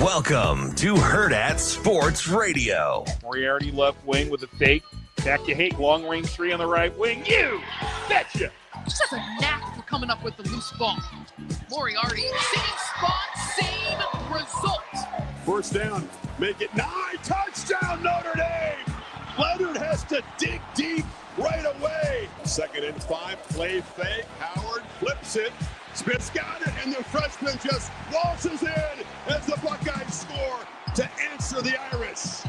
Welcome to Hurrdat Sports Radio. Moriarty left wing with a fake. Back to Hake, long range three on the right wing. You betcha! Just has a knack for coming up with the loose ball. Moriarty, same spot, same result. First down, make it 9, touchdown Notre Dame! Leonard has to dig deep right away. 2nd and 5, play fake. Howard flips it. Smith's got it, and the freshman just waltzes in as the Buckeyes score to answer the Irish.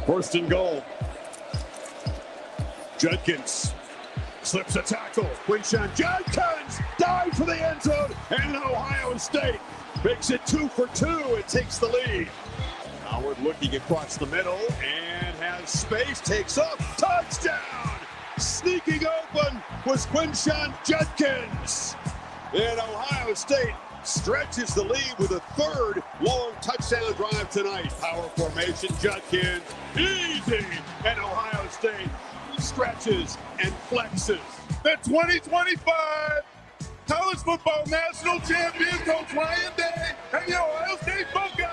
1st and goal. Judkins slips a tackle. Quinshawn Judkins dives for the end zone, and Ohio State makes it 2 for 2 and takes the lead. Howard looking across the middle and has space, takes up, touchdown! Sneaking open was Quinshawn Judkins. And Ohio State stretches the lead with a 3rd long touchdown drive tonight. Power formation, Judkins, easy, and Ohio State stretches and flexes. The 2025 College Football National Champion, Coach Ryan Day, and the Ohio State Buckeyes.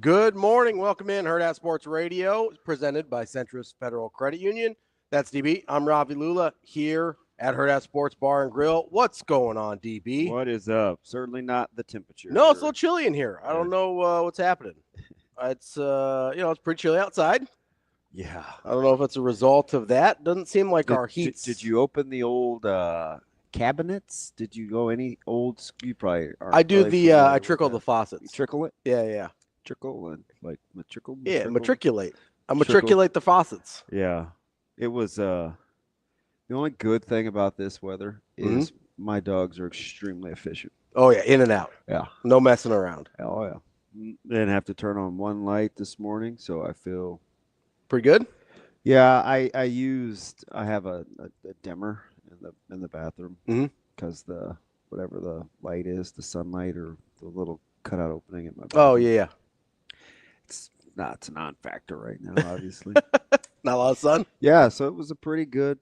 Good morning. Welcome in Hurrdat Sports Radio, presented by Centris Federal Credit Union. That's DB. I'm Ravi Lulla here at Hurrdat Sports Bar and Grill. What's going on, DB? What is up? Certainly not the temperature. No, it's a little chilly in here. I don't know what's happening. It's it's pretty chilly outside. Yeah. I don't know if it's a result of that. Doesn't seem like our heat. Did you open the old cabinets? Did you go any old? You probably are. I do I trickle the faucets. You trickle it? Yeah. Trickle and like matricle? Yeah, matriculate. I matriculate the faucets. Yeah. It was the only good thing about this weather is my dogs are extremely efficient. Oh yeah, in and out. Yeah. No messing around. Oh yeah. Didn't have to turn on one light this morning, so I feel pretty good. Yeah, I have a dimmer in the bathroom because the whatever the light is, the sunlight or the little cutout opening at my bathroom. Oh yeah. It's a non-factor right now, obviously. Not a lot of sun. Yeah, so it was a pretty good,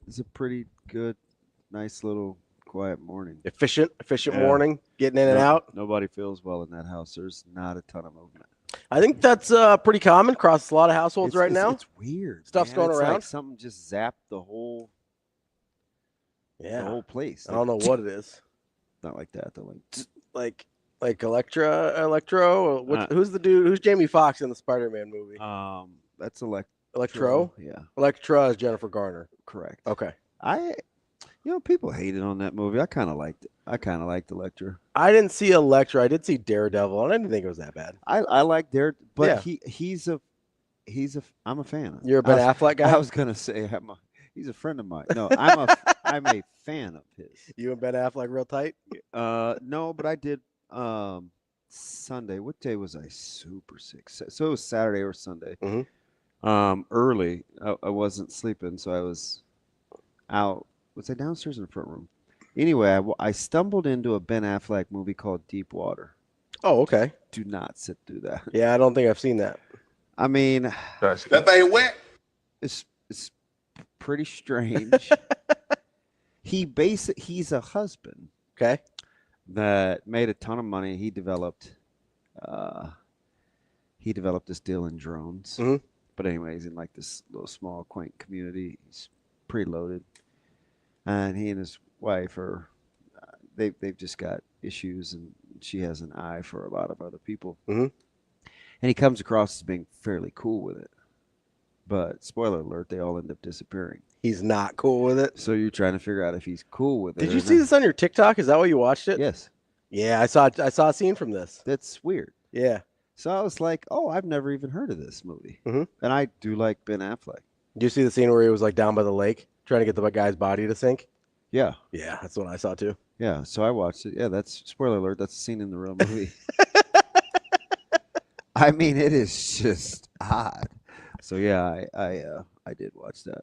nice little quiet morning. Efficient morning, getting in and out. Nobody feels well in that house. There's not a ton of movement. I think that's pretty common across a lot of households right now. It's weird. Stuff's going it's around. Like something just zapped the whole place. I don't know what it is. Not like that though. Like Electro. Who's the dude? Who's Jamie Foxx in the Spider-Man movie? That's Electro. Yeah. Electra is Jennifer Garner. Correct. Okay. People hated on that movie. I kind of liked it. I kind of liked Electra. I didn't see Electra. I did see Daredevil, and I didn't think it was that bad. I like Daredevil, but yeah. I'm a fan. You're a Ben Affleck guy? I was gonna say he's a friend of mine. No, I'm a fan of his. You and Ben Affleck real tight? No, but I did Sunday. What day was I super sick? So it was Saturday or Sunday. Early. I wasn't sleeping, so I was out. Was I downstairs in the front room? Anyway, I stumbled into a Ben Affleck movie called Deep Water. Oh, okay. Do not sit through that. Yeah, I don't think I've seen that. I mean, that thing wet. It's pretty strange. He's a husband. Okay. That made a ton of money. He developed this deal in drones. But anyway, he's in like this little small quaint community. He's preloaded. And he and his wife they've just got issues, and she has an eye for a lot of other people. And he comes across as being fairly cool with it. But spoiler alert, they all end up disappearing. He's not cool with it. So you're trying to figure out if he's cool with it. Did you see this on your TikTok? Is that why you watched it? Yes. Yeah, I saw a scene from this. That's weird. Yeah. So I was like, oh, I've never even heard of this movie. And I do like Ben Affleck. Did you see the scene where he was like down by the lake trying to get the guy's body to sink? Yeah. Yeah, that's what I saw too. Yeah, so I watched it. Yeah, that's spoiler alert. That's a scene in the real movie. I mean, it is just odd. So yeah, I did watch that.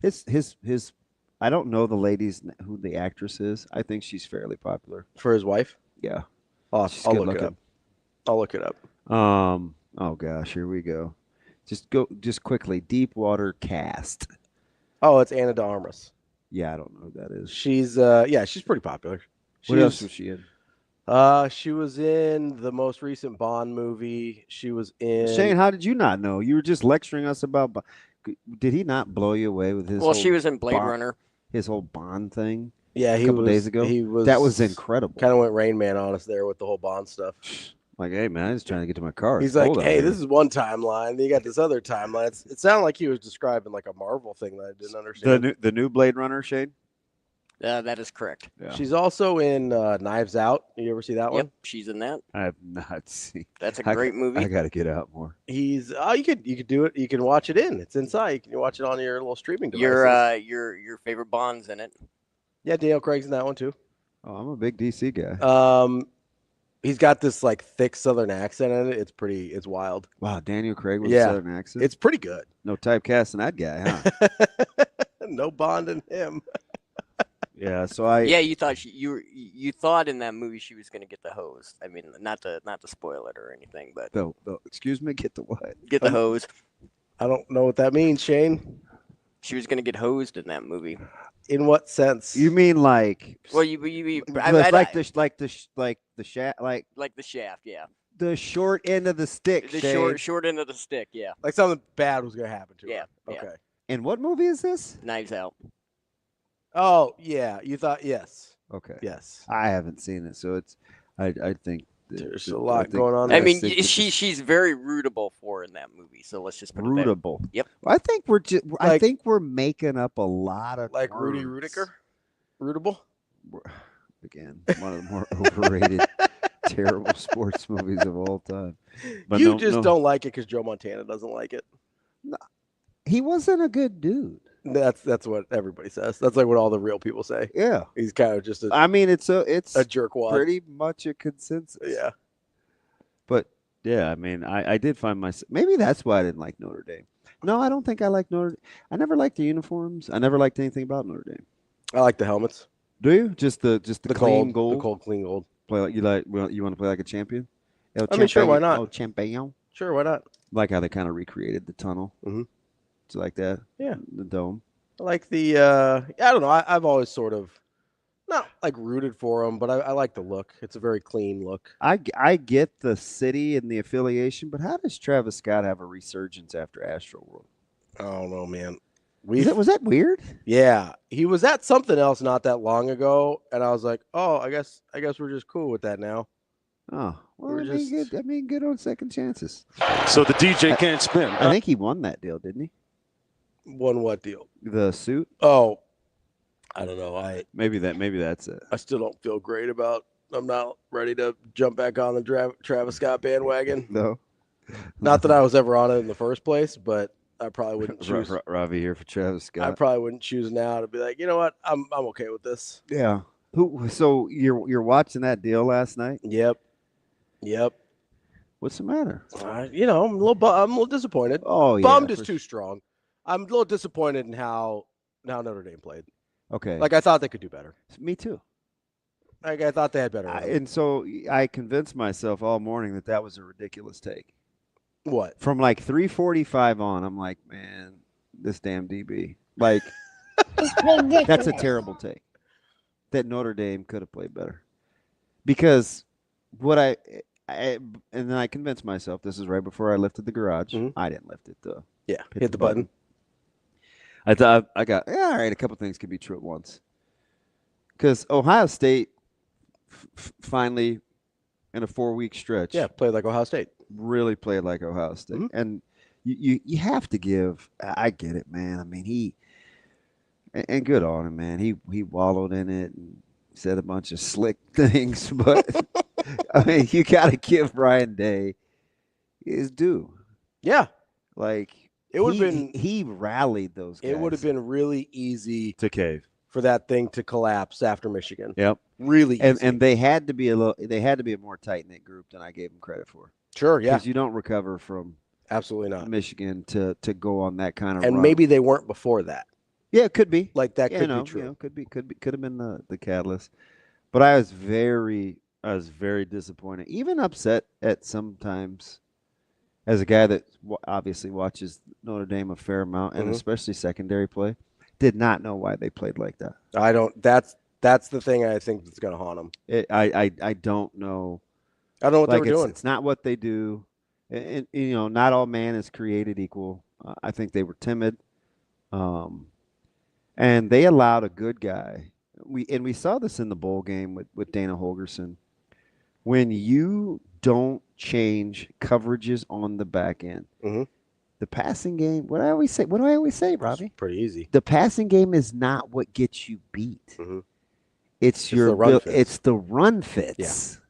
His I don't know the ladies who the actress is. I think she's fairly popular. For his wife? Yeah. I'll look it up. I'll look it up. Oh gosh, here we go. Just quickly. Deep Water cast. Oh, it's Ana de Armas. Yeah, I don't know who that is. She's she's pretty popular. What else was she in? She was in the most recent Bond movie. She was in. Shane, how did you not know? You were just lecturing us about. Did he not blow you away with his? Well, she was in Blade Runner. His whole Bond thing. Yeah, a couple days ago. That was incredible. Kind of went Rain Man on us there with the whole Bond stuff. Like, hey man, I was trying to get to my car. He's like, hey, this is one timeline. Then you got this other timeline. It sounded like he was describing like a Marvel thing that I didn't understand. The new Blade Runner, Shane. That is correct. Yeah. She's also in Knives Out. You ever see that one? Yep, she's in that. I have not seen. That's a great movie. I got to get out more. You could do it. You can watch it it's inside. You can watch it on your little streaming device. Your favorite Bond's in it. Yeah, Daniel Craig's in that one too. Oh, I'm a big DC guy. He's got this like thick Southern accent in it. It's wild. Wow, Daniel Craig with a Southern accent. It's pretty good. No typecasting that guy, huh? No Bond in him. Yeah, so you thought you thought in that movie she was going to get the hose. I mean, not to spoil it or anything, but excuse me, get the what? Get the hose. I don't know what that means, Shane. She was going to get hosed in that movie. In what sense? You mean like? Well, like the shaft, like the shaft, yeah. The short end of the stick. The short end of the stick, yeah. Like something bad was going to happen to her. Yeah. Okay. Yeah. And what movie is this? Knives Out. Oh yeah, you thought yes. Okay. Yes. I haven't seen it, so it's. I think there's a lot going on. I mean, she's very rootable for in that movie. So let's just put rootable. It there. Yep. I think we're just. I think we're making up a lot of like words. Rudy Rudiger. Rootable. Again, one of the more overrated, terrible sports movies of all time. But you don't like it because Joe Montana doesn't like it. No, he wasn't a good dude. That's what everybody says. That's like what all the real people say. Yeah, he's kind of just. It's a jerkwad. Pretty much a consensus. Yeah, but yeah, I mean, I did find myself. Maybe that's why I didn't like Notre Dame. No, I don't think I like Notre Dame. I never liked the uniforms. I never liked anything about Notre Dame. I like the helmets. Do you? Just the clean gold. The cold clean gold. You want to play like a champion? I mean, sure, why not? Oh, champion. Sure, why not? Like how they kind of recreated the tunnel. Mm-hmm. It's like that. Yeah. The dome. I like the. I don't know. I've always sort of not like rooted for them, but I like the look. It's a very clean look. I get the city and the affiliation, but how does Travis Scott have a resurgence after Astroworld? I don't know, man. Was that weird? Yeah, he was at something else not that long ago, and I was like, oh, I guess we're just cool with that now. Oh, well, good on second chances. So the DJ can't spin. I think he won that deal, didn't he? Won what deal? The suit. Oh, I don't know. Maybe that's it. I still don't feel great about. I'm not ready to jump back on the Travis Scott bandwagon. No, not that I was ever on it in the first place, but I probably wouldn't choose. Ravi here for Travis Scott. I probably wouldn't choose now to be like, you know what, I'm okay with this. Yeah. So you're watching that deal last night? Yep. What's the matter? I'm a little disappointed. Oh, yeah. Bummed is too strong. I'm a little disappointed in how Notre Dame played. Okay. Like I thought they could do better. Me too. Like I thought they had better. And so I convinced myself all morning that was a ridiculous take. What? From like 3:45 on, I'm like, man, this damn DB. Like, that's a terrible take. That Notre Dame could have played better. Because and then I convinced myself, this is right before I lifted the garage. Mm-hmm. I didn't lift it though. Yeah, hit the button. I thought all right, a couple things could be true at once. Because Ohio State finally, in a 4-week stretch, played like Ohio State. Really played like Ohio State. Mm-hmm. And you have to give. I get it, man. I mean, and good on him, man. He wallowed in it and said a bunch of slick things, but I mean, you got to give Ryan Day his due. Yeah, like it would have been. He rallied those guys. It would have been really easy to cave for that thing to collapse after Michigan. Yep, really easy. And they had to be a more tight knit group than I gave them credit for. Sure, yeah. Because you don't recover from absolutely not Michigan to go on that kind of and run. Maybe they weren't before that. Yeah, it could be. Like that could be true. Could have been the catalyst. But I was very disappointed, even upset at sometimes, as a guy that obviously watches Notre Dame a fair amount, and especially secondary play, did not know why they played like that. I don't. That's the thing I think that's going to haunt them. I don't know. I don't know what they were doing. It's not what they do. And, not all man is created equal. I think they were timid. And they allowed a good guy. We saw this in the bowl game with Dana Holgerson. When you don't change coverages on the back end, the passing game. What do I always say, Robbie? It's pretty easy. The passing game is not what gets you beat. It's the run fits. It's the run fits. Yeah.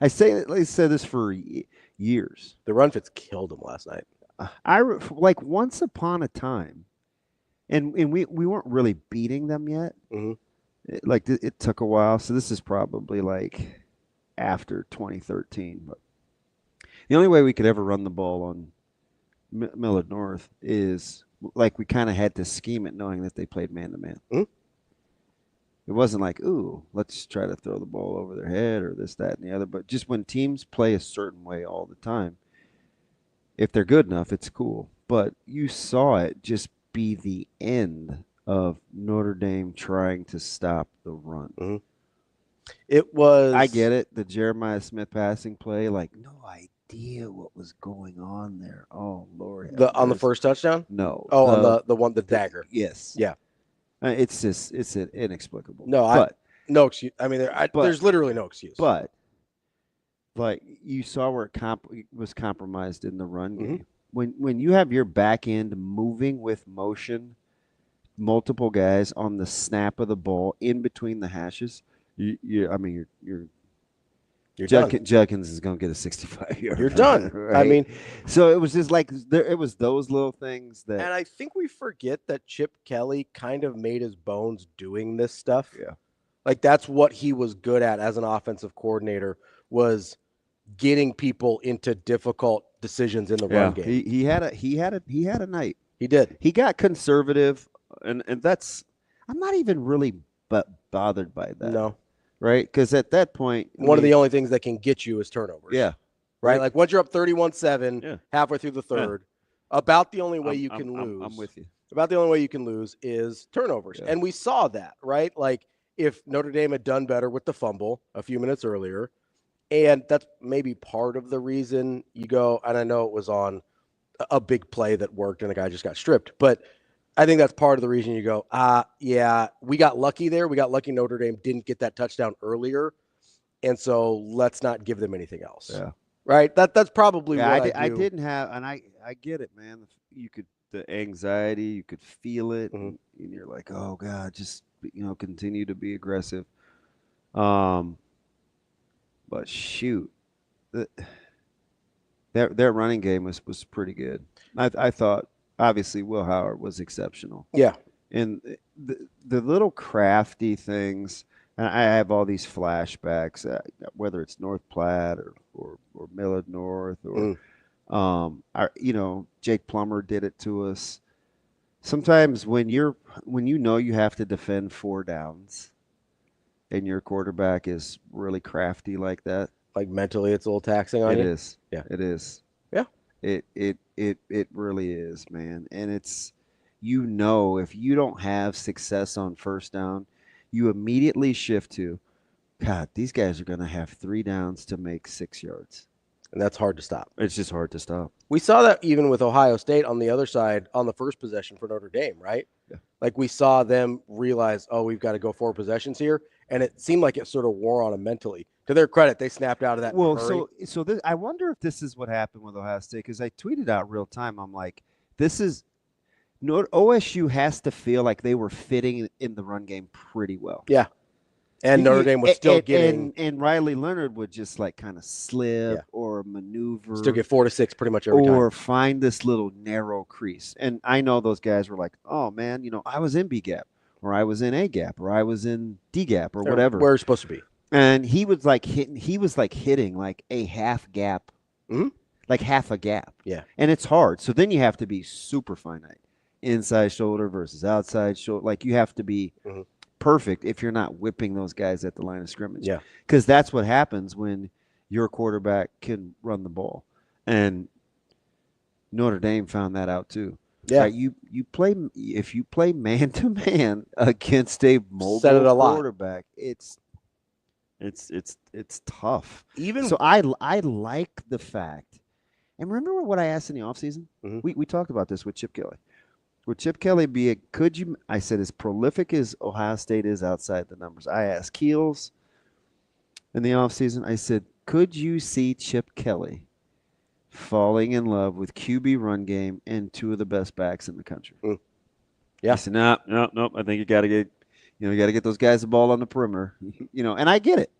I said this for years. The run fits killed him last night. Like once upon a time, and we weren't really beating them yet. It took a while. So this is probably like after 2013. But the only way we could ever run the ball on Millard North is like we kind of had to scheme it knowing that they played man-to-man. It wasn't like, ooh, let's try to throw the ball over their head or this, that, and the other. But just when teams play a certain way all the time, if they're good enough, it's cool. But you saw it just be the end of Notre Dame trying to stop the run. It was. I get it. The Jeremiah Smith passing play, like no idea what was going on there. Oh Lord. On the first touchdown? No. Oh, on the dagger. Yes. Yeah. It's inexplicable. No, no excuse. I mean, there's literally no excuse. But you saw where it was compromised in the run game. When you have your back end moving with motion, multiple guys on the snap of the ball in between the hashes, you're Judkins is going to get a 65-yard. You're done. Right? I mean, so it was just like it was those little things that. And I think we forget that Chip Kelly kind of made his bones doing this stuff. Yeah, like that's what he was good at as an offensive coordinator, was getting people into difficult decisions in the run game. He had a night. He did. He got conservative, and that's I'm not even really bothered by that. No. Right? Because at that point, one of the only things that can get you is turnovers. Yeah. Right? Like once you're up 31-7, halfway through the third, about the only way you can lose. I'm with you. About the only way you can lose is turnovers. Yeah. And we saw that, right? Like if Notre Dame had done better with the fumble a few minutes earlier, and that's maybe part of the reason you go, and I know it was on a big play that worked and the guy just got stripped, but I think that's part of the reason you go, yeah, we got lucky there. We got lucky Notre Dame didn't get that touchdown earlier, and so let's not give them anything else. Yeah. Right? That's probably what I didn't have, and I get it, man. You could, the anxiety, you could feel it, and you're like, oh, God, just, continue to be aggressive. But shoot, their running game was pretty good. I thought, obviously, Will Howard was exceptional. Yeah. And the little crafty things, and I have all these flashbacks, whether it's North Platte or Millard North or, Jake Plummer did it to us. Sometimes when you have to defend 4 downs and your quarterback is really crafty like that. Like mentally it's a little taxing on you? It is. Yeah. It is. Yeah. It really is, man. And it's, if you don't have success on first down, you immediately shift to, God, these guys are going to have 3 downs to make 6 yards. And that's hard to stop. It's just hard to stop. We saw that even with Ohio State on the other side on the first possession for Notre Dame, right? Yeah. Like we saw them realize, we've got to go 4 possessions here. And it seemed like it sort of wore on them mentally. To their credit, they snapped out of that. Well, so this, I wonder if this is what happened with Ohio State, because I tweeted out real time. I'm like, OSU has to feel like they were fitting in the run game pretty well. Yeah. And Notre Dame was still getting. And Riley Leonard would just like kind of slip or maneuver. Still get 4 to 6 pretty much every time. Or find this little narrow crease. And I know those guys were like, oh, man, I was in B gap, or I was in A gap, or I was in D gap, or whatever. Where it's supposed to be. And he was like hitting like a half gap, like half a gap. Yeah. And it's hard. So then you have to be super finite. Inside shoulder versus outside shoulder. Like you have to be perfect if you're not whipping those guys at the line of scrimmage. Yeah. Because that's what happens when your quarterback can run the ball. And Notre Dame found that out too. Yeah. Right? If you play man to man against a mobile Said it a lot. quarterback, it's tough. Even So I like the fact, and remember what I asked in the offseason? We talked about this with Chip Kelly. Would Chip Kelly be I said, as prolific as Ohio State is outside the numbers, I asked Keels in the offseason, I said, could you see Chip Kelly falling in love with QB run game and two of the best backs in the country? Yeah. I said, no. I think you got to get those guys the ball on the perimeter, and I get it.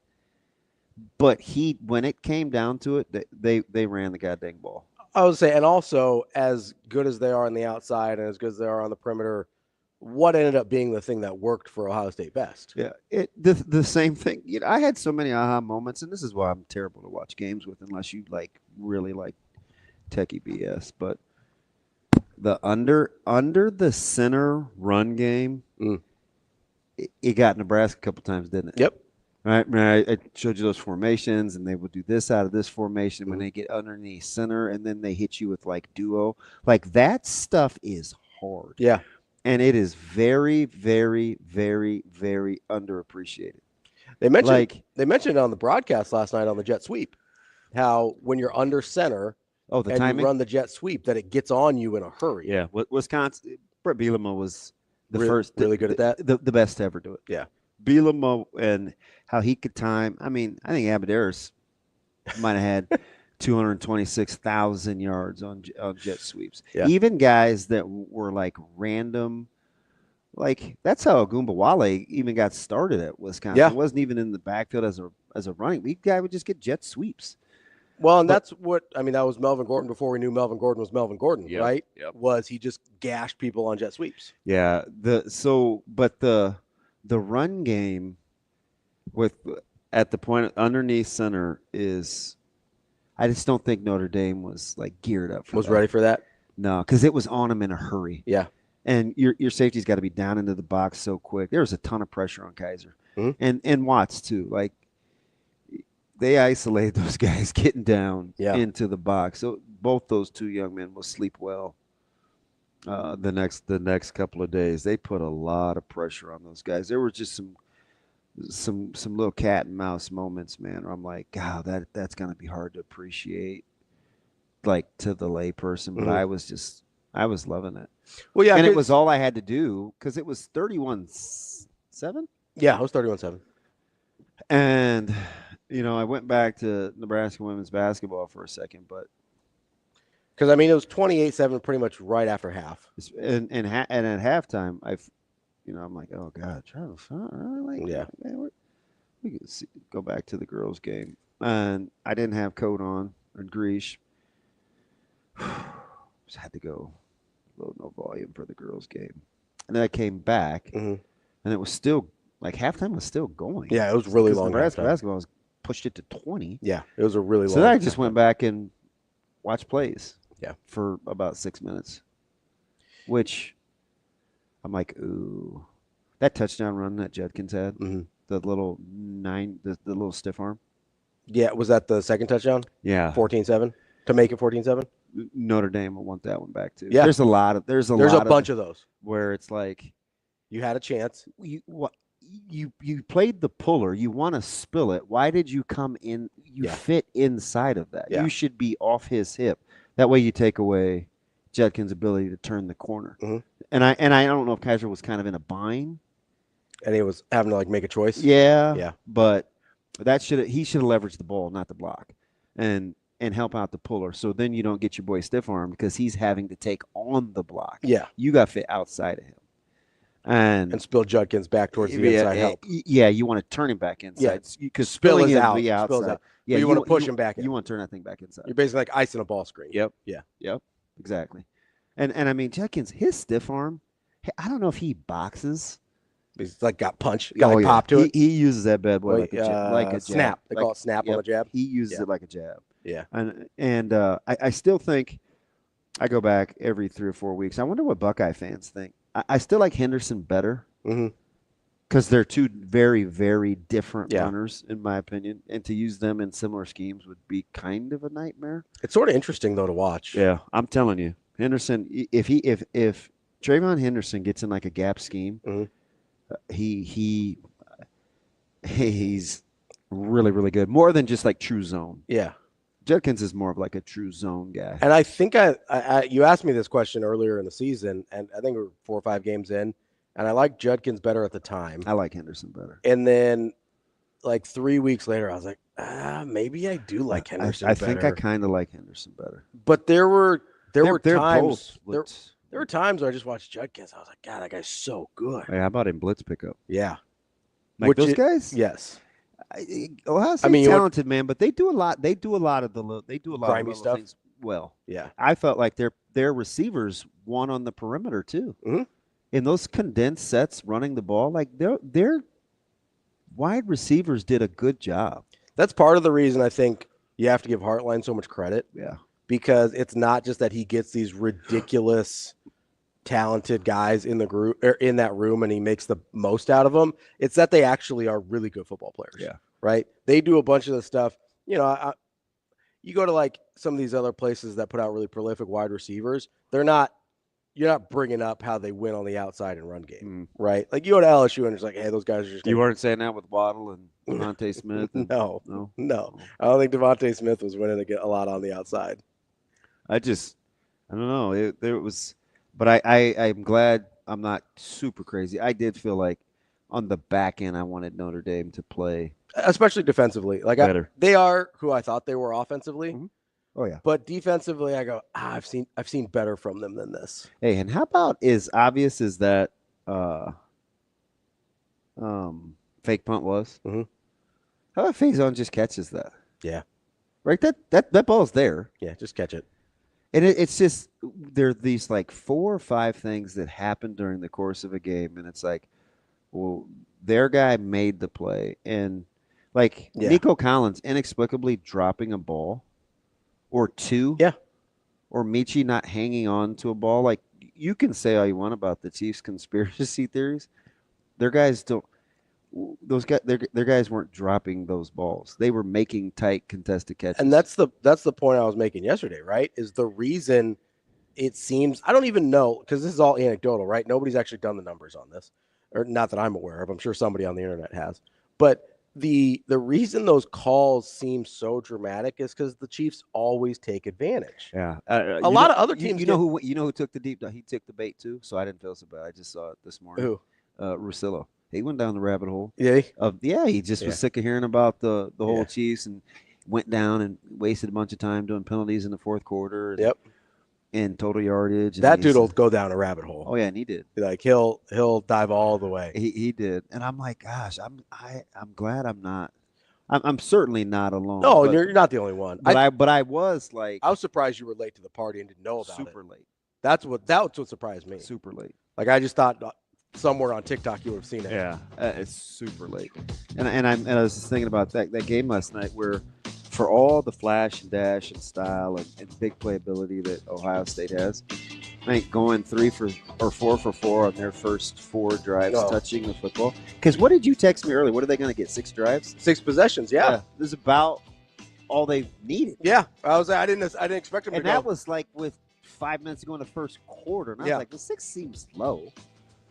But when it came down to it, they ran the goddamn ball. I would say, and also as good as they are on the outside and as good as they are on the perimeter, what ended up being the thing that worked for Ohio State best? Yeah, the same thing. I had so many aha moments, and this is why I'm terrible to watch games with, unless you really like techie BS. But the under the center run game, it got Nebraska a couple times, didn't it? Yep. Right. I showed you those formations, and they would do this out of this formation when they get underneath center, and then they hit you with duo. That stuff is hard. Yeah. And it is very, very, very, very underappreciated. They mentioned it on the broadcast last night on the jet sweep, how when you're under center and timing? you run the jet sweep, that it gets on you in a hurry. Yeah. Wisconsin, Brett Bielema was really good at that. The best to ever do it. Yeah. Bielema and how he could time. I mean, I think Abadaris might have had 226,000 yards on jet sweeps. Yeah. Even guys that were random, that's how Agumbawale even got started at Wisconsin. Yeah. It wasn't even in the backfield as a running. The guy would just get jet sweeps. Well, and that's what that was Melvin Gordon before we knew Melvin Gordon was Melvin Gordon, right? Yep. Was he just gashed people on jet sweeps? Yeah. But the run game at the point underneath center is, I just don't think Notre Dame was geared up for that. Ready for that? No, because it was on them in a hurry. Yeah. And your safety's got to be down into the box so quick. There was a ton of pressure on Kaiser. And Watts too. They isolated those guys getting down into the box. So both those two young men will sleep well the next couple of days. They put a lot of pressure on those guys. There were just some little cat and mouse moments, man, where I'm like, God, that's gonna be hard to appreciate to the lay person. But I was loving it. Well, yeah, and it was all I had to do because it was 31-7. Yeah, it was 31-7. And I went back to Nebraska women's basketball for a second, but because it was 28-7 pretty much right after half. And at halftime, I'm like, oh God, Travis, yeah. Man, we can go back to the girls' game, and I didn't have coat on or Greesh. Just had to go low no volume for the girls' game, and then I came back, and it was still halftime was still going. Yeah, it was really long. Nebraska basketball was pushed it to 20. Yeah, it was a really long. So then I just went back and watched plays. Yeah, for about 6 minutes, which I'm like, ooh, that touchdown run that Judkins had, the little the little stiff arm. Yeah, was that the second touchdown? Yeah, 14-7 to make it 14-7. Notre Dame will want that one back too. Yeah, there's a bunch of those where it's you had a chance. You played the puller. You want to spill it. Why did you come in? You fit inside of that. Yeah. You should be off his hip. That way you take away Judkins' ability to turn the corner. And I don't know if Kaiser was kind of in a bind. And he was having to make a choice. Yeah. Yeah. But he should have leveraged the ball, not the block. And help out the puller. So then you don't get your boy stiff arm because he's having to take on the block. Yeah. You got to fit outside of him. And spill Judkins back towards the inside help. Yeah, you want to turn him back inside. Because spill is out. Outside. Spills out. Yeah, you want to push him back in. You want to turn that thing back inside. You're basically like icing a ball screen. Yep. Yeah. Yep. Exactly. And Judkins, his stiff arm, I don't know if he boxes. He's got punch. Got pop to it. He uses that bad boy like a jab. Snap. They call it snap on the jab. He uses it like a jab. Yeah. And I still think I go back every 3 or 4 weeks. I wonder what Buckeye fans think. I still like Henderson better. Because they're two very, very different runners, in my opinion. And to use them in similar schemes would be kind of a nightmare. It's sort of interesting, though, to watch. Yeah, I'm telling you. Henderson, if Trayvon Henderson gets in like a gap scheme, he's really, really good. More than just like true zone. Yeah. Judkins is more of like a true zone guy. And I think you asked me this question earlier in the season, and I think we were 4 or 5 games in, and I liked Judkins better at the time. I like Henderson better. And then like 3 weeks later, I was like, maybe I do like Henderson better. I think I kind of like Henderson better. But there were times there were times where I just watched Judkins. I was like, God, that guy's so good. Hey, how about in blitz pickup? Yeah. Like those guys? Yes. Ohio State's talented, man, but they do a lot. They do a lot of grimy stuff. Things well. Yeah. I felt like their receivers won on the perimeter too. Mm-hmm. In those condensed sets running the ball, like their wide receivers did a good job. That's part of the reason I think you have to give Hartline so much credit. Yeah. Because it's not just that he gets these ridiculous talented guys in the group or in that room and he makes the most out of them. It's that they actually are really good football players. Yeah. Right. They do a bunch of the stuff. You know, you go to like some of these other places that put out really prolific wide receivers. You're not bringing up how they win on the outside and run game. Right. Like you go to LSU and it's like, hey, those guys are just. You weren't saying that with Waddle and Devontae Smith. No. I don't think Devontae Smith was winning a lot on the outside. I don't know. It was. But I'm glad I'm not super crazy. I did feel like on the back end, I wanted Notre Dame to play. Especially defensively. Like better. They are who I thought they were offensively. Mm-hmm. Oh, yeah. But defensively, I go, I've seen better from them than this. Hey, and how about as obvious as that fake punt was? Mm-hmm. How about Faison just catches that? Yeah. Right? That ball's there. Yeah, just catch it. And it's just there are these like 4 or 5 things that happen during the course of a game, and it's like, well, their guy made the play, and like Nico Collins inexplicably dropping a ball or 2, or Michi not hanging on to a ball. Like you can say all you want about the Chiefs' conspiracy theories, their guys don't. Those guys, their guys weren't dropping those balls. They were making tight contested catches. And that's the point I was making yesterday, right? Is the reason it seems, I don't even know, because this is all anecdotal, right? Nobody's actually done the numbers on this, or not that I'm aware of. I'm sure somebody on the internet has. But the reason those calls seem so dramatic is because the Chiefs always take advantage. Yeah, a lot of other teams. You know who took the deep dive? He took the bait too, so I didn't feel so bad. I just saw it this morning. Who? Russillo. He went down the rabbit hole. Yeah. He just was sick of hearing about the whole Chiefs and went down and wasted a bunch of time doing penalties in the fourth quarter. And total yardage. That dude will go down a rabbit hole. Oh yeah, and he did. Like he'll dive all the way. He did, and I'm like, gosh, I'm glad I'm not. I'm certainly not alone. No, you're not the only one. But I was like, I was surprised you were late to the party and didn't know about it. Super late. That's what surprised me. Super late. Like I just thought somewhere on TikTok you would have seen it. Yeah, it's super late. And I was just thinking about that game last night where, for all the flash and dash and style and big playability that Ohio State has, I think going 4 for 4 on their first 4 drives touching the football. Because what did you text me earlier? What are they going to get? 6 drives? 6 possessions. Yeah. This is about all they needed. Yeah, I didn't expect them to go. And that was like with 5 minutes to go in the first quarter. And I was like, well, 6 seems low.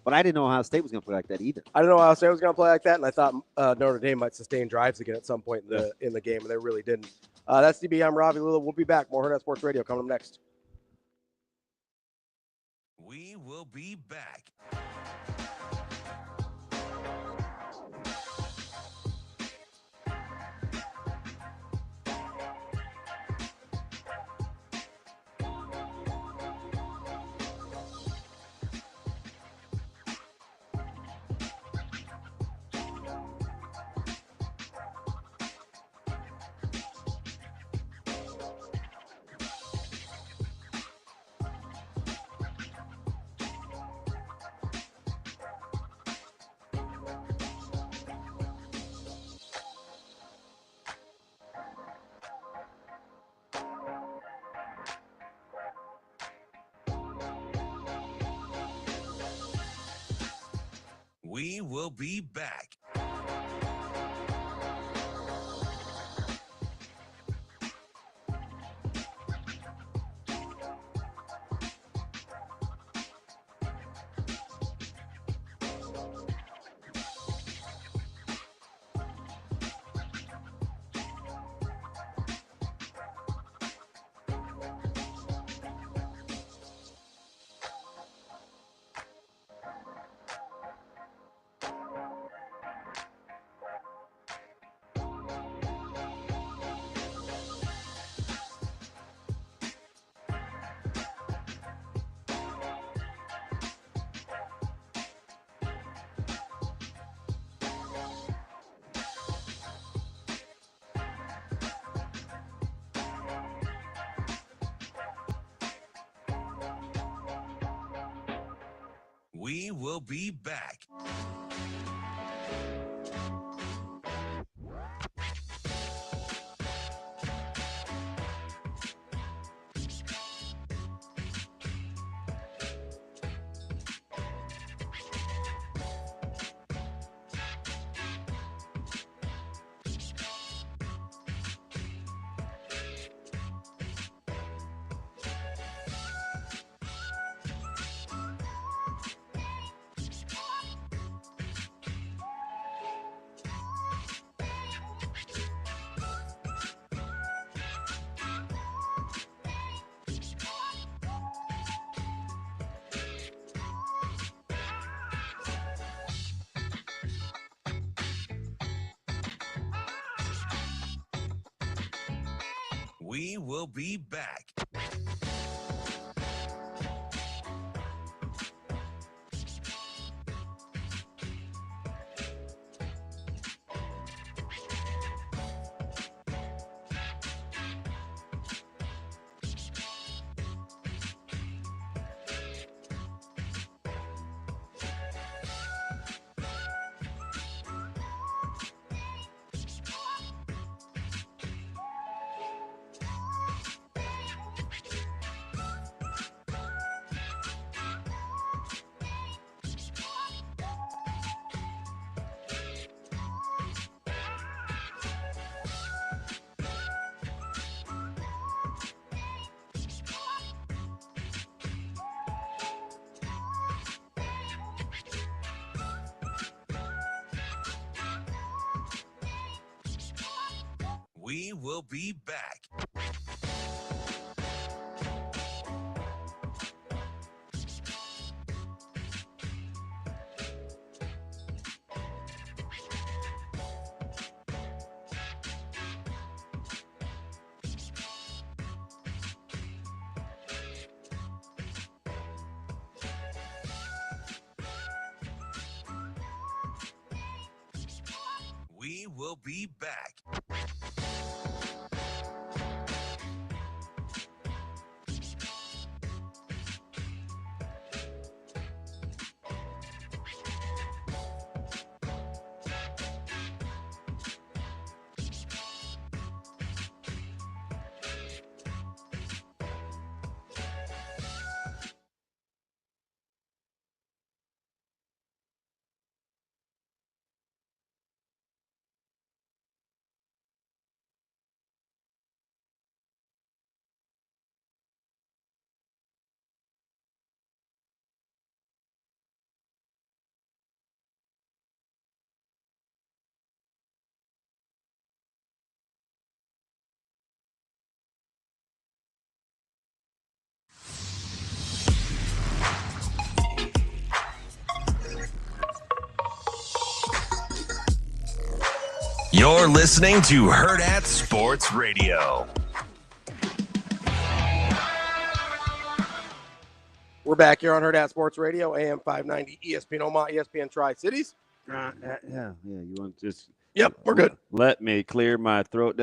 But I didn't know Ohio State was going to play like that either. I didn't know Ohio State was going to play like that, and I thought Notre Dame might sustain drives again at some point in the game, and they really didn't. That's DB. I'm Ravi. Lulla. We'll be back. More Hurrdat Sports Radio coming up next. We will be back. We will be back. We will be back. We will be back. We will be back. We will be back. You're listening to Hurrdat Sports Radio. We're back here on Hurrdat Sports Radio, AM 590, ESPN Omaha, ESPN Tri-Cities. Yeah. You want to just? Yep, we're good. Let me clear my throat.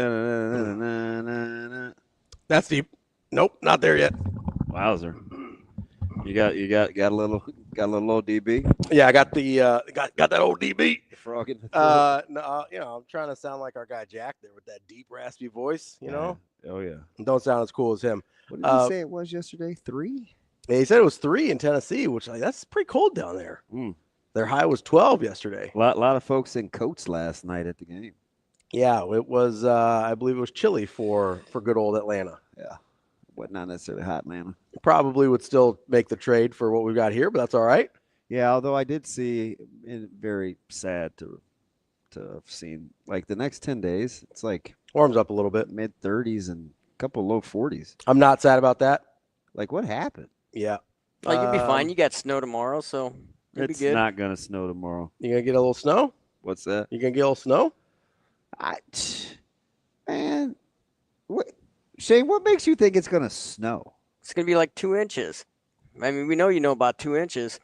That's deep. Nope, not there yet. Wowzer. You got a little ODB. Yeah, I got the got that old DB. Frog in the throat. No, I'm trying to sound like our guy Jack there with that deep, raspy voice. Oh yeah. Don't sound as cool as him. What did he say it was yesterday? 3? Yeah, he said it was 3 in Tennessee, which that's pretty cold down there. Their high was 12 yesterday. A lot of folks in coats last night at the game. Yeah, it was. I believe it was chilly for good old Atlanta. Yeah, but not necessarily hot Atlanta. Probably would still make the trade for what we've got here, but that's all right. Yeah, although I did see, very sad to have seen, like the next 10 days, it's like warms up a little bit, mid-30s and a couple low 40s. I'm not sad about that. Like, what happened? Yeah, like you'll be fine. You got snow tomorrow, so you'll be good. It's not gonna snow tomorrow. You gonna get a little snow? What's that? You gonna get a little snow? Man, Shane, what makes you think it's gonna snow? It's gonna be like 2 inches. I mean, we know you know about 2 inches.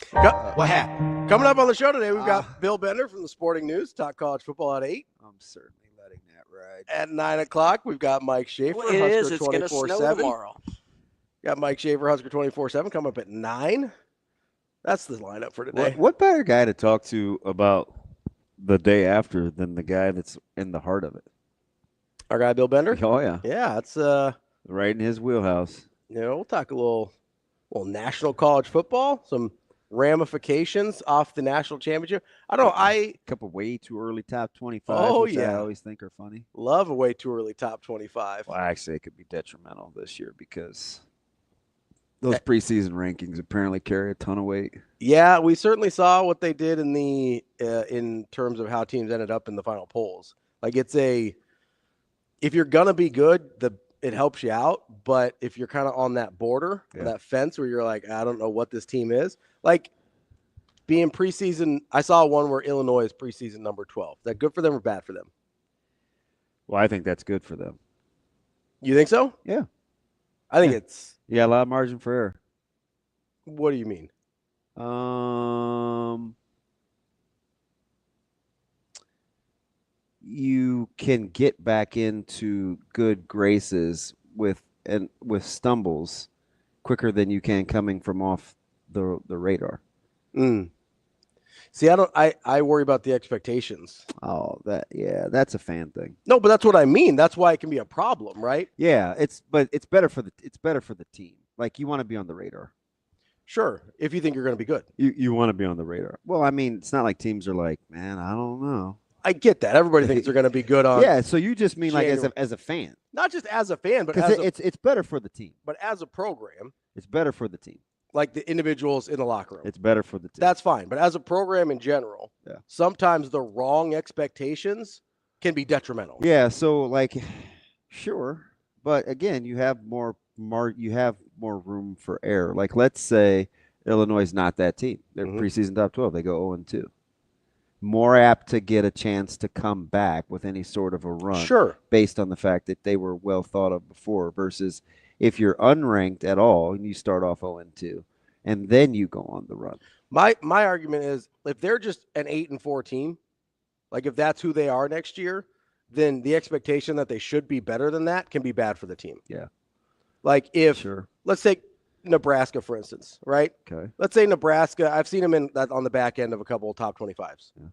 What happened? Coming up on the show today, we've got Bill Bender from the Sporting News, talk college football at 8. I'm certainly letting that ride. At 9 o'clock, we've got Mike Schaefer, Well, it Husker is. It's going to snow 24/7. tomorrow. Got Mike Schaefer, Husker 24/7, coming up at 9. That's the lineup for today. What better guy to talk to about the day after than the guy that's in the heart of it? Our guy Bill Bender? Oh, yeah. Yeah, it's right in his wheelhouse. we'll talk a little national college football, some ramifications off the national championship. I don't know. A couple way too early top 25, which I always think are funny. Love a way too early top 25. Well, actually, it could be detrimental this year because those preseason rankings apparently carry a ton of weight. Yeah, we certainly saw what they did in the in terms of how teams ended up in the final polls. Like if you're gonna be good, it helps you out. But if you're kind of on that border, that fence where you're like, I don't know what this team is. Like being preseason, I saw one where Illinois is preseason number 12. Is that good for them or bad for them? Well, I think that's good for them. You think so? Yeah. I think it's. Yeah, a lot of margin for error. What do you mean? You can get back into good graces with stumbles quicker than you can coming from off the radar. See, I worry about the expectations. Oh, that's a fan thing. No, but that's what I mean. That's why it can be a problem, right? Yeah, it's better for the team. Like you want to be on the radar. Sure, if you think you're going to be good. You want to be on the radar. Well, I mean, it's not like teams are like, man, I don't know. I get that. Everybody thinks they're going to be good on. Yeah, so you just mean January. like as a fan. Not just as a fan, but because it's better for the team. But as a program, it's better for the team. Like the individuals in the locker room. It's better for the team. That's fine. But as a program in general, sometimes the wrong expectations can be detrimental. Yeah, so like sure, but again, you have more room for error. Like let's say Illinois is not that team. They're preseason top 12. They go 0-2. More apt to get a chance to come back with any sort of a run. Sure. Based on the fact that they were well thought of before versus if you're unranked at all and you start off 0-2 and then you go on the run. My argument is if they're just an 8-4 team, like if that's who they are next year, then the expectation that they should be better than that can be bad for the team. Yeah. Like if let's take Nebraska, for instance, right? Okay. Let's say Nebraska, I've seen them on the back end of a couple of top 25s. Yeah.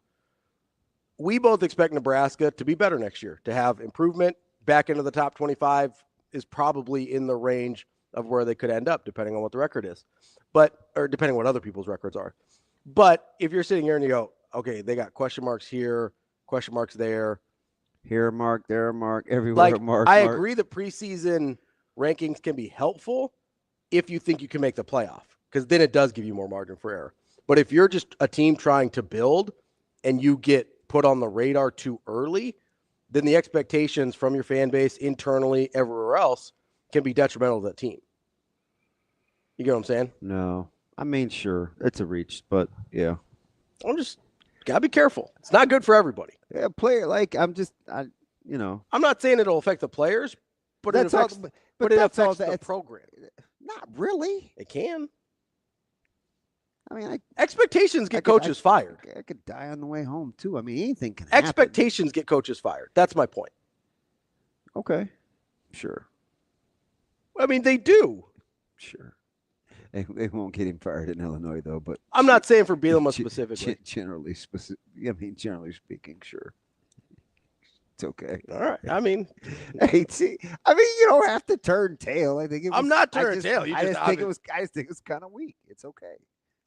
We both expect Nebraska to be better next year, to have improvement. Back into the top 25 is probably in the range of where they could end up, depending on what the record is, or depending on what other people's records are. But if you're sitting here and you go, okay, they got question marks here, question marks there. Here a mark, there a mark, everywhere a mark. I agree that preseason rankings can be helpful if you think you can make the playoff, because then it does give you more margin for error. But if you're just a team trying to build and you get put on the radar too early, then the expectations from your fan base internally, everywhere else, can be detrimental to that team. You get what I'm saying? No. I mean, sure, it's a reach, but yeah. Gotta be careful. It's not good for everybody. Yeah, I'm not saying it'll affect the players, but it affects the program. Not really. It can. I mean, expectations get coaches fired. I could die on the way home, too. I mean, anything can happen. Expectations get coaches fired. That's my point. Okay. Sure. I mean, they do. Sure. They won't get him fired in Illinois, though. But I'm not saying for Bielema specifically. Generally speaking, sure. It's okay. All right. I mean, you don't have to turn tail. I think I'm not turning tail. I just think it was kind of weak. It's okay.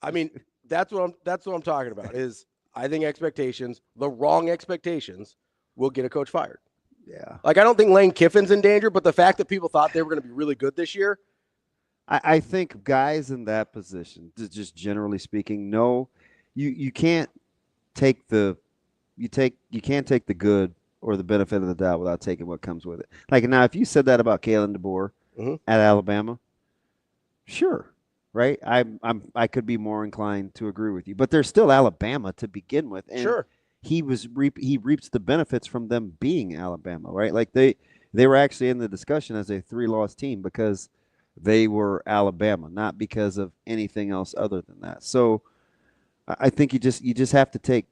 I mean, that's what I'm talking about. Is I think the wrong expectations, will get a coach fired. Yeah. Like I don't think Lane Kiffin's in danger, but the fact that people thought they were going to be really good this year. I think guys in that position, just generally speaking, no, you can't take the good or the benefit of the doubt without taking what comes with it. Like now, if you said that about Kalen DeBoer at Alabama, sure, right? I could be more inclined to agree with you, but they're still Alabama to begin with, and sure, he reaps the benefits from them being Alabama, right? Like they were actually in the discussion as a 3-loss team because they were Alabama, not because of anything else other than that. So I think you just have to take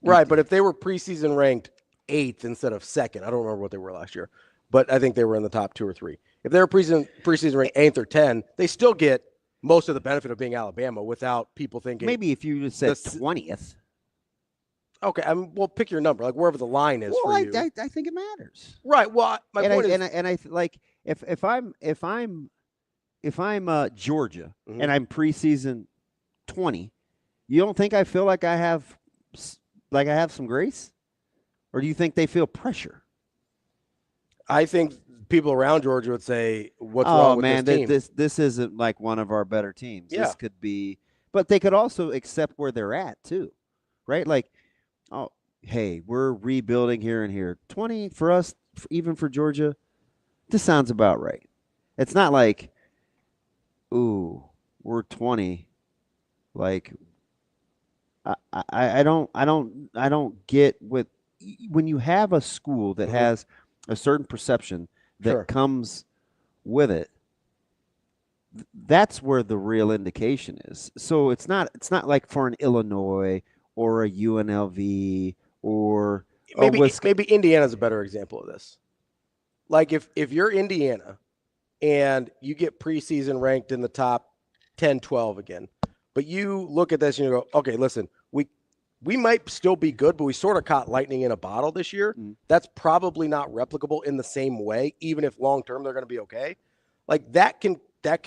right. But if they were preseason ranked 8th instead of 2nd. I don't remember what they were last year, but I think they were in the top 2 or 3. If they're preseason ranked 8th or 10, they still get most of the benefit of being Alabama without people thinking. Maybe if you just said 20th. Okay, well, pick your number, like wherever the line is for you. I think it matters. Right. Well, my point is, I like if I'm Georgia and I'm preseason 20, you don't think I feel like I have some grace, or do you think they feel pressure? I think people around Georgia would say, "What's wrong with this team?" This isn't like one of our better teams. Yeah. This could be, but they could also accept where they're at too, right? Like, oh, hey, we're rebuilding here and here. 20 for us, even for Georgia, this sounds about right. It's not like, ooh, we're 20. Like, I don't get when you have a school that has a certain perception that comes with it. That's where the real indication is. So it's not like for an Illinois or a UNLV or maybe Indiana's a better example of this. Like if you're Indiana and you get preseason ranked in the top 10, 12 again, but you look at this and you go, okay, listen, we might still be good, but we sort of caught lightning in a bottle this year. That's probably not replicable in the same way, even if long-term they're going to be okay. Like that can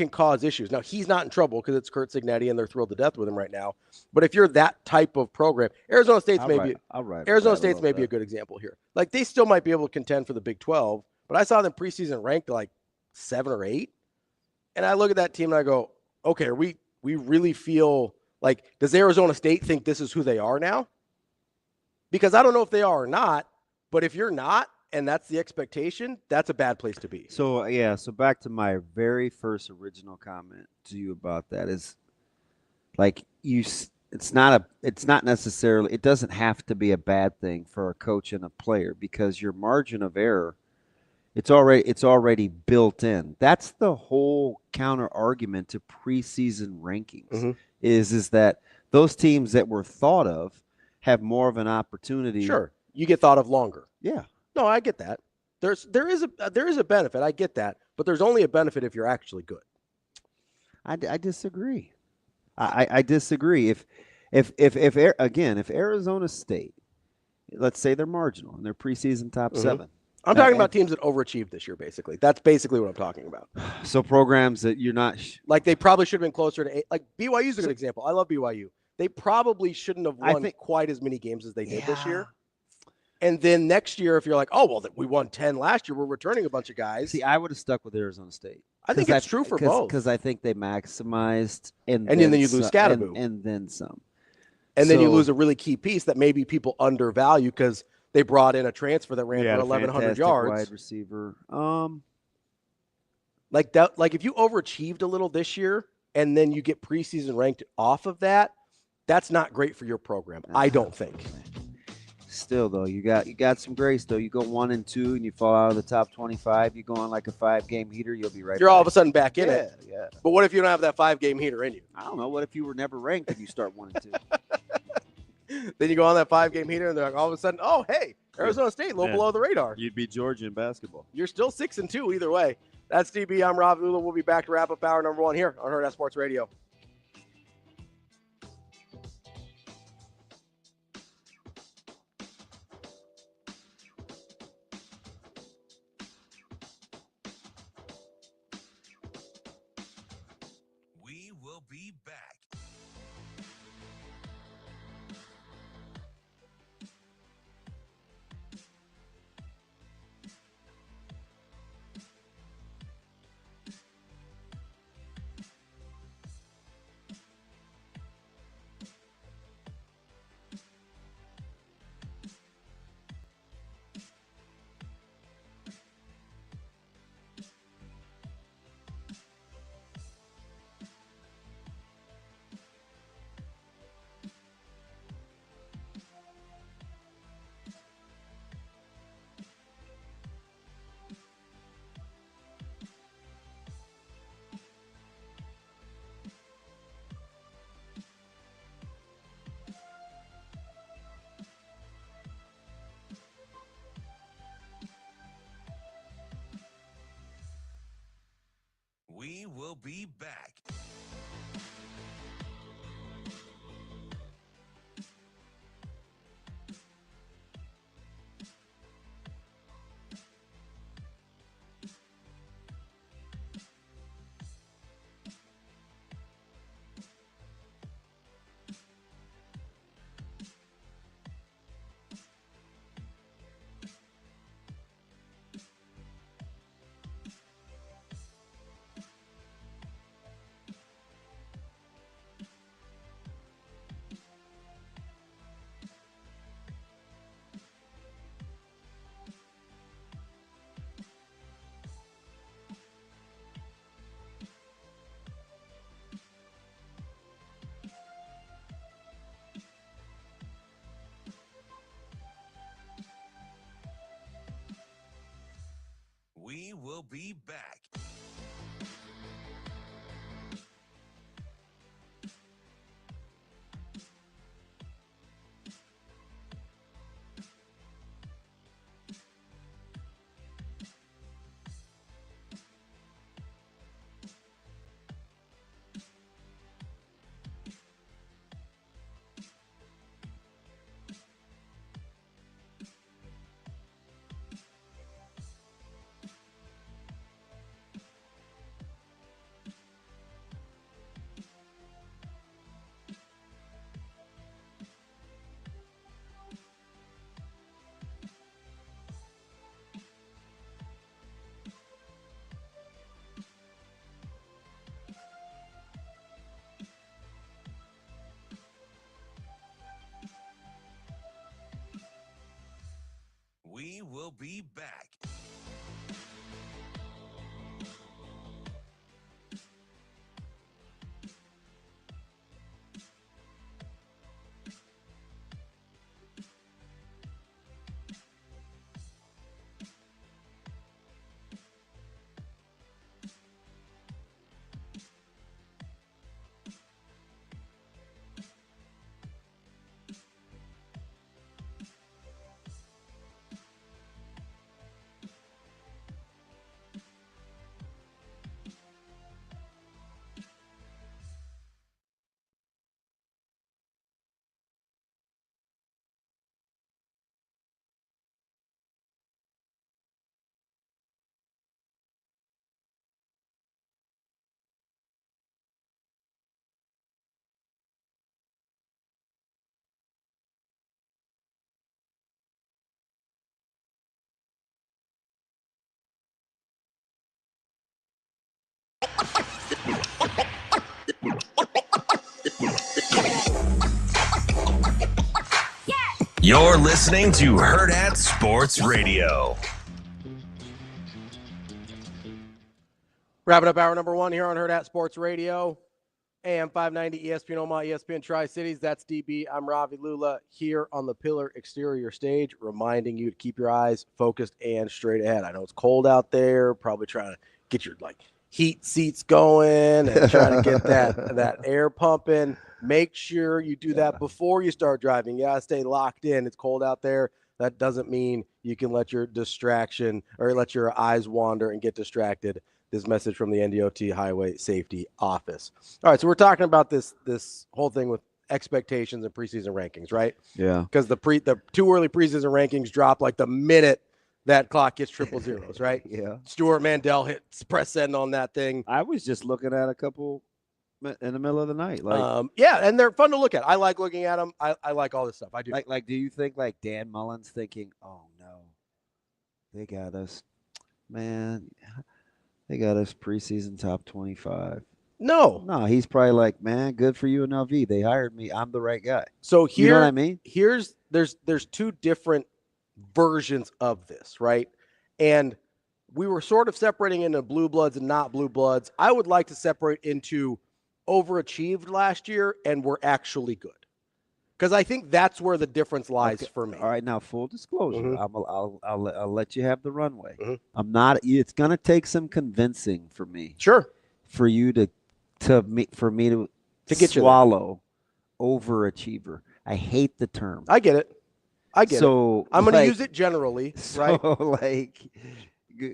cause issues. Now, he's not in trouble because it's Curt Cignetti and they're thrilled to death with him right now. But if you're that type of program, Arizona State's may be a good example here. Like they still might be able to contend for the Big 12, but I saw them preseason ranked like 7 or 8. And I look at that team and I go, okay, we really feel like, does Arizona State think this is who they are now? Because I don't know if they are or not, but if you're not, and that's the expectation, that's a bad place to be. So back to my very first original comment to you about that is like it's not necessarily, it doesn't have to be a bad thing for a coach and a player because your margin of error, it's already built in. That's the whole counter argument to preseason rankings is that those teams that were thought of have more of an opportunity. Sure. You get thought of longer. Yeah. No, I get that. There is a benefit. I get that, but there's only a benefit if you're actually good. I disagree. I disagree. If Arizona State, let's say they're marginal and they're preseason top 7. I'm talking about teams that overachieved this year, basically. That's basically what I'm talking about. So programs that you're not like they probably should have been closer to 8. Like BYU is a good example. I love BYU. They probably shouldn't have won quite as many games as they did this year. And then next year, if you're like, oh, well, we won 10 last year, we're returning a bunch of guys. See, I would have stuck with Arizona State. I think it's true for both. Because I think they maximized. And then you lose Scatterboo. And then some. And then you lose a really key piece that maybe people undervalue because they brought in a transfer that ran for 1,100 yards. Wide receiver. Like that. Like if you overachieved a little this year and then you get preseason ranked off of that, that's not great for your program. I don't think. Still though, you got some grace though. You go 1 and 2 and you fall out of the top 25. You go on like a 5-game heater, you'll be right. You're all of a sudden back in it. Yeah. But what if you don't have that 5-game heater in you? I don't know. What if you were never ranked and you start 1 and 2? Then you go on that 5-game heater, and they're like, all of a sudden, oh, hey, Arizona State, low below the radar. You'd be Georgia in basketball. You're still 6 and 2 either way. That's DB. I'm Ravi. Lulla. We'll be back to wrap up hour number 1 here on Hurrdat Sports Radio. We will be back. We will be back. We will be back. We will be back. You're listening to Hurrdat Sports Radio. Wrapping up hour number one here on Hurrdat Sports Radio. AM 590 ESPN Omaha, ESPN Tri-Cities. That's DB. I'm Ravi Lulla here on the Pillar Exterior stage, reminding you to keep your eyes focused and straight ahead. I know it's cold out there, probably trying to get your heat seats going and trying to get that air pumping. Make sure you do that before you start driving. You gotta stay locked in. It's cold out there. That doesn't mean you can let your distraction or let your eyes wander and get distracted. This message from the NDOT Highway Safety Office. All right, so we're talking about this whole thing with expectations and preseason rankings, right? Yeah. Because the too early preseason rankings drop like the minute that clock gets triple zeros, right? Yeah. Stuart Mandel hits press send on that thing. I was just looking at a couple in the middle of the night. Yeah, and they're fun to look at. I like looking at them. I like all this stuff. I do. Like, do you think Dan Mullen's thinking, oh no, they got us, man, they got us preseason top 25? No, he's probably like, man, good for UNLV. They hired me. I'm the right guy. So here, you know what I mean? There's two different versions of this, right? And we were sort of separating into blue bloods and not blue bloods. I would like to separate into overachieved last year and were actually good, because I think that's where the difference lies for me. All right, now full disclosure, Mm-hmm. I'll let you have the runway. Mm-hmm. I'm not. It's gonna take some convincing for me. Sure. For you to get swallow overachiever. I hate the term. I get it. So I'm going to use it generally, right? So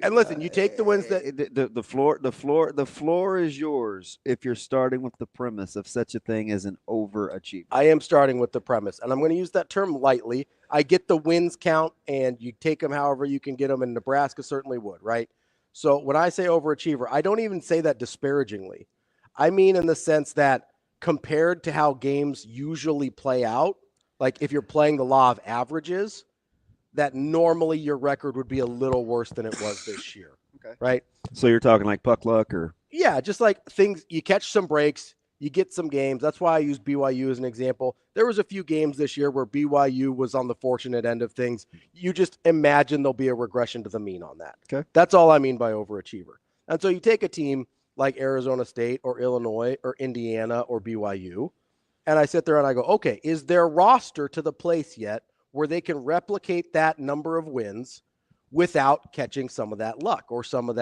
And listen, you take the wins that the floor is yours if you're starting with the premise of such a thing as an overachiever. I am starting with the premise, and I'm going to use that term lightly. I get the wins count, and you take them however you can get them, and Nebraska certainly would, right? So when I say overachiever, I don't even say that disparagingly. I mean in the sense that compared to how games usually play out, like if you're playing the law of averages, that normally your record would be a little worse than it was this year. Okay. Right? So you're talking like puck luck or? Yeah, just like things, you catch some breaks, you get some games. That's why I use BYU as an example. There was a few games this year where BYU was on the fortunate end of things. You just imagine there'll be a regression to the mean on that. Okay. That's all I mean by overachiever. And so you take a team like Arizona State or Illinois or Indiana or BYU, and I sit there and I go, okay, is their roster to the place yet where they can replicate that number of wins without catching some of that luck or some of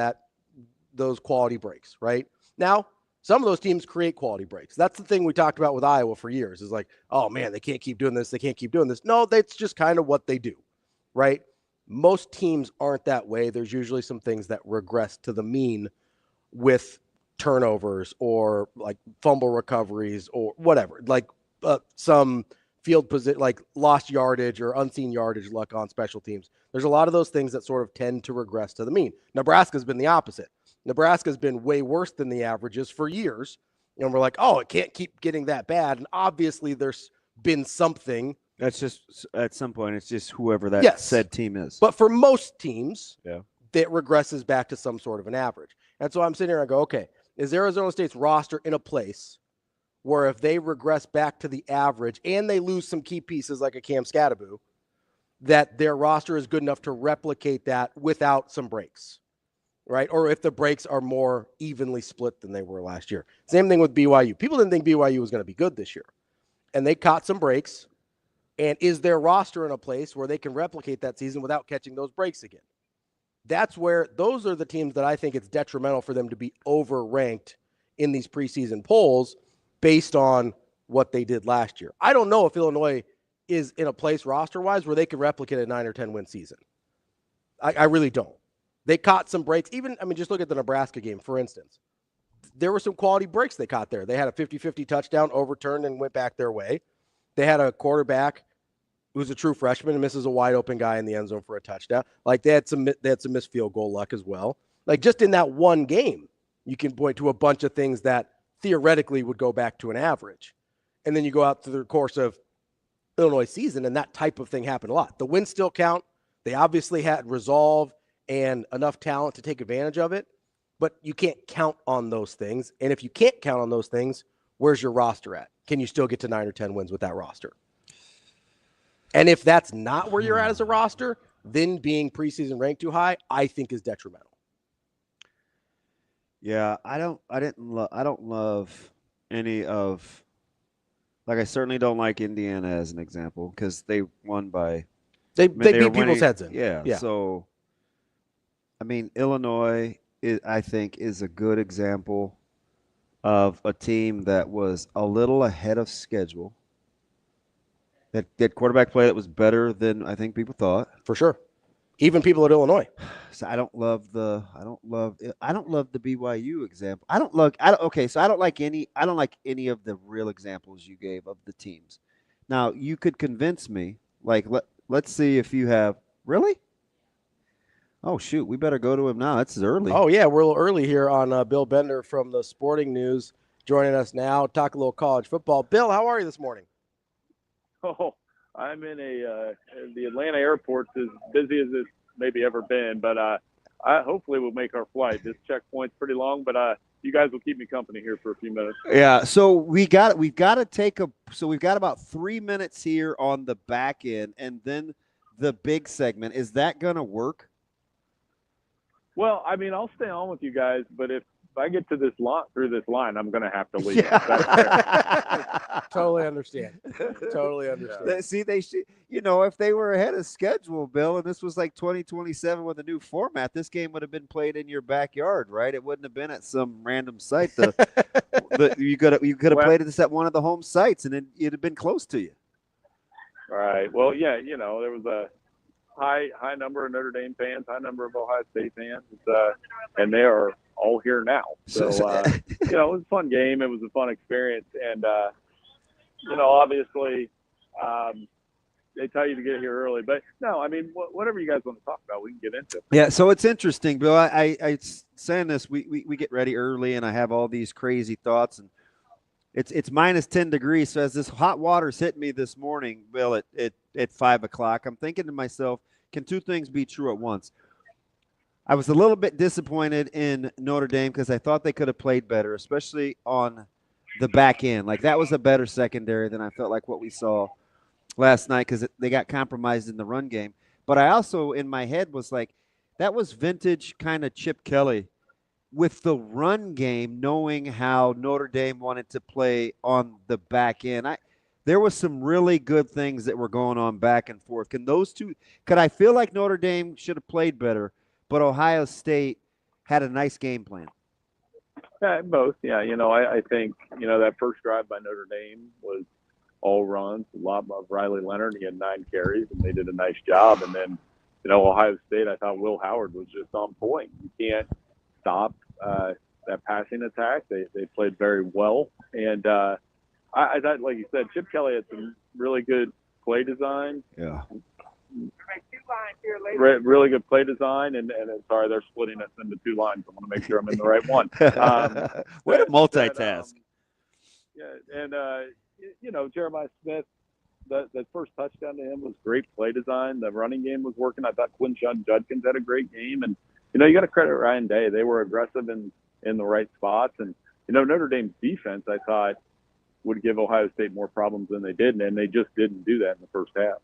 those quality breaks, right? Now, some of those teams create quality breaks. That's the thing we talked about with Iowa for years is like, oh man, they can't keep doing this. They can't keep doing this. No, that's just kind of what they do, right? Most teams aren't that way. There's usually some things that regress to the mean with turnovers or like fumble recoveries or whatever, like some field position, like lost yardage or unseen yardage luck on special teams. There's a lot of those things that sort of tend to regress to the mean. Nebraska's been the opposite. Nebraska's been way worse than the averages for years. And we're like, oh, it can't keep getting that bad. And obviously there's been something. That's just at some point, it's just whoever that said team is. But for most teams, that regresses back to some sort of an average. And so I'm sitting here and I go, okay, is Arizona State's roster in a place where if they regress back to the average and they lose some key pieces like a Cam Scattaboo, that their roster is good enough to replicate that without some breaks, right? Or if the breaks are more evenly split than they were last year. Same thing with BYU. People didn't think BYU was going to be good this year, and they caught some breaks. And is their roster in a place where they can replicate that season without catching those breaks again? That's where those are the teams that I think it's detrimental for them to be overranked in these preseason polls based on what they did last year. I don't know if Illinois is in a place roster-wise where they can replicate a 9 or 10 win season. I really don't. They caught some breaks. Just look at the Nebraska game, for instance. There were some quality breaks they caught there. They had a 50-50 touchdown overturned and went back their way. They had a quarterback who's a true freshman and misses a wide open guy in the end zone for a touchdown. Like they had some missed field goal luck as well. Like just in that one game, you can point to a bunch of things that theoretically would go back to an average. And then you go out through the course of Illinois season, and that type of thing happened a lot. The wins still count. They obviously had resolve and enough talent to take advantage of it, but you can't count on those things. And if you can't count on those things, where's your roster at? Can you still get to 9 or 10 wins with that roster? And if that's not where you're at as a roster, then being preseason ranked too high, I think is detrimental. Yeah, I don't love any of, like, I certainly don't like Indiana as an example because they won by. They beat people's heads in. Yeah. So, Illinois, I think, is a good example of a team that was a little ahead of schedule. That quarterback play that was better than I think people thought. For sure. Even people at Illinois. So I don't love the BYU example. I don't like any of the real examples you gave of the teams. Now, you could convince me, like, let's see if you have really? Oh shoot, we better go to him now. It's early. Oh yeah, we're a little early here on Bill Bender from the Sporting News joining us now. Talk a little college football. Bill, how are you this morning? Oh, I'm in the Atlanta airport's as busy as it's maybe ever been, but I hopefully we'll make our flight. This checkpoint's pretty long, but you guys will keep me company here for a few minutes. Yeah, so we've got about 3 minutes here on the back end, and then the big segment. Is that gonna work? Well, I'll stay on with you guys, but if I get to through this line, I'm going to have to leave. Yeah. Totally understand. Yeah. See, if they were ahead of schedule, Bill, and this was like 2027 with a new format, this game would have been played in your backyard, right? It wouldn't have been at some random site. You could have played this at one of the home sites, and it'd have been close to you. All right. Well, yeah, there was high number of Notre Dame fans, high number of Ohio State fans, and they are all here now. So it was a fun game. It was a fun experience, and obviously. They tell you to get here early, but no, I mean, whatever you guys want to talk about, we can get into. Yeah, so it's interesting, Bill. I saying this, we get ready early, and I have all these crazy thoughts, and it's minus 10 degrees. So as this hot water's hitting me this morning, Bill, at 5 o'clock, I'm thinking to myself, can two things be true at once? I was a little bit disappointed in Notre Dame because I thought they could have played better, especially on the back end. Like, that was a better secondary than I felt like what we saw last night because they got compromised in the run game. But I also, in my head, was like, that was vintage kind of Chip Kelly with the run game, knowing how Notre Dame wanted to play on the back end. There was some really good things that were going on back and forth. Could I feel like Notre Dame should have played better, but Ohio State had a nice game plan? Both, yeah. I think, that first drive by Notre Dame was all runs, a lot of Riley Leonard. He had 9 carries, and they did a nice job. And then, Ohio State, I thought Will Howard was just on point. You can't stop that passing attack. They played very well. And I thought, like you said, Chip Kelly had some really good play design. Yeah. Really good play design. And sorry, they're splitting us into 2 lines. I want to make sure I'm in the right one. Way to multitask. Jeremiah Smith, that first touchdown to him was great play design. The running game was working. I thought Quinshon Judkins had a great game. And, you got to credit Ryan Day. They were aggressive in the right spots. And, Notre Dame's defense, I thought, would give Ohio State more problems than they did. And they just didn't do that in the first half.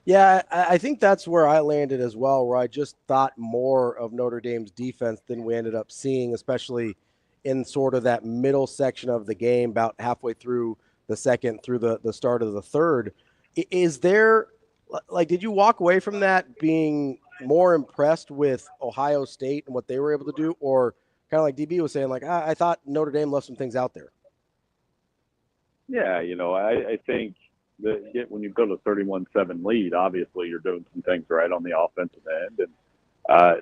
Yeah, I think that's where I landed as well, where I just thought more of Notre Dame's defense than we ended up seeing, especially in sort of that middle section of the game, about halfway through the second through the start of the third. Is there, did you walk away from that being more impressed with Ohio State and what they were able to do, or kind of like DB was saying, I thought Notre Dame left some things out there? Yeah, I think that when you build a 31-7 lead, obviously you're doing some things right on the offensive end. And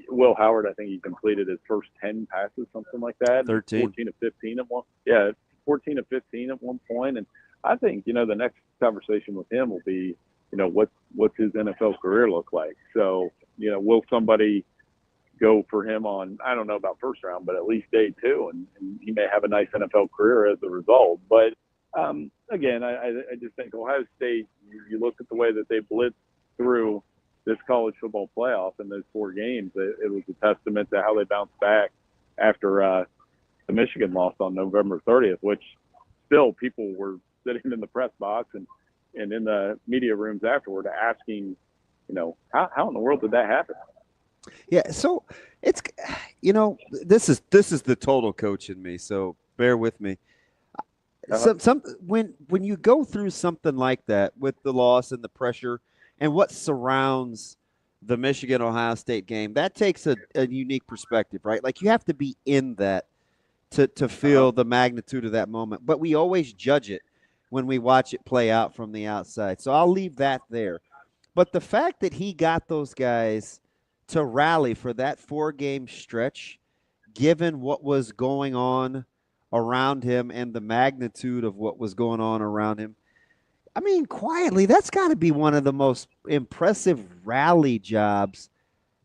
Will Howard, I think he completed his first 10 passes, something like that. 13. 14 to 15 at one. Yeah, 14 to 15 at one point. And I think, the next conversation with him will be, what's his NFL career look like? So, will somebody go for him on, I don't know about first round, but at least day 2, and he may have a nice NFL career as a result. But again, I just think Ohio State, you look at the way that they blitzed through this college football playoff in those 4 games, it was a testament to how they bounced back after the Michigan loss on November 30th, which still people were sitting in the press box and in the media rooms afterward asking, how in the world did that happen? Yeah, so it's, this is the total coach in me, so bear with me. When you go through something like that with the loss and the pressure and what surrounds the Michigan-Ohio State game, that takes a unique perspective, right? Like, you have to be in that to feel the magnitude of that moment. But we always judge it when we watch it play out from the outside. So I'll leave that there. But the fact that he got those guys to rally for that 4-game stretch, given what was going on around him and the magnitude of what was going on around him, I mean, quietly, that's got to be one of the most impressive rally jobs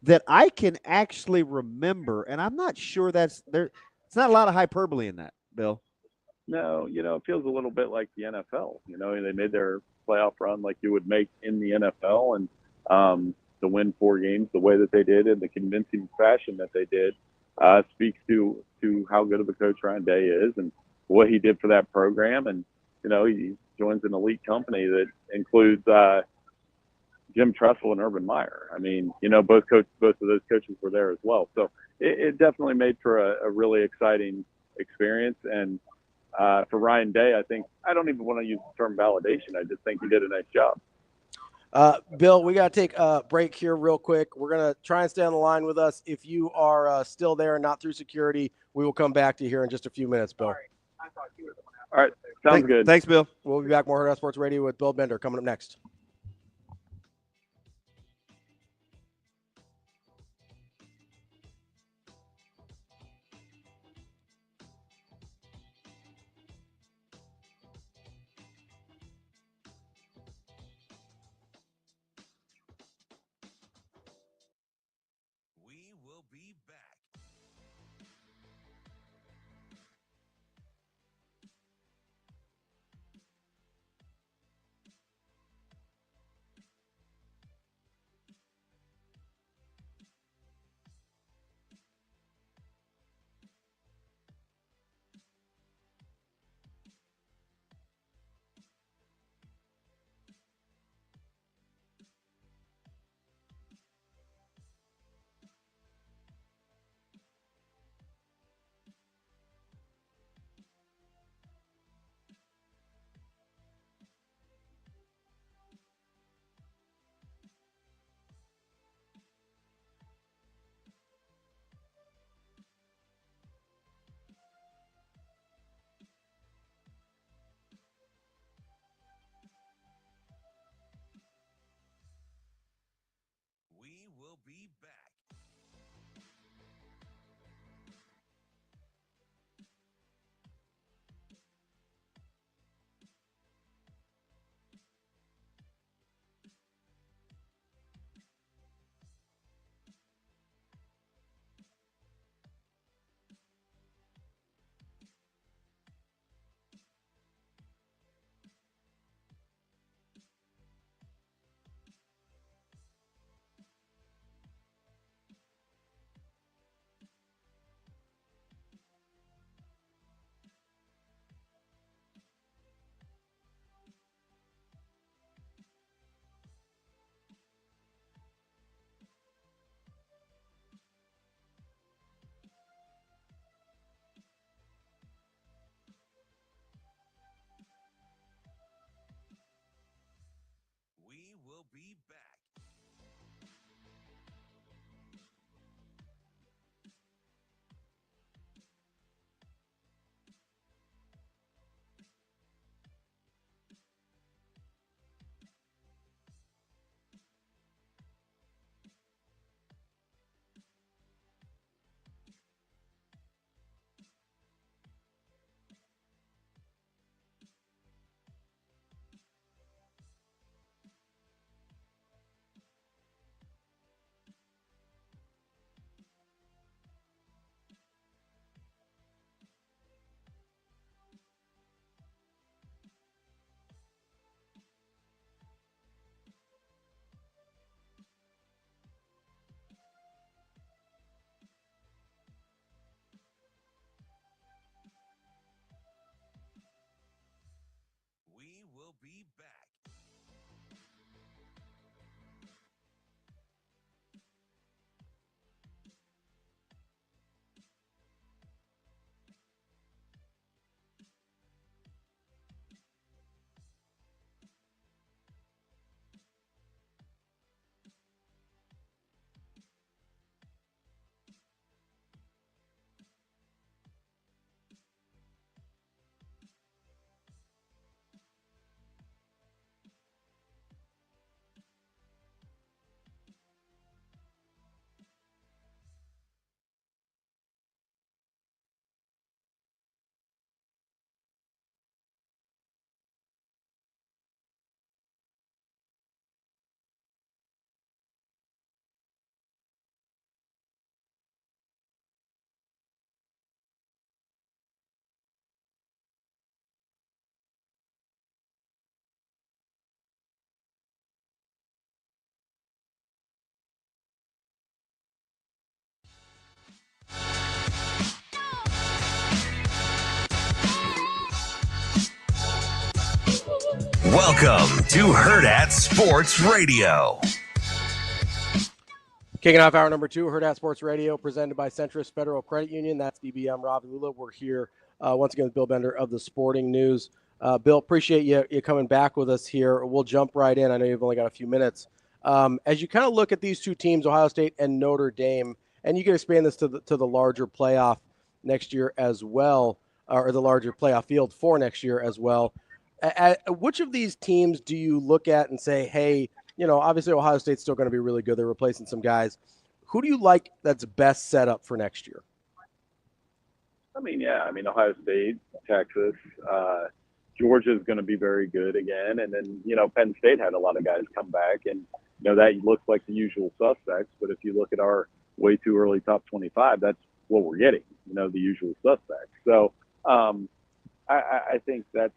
that I can actually remember. And I'm not sure that's there. It's not a lot of hyperbole in that, Bill. No, it feels a little bit like the NFL. They made their playoff run like you would make in the NFL, and to win 4 games the way that they did in the convincing fashion that they did speaks to how good of a coach Ryan Day is and what he did for that program. And, he joins an elite company that includes Jim Tressel and Urban Meyer. I mean, both of those coaches were there as well. So it definitely made for a really exciting experience. And for Ryan Day, I think I don't even want to use the term validation. I just think he did a nice job. Bill, we got to take a break here real quick. We're going to try and stay on the line with us. If you are still there and not through security, we will come back to you here in just a few minutes, Bill. All right. Sounds good. Thanks, Bill. We'll be back more Hurrdat Sports Radio with Bill Bender coming up next. be back. We will be back. We will be back. We will be back. Welcome to Hurrdat Sports Radio. Kicking off hour number 2, Hurrdat Sports Radio, presented by Centris Federal Credit Union. That's DBM Ravi, Lulla. We're here once again with Bill Bender of the Sporting News. Bill, appreciate you coming back with us here. We'll jump right in. I know you've only got a few minutes. As you kind of look at these two teams, Ohio State and Notre Dame, and you can expand this to the larger playoff next year as well, or the larger playoff field for next year as well. Which of these teams do you look at and say, hey, you know, obviously Ohio State's still going to be really good. They're replacing some guys. Who do you like that's best set up for next year? Ohio State, Texas, Georgia is going to be very good again. And then, Penn State had a lot of guys come back, and, that looks like the usual suspects. But if you look at our way too early top 25, that's what we're getting, the usual suspects. So I think that's,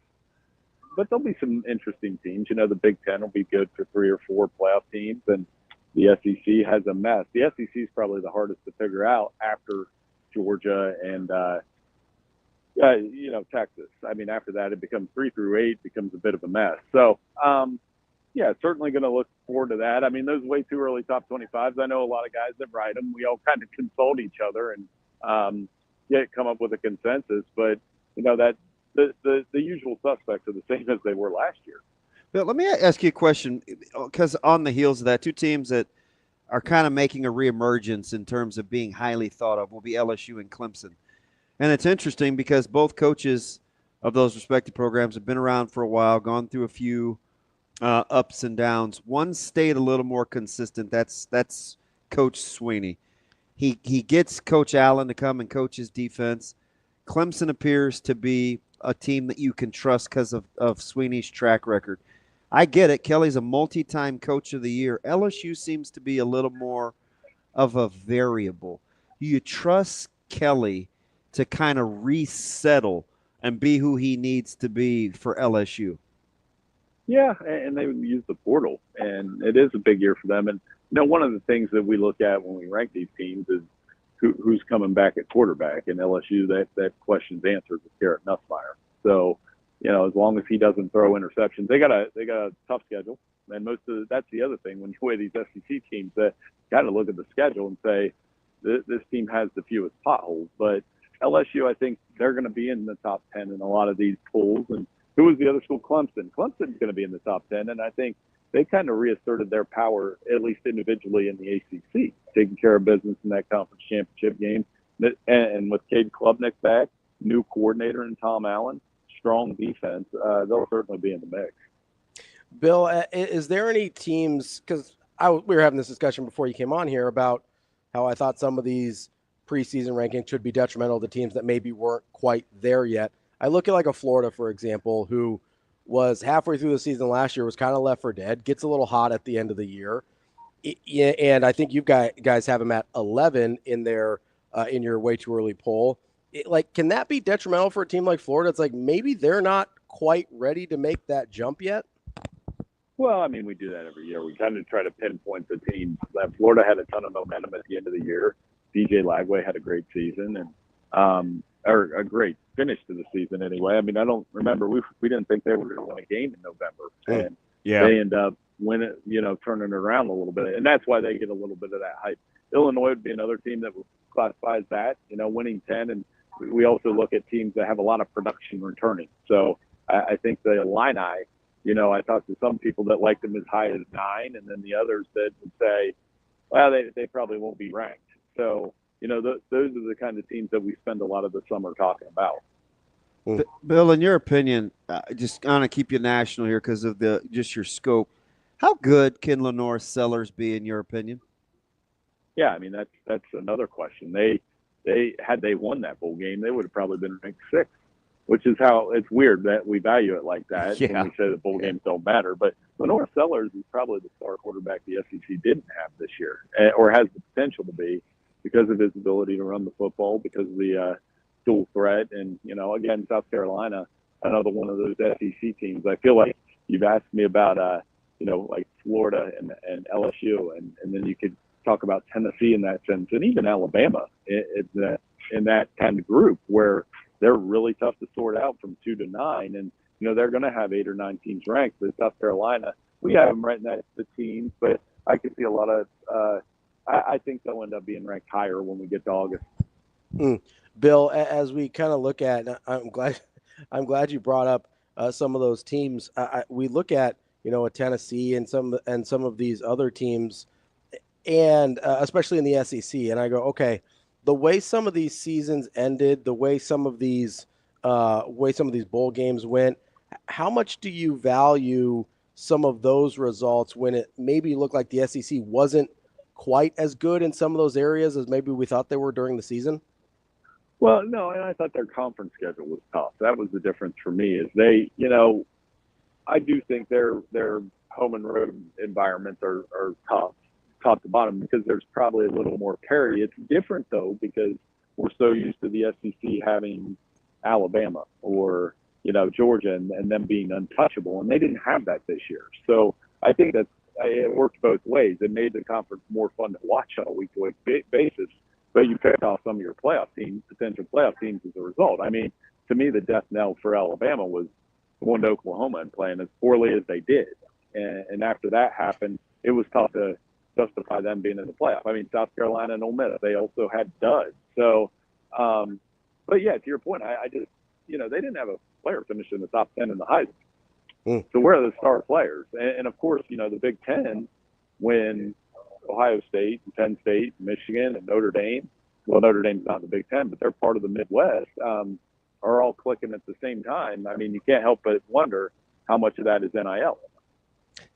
but there'll be some interesting teams. The Big Ten will be good for 3 or 4 playoff teams, and the SEC has a mess. The SEC is probably the hardest to figure out after Georgia and Texas. I mean, after that, it becomes 3 through 8 becomes a bit of a mess. So, certainly going to look forward to that. I mean, those way too early top 25s. I know a lot of guys that write them. We all kind of consult each other and come up with a consensus. But that the usual suspects are the same as they were last year. But let me ask you a question, because on the heels of that, 2 teams that are kind of making a reemergence in terms of being highly thought of will be LSU and Clemson. And it's interesting because both coaches of those respective programs have been around for a while, gone through a few ups and downs. One stayed a little more consistent. That's Coach Sweeney. He gets Coach Allen to come and coach his defense. Clemson appears to be a team that you can trust because of Sweeney's track record. I get it. Kelly's a multi-time coach of the year. LSU seems to be a little more of a variable. Do you trust Kelly to kind of resettle and be who he needs to be for LSU? Yeah, and they use the portal, and it is a big year for them. And one of the things that we look at when we rank these teams is who's coming back at quarterback. And LSU, that question's answered with Garrett Nussmeier. So, as long as he doesn't throw interceptions, they got a tough schedule. And that's the other thing when you weigh these SEC teams, that got to look at the schedule and say this team has the fewest potholes. But LSU, I think they're going to be in the top 10 in a lot of these polls. And who was the other school? Clemson. Clemson's going to be in the top 10, and I think they kind of reasserted their power, at least individually, in the ACC, taking care of business in that conference championship game. And with Cade Klubnik back, new coordinator in Tom Allen, strong defense, they'll certainly be in the mix. Bill, is there any teams, because we were having this discussion before you came on here about how I thought some of these preseason rankings should be detrimental to teams that maybe weren't quite there yet. I look at like a Florida, for example, who was halfway through the season last year, was kind of left for dead, gets a little hot at the end of the year. And I think you guys have them at 11 in your way too early poll. Can that be detrimental for a team like Florida? It's like maybe they're not quite ready to make that jump yet. Well, I mean, we do that every year. We kind of try to pinpoint the teams. Florida had a ton of momentum at the end of the year. DJ Lagway had a great season or a great finish to the season anyway. I mean, I don't remember. We didn't think they were going to win a game in November. And they end up winning, turning it around a little bit. And that's why they get a little bit of that hype. Illinois would be another team that would classify as that, winning 10. And we also look at teams that have a lot of production returning. So I think the Illini, I talked to some people that liked them as high as 9, and then the others that would say, well, they probably won't be ranked. So, those are the kind of teams that we spend a lot of the summer talking about. Bill, in your opinion, just kind of keep you national here because of just your scope. How good can Lenore Sellers be, in your opinion? Yeah, I mean that's another question. They had they won that bowl game, they would have probably been ranked 6th, which is how it's weird that we value it like that. Yeah. When we say the bowl games don't matter, but Lenore Sellers is probably the star quarterback the SEC didn't have this year, or has the potential to be, because of his ability to run the football, because of the dual threat. And, again, South Carolina, another one of those SEC teams. I feel like you've asked me about, like Florida and LSU, and then you could talk about Tennessee in that sense, and even Alabama in that kind of group where they're really tough to sort out from 2 to 9. And, they're going to have 8 or 9 teams ranked. But South Carolina, we have them right in the teams, but I could see a lot of I think they'll end up being ranked higher when we get to August. Bill, as we kind of look at, I'm glad you brought up some of those teams. We look at a Tennessee and some of these other teams, and especially in the SEC, and I go, okay, the way some of these seasons ended, the way some of these bowl games went, how much do you value some of those results when it maybe looked like the SEC wasn't quite as good in some of those areas as maybe we thought they were during the season? Well, no, and I thought their conference schedule was tough. That was the difference for me, is they, I do think their home and road environments are tough. top to bottom because there's probably a little more parity. It's different, though, because we're so used to the SEC having Alabama or, Georgia and them being untouchable, and they didn't have that this year. So I think that it worked both ways. It made the conference more fun to watch on a week-to-week basis, but you picked off some of your potential playoff teams as a result. I mean, to me, the death knell for Alabama was going to Oklahoma and playing as poorly as they did. And after that happened, it was tough to justify them being in the playoff. I mean, South Carolina and Ole Miss, they also had duds. So, but yeah, to your point, I just, they didn't have a player finish in the top 10 in the Heisman. So where are the star players? And of course, the Big Ten, when Ohio State, and Penn State, Michigan, and Notre Dame, well, Notre Dame's not in the Big Ten, but they're part of the Midwest, are all clicking at the same time. I mean, you can't help but wonder how much of that is NIL.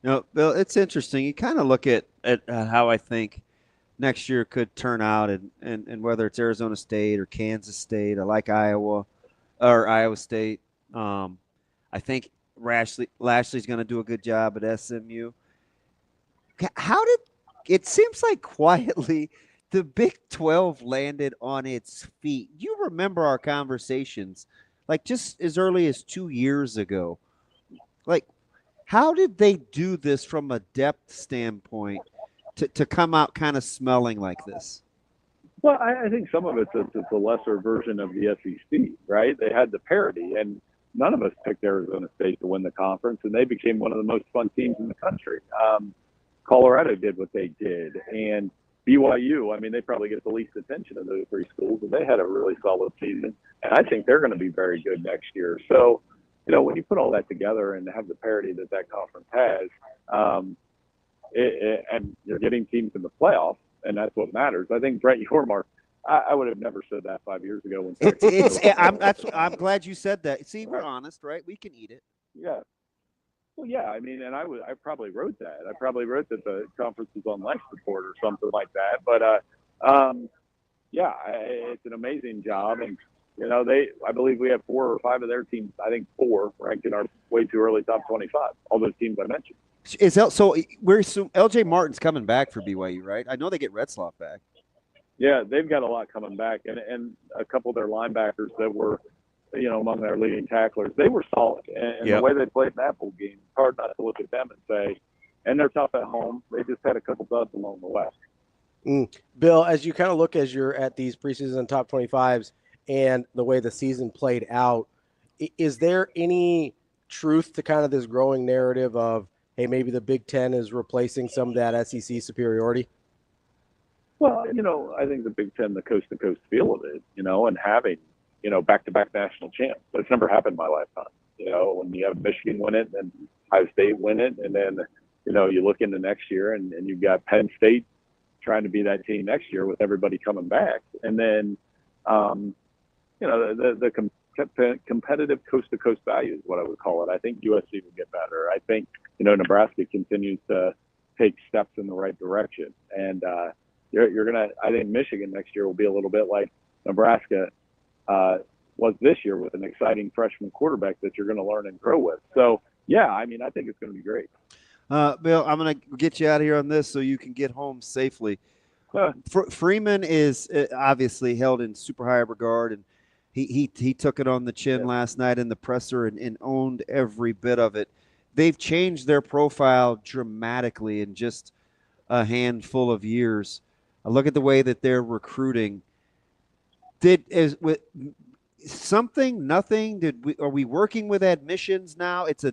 No, Bill, it's interesting. You kind of look at how I think next year could turn out, and whether it's Arizona State or Kansas State. I like Iowa State. I think Lashley's going to do a good job at SMU. How did it seems like quietly the Big 12 landed on its feet? You remember our conversations, like just as early as 2 years ago. Like, how did they do this from a depth standpoint to come out kind of smelling like this? Well, I think some of it's a lesser version of the SEC, right? They had the parity, and none of us picked Arizona State to win the conference, and they became one of the most fun teams in the country. Colorado did what they did, and BYU, I mean, they probably get the least attention of those three schools, and they had a really solid season, and I think they're going to be very good next year. So, when you put all that together and have the parity that conference has, and you're getting teams in the playoffs, and that's what matters. I think Brett Yormark, I would have never said that 5 years ago. I'm glad you said that. See, we're honest, right? We can eat it. Yeah. Well, yeah. I mean, and I probably wrote that. I probably wrote that the conference was on life support or something like that. But yeah, it's an amazing job, and I believe we have 4 or 5 of their teams. I think 4 ranked in our way too early top 25. All those teams I mentioned. So we're assuming LJ Martin's coming back for BYU, right? I know they get Retzloff back. Yeah, they've got a lot coming back, and a couple of their linebackers that were, among their leading tacklers, they were solid. And the way they played in that bowl game, it's hard not to look at them and say, and they're tough at home. They just had a couple duds along the way. Bill, as you kind of look as you're at these preseason top 25s and the way the season played out, is there any truth to kind of this growing narrative of, hey, maybe the Big Ten is replacing some of that SEC superiority? Well, I think the Big Ten, the coast-to-coast feel of it, and having, back-to-back national champs. That's never happened in my lifetime. When you have Michigan win it and Ohio State win it, and then, you look into next year and you've got Penn State trying to be that team next year with everybody coming back. And then, the competitive coast-to-coast value is what I would call it. I think USC will get better. I think, Nebraska continues to take steps in the right direction. And you're going to – I think Michigan next year will be a little bit like Nebraska was this year with an exciting freshman quarterback that you're going to learn and grow with. So, yeah, I mean, I think it's going to be great. Bill, I'm going to get you out of here on this so you can get home safely. Freeman is obviously held in super high regard, and he took it on the chin last night in the presser and owned every bit of it. They've changed their profile dramatically in just a handful of years. I look at the way that they're recruiting. Are we working with admissions now? It's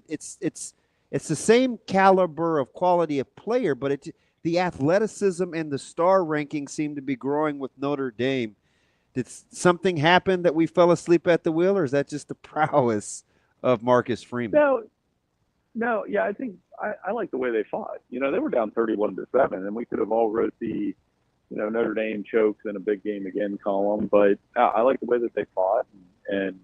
the same caliber of quality of player, but the athleticism and the star ranking seem to be growing with Notre Dame. Did something happen that we fell asleep at the wheel, or is that just the prowess of Marcus Freeman? No, yeah, I think I like the way they fought. They were down 31-7, and we could have all wrote the, Notre Dame chokes in a big game again column, but I like the way that they fought. And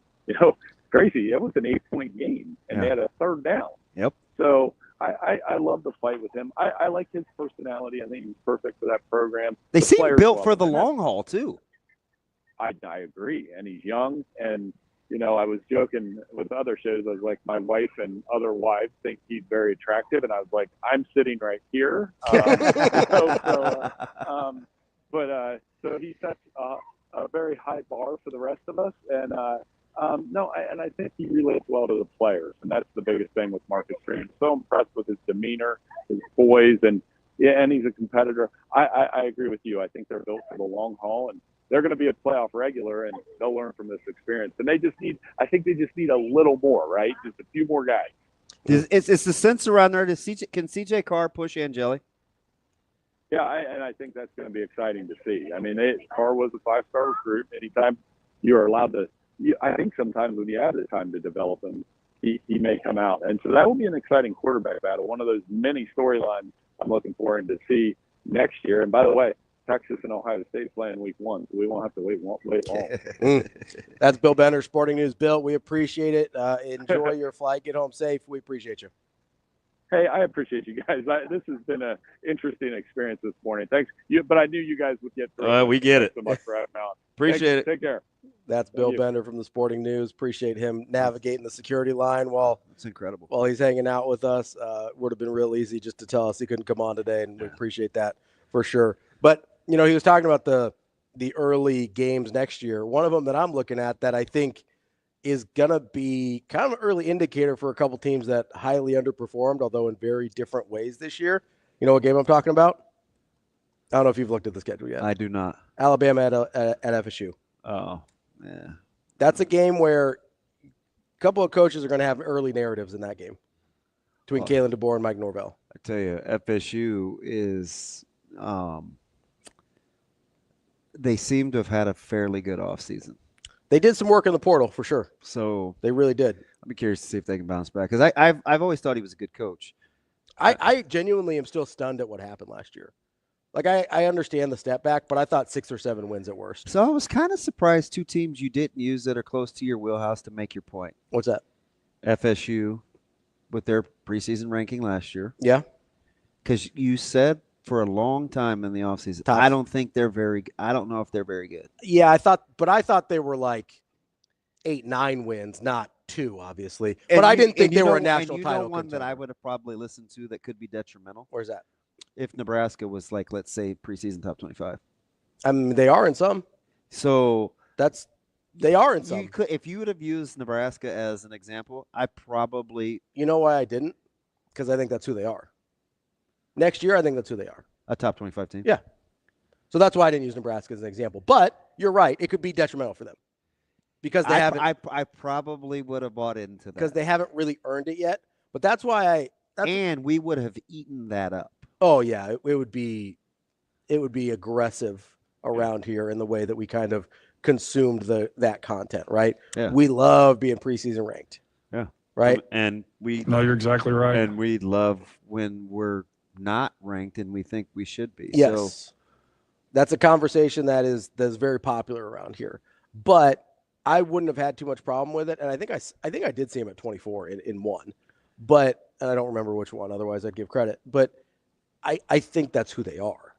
crazy, it was an 8-point game, and they had a third down. Yep. So I love the fight with him. I like his personality. I think he's perfect for that program. They seem built for the long haul, too. I agree, and he's young, and I was joking with other shows. I was like, my wife and other wives think he's very attractive, and I was like, I'm sitting right here. So he sets a very high bar for the rest of us, and I think he relates well to the players, and that's the biggest thing with Marcus Freeman. So impressed with his demeanor, his poise, and he's a competitor. I agree with you. I think they're built for the long haul, and they're going to be a playoff regular, and they'll learn from this experience. And I think they just need a little more, right? Just a few more guys. It's the sense around there. Can CJ Carr push Angeli? Yeah, I think that's going to be exciting to see. I mean, Carr was a 5-star recruit. Anytime you are allowed to, I think sometimes when you have the time to develop him, he may come out. And so that will be an exciting quarterback battle, one of those many storylines I'm looking forward to see next year. And by the way, Texas and Ohio State play in week 1, so we won't have to wait long. That's Bill Bender, Sporting News. Bill, we appreciate it. Enjoy your flight. Get home safe. We appreciate you. Hey, I appreciate you guys. This has been an interesting experience this morning. Thanks. But I knew you guys would get through it. We get it. Thanks so much for having me on. Appreciate it. Take care. That's Bill Bender from the Sporting News. Appreciate him navigating the security line it's incredible. While he's hanging out with us. Would have been real easy just to tell us he couldn't come on today, and we appreciate that for sure. But he was talking about the early games next year. One of them that I'm looking at that I think is going to be kind of an early indicator for a couple teams that highly underperformed, although in very different ways this year. You know what game I'm talking about? I don't know if you've looked at the schedule yet. I do not. Alabama at FSU. Oh, yeah. That's a game where a couple of coaches are going to have early narratives in that game between Kalen DeBoer and Mike Norvell. I tell you, FSU is they seem to have had a fairly good offseason. They did some work in the portal for sure. So they really did. I'll be curious to see if they can bounce back because I've always thought he was a good coach. I genuinely am still stunned at what happened last year. Like I understand the step back, but I thought 6 or 7 wins at worst. So I was kind of surprised 2 teams you didn't use that are close to your wheelhouse to make your point. What's that? FSU with their preseason ranking last year. Yeah. Because you said for a long time in the offseason, I don't know if they're very good. Yeah, I thought they were like 8-9 wins, not 2, obviously. But I didn't think they were a national title one contender. that I would have probably listened to that could be detrimental. Where's that? If Nebraska was like, let's say, preseason top 25. I mean, they are in some. So they are in some. If you would have used Nebraska as an example, I probably. You know why I didn't? Because I think that's who they are. Next year, I think that's who they are. A top 25 team. Yeah. So that's why I didn't use Nebraska as an example. But you're right; it could be detrimental for them because they haven't. I probably would have bought into that because they haven't really earned it yet. But that's why and we would have eaten that up. Oh yeah, it would be aggressive around here in the way that we kind of consumed that content, right? Yeah. We love being preseason ranked. Yeah. Right? And you're exactly right. And we love when we're not ranked and we think we should be. Yes. So, that's a conversation that's very popular around here. But I wouldn't have had too much problem with it. And I think I did see him at 24 in one. But and I don't remember which one, otherwise I'd give credit. But I think that's who they are,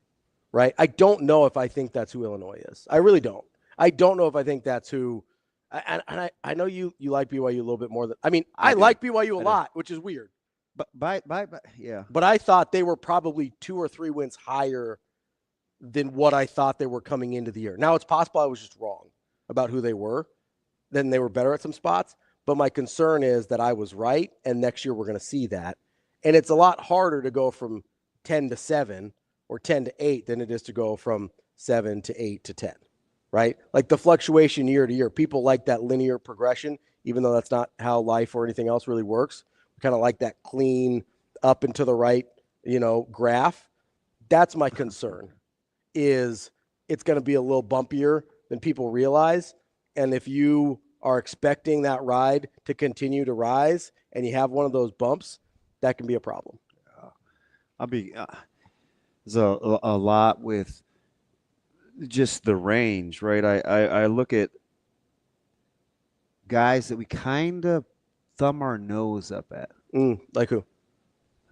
right? I don't know if I think that's who Illinois is. I really don't. I don't know if I think that's who. And I know you like BYU a little bit more than. I mean, I like BYU a lot, which is weird. But yeah. But I thought they were probably 2 or 3 wins higher than what I thought they were coming into the year. Now it's possible I was just wrong about who they were. Then they were better at some spots. But my concern is that I was right, and next year we're going to see that. And it's a lot harder to go from 10 to 7 or 10 to 8 than it is to go from 7 to 8 to 10, right? Like the fluctuation year to year, people like that linear progression, even though that's not how life or anything else really works. We kind of like that clean up and to the right, graph. That's my concern, is it's going to be a little bumpier than people realize. And if you are expecting that ride to continue to rise and you have one of those bumps, that can be a problem. There's a lot with just the range, right? I look at guys that we kind of thumb our nose up at. Like who?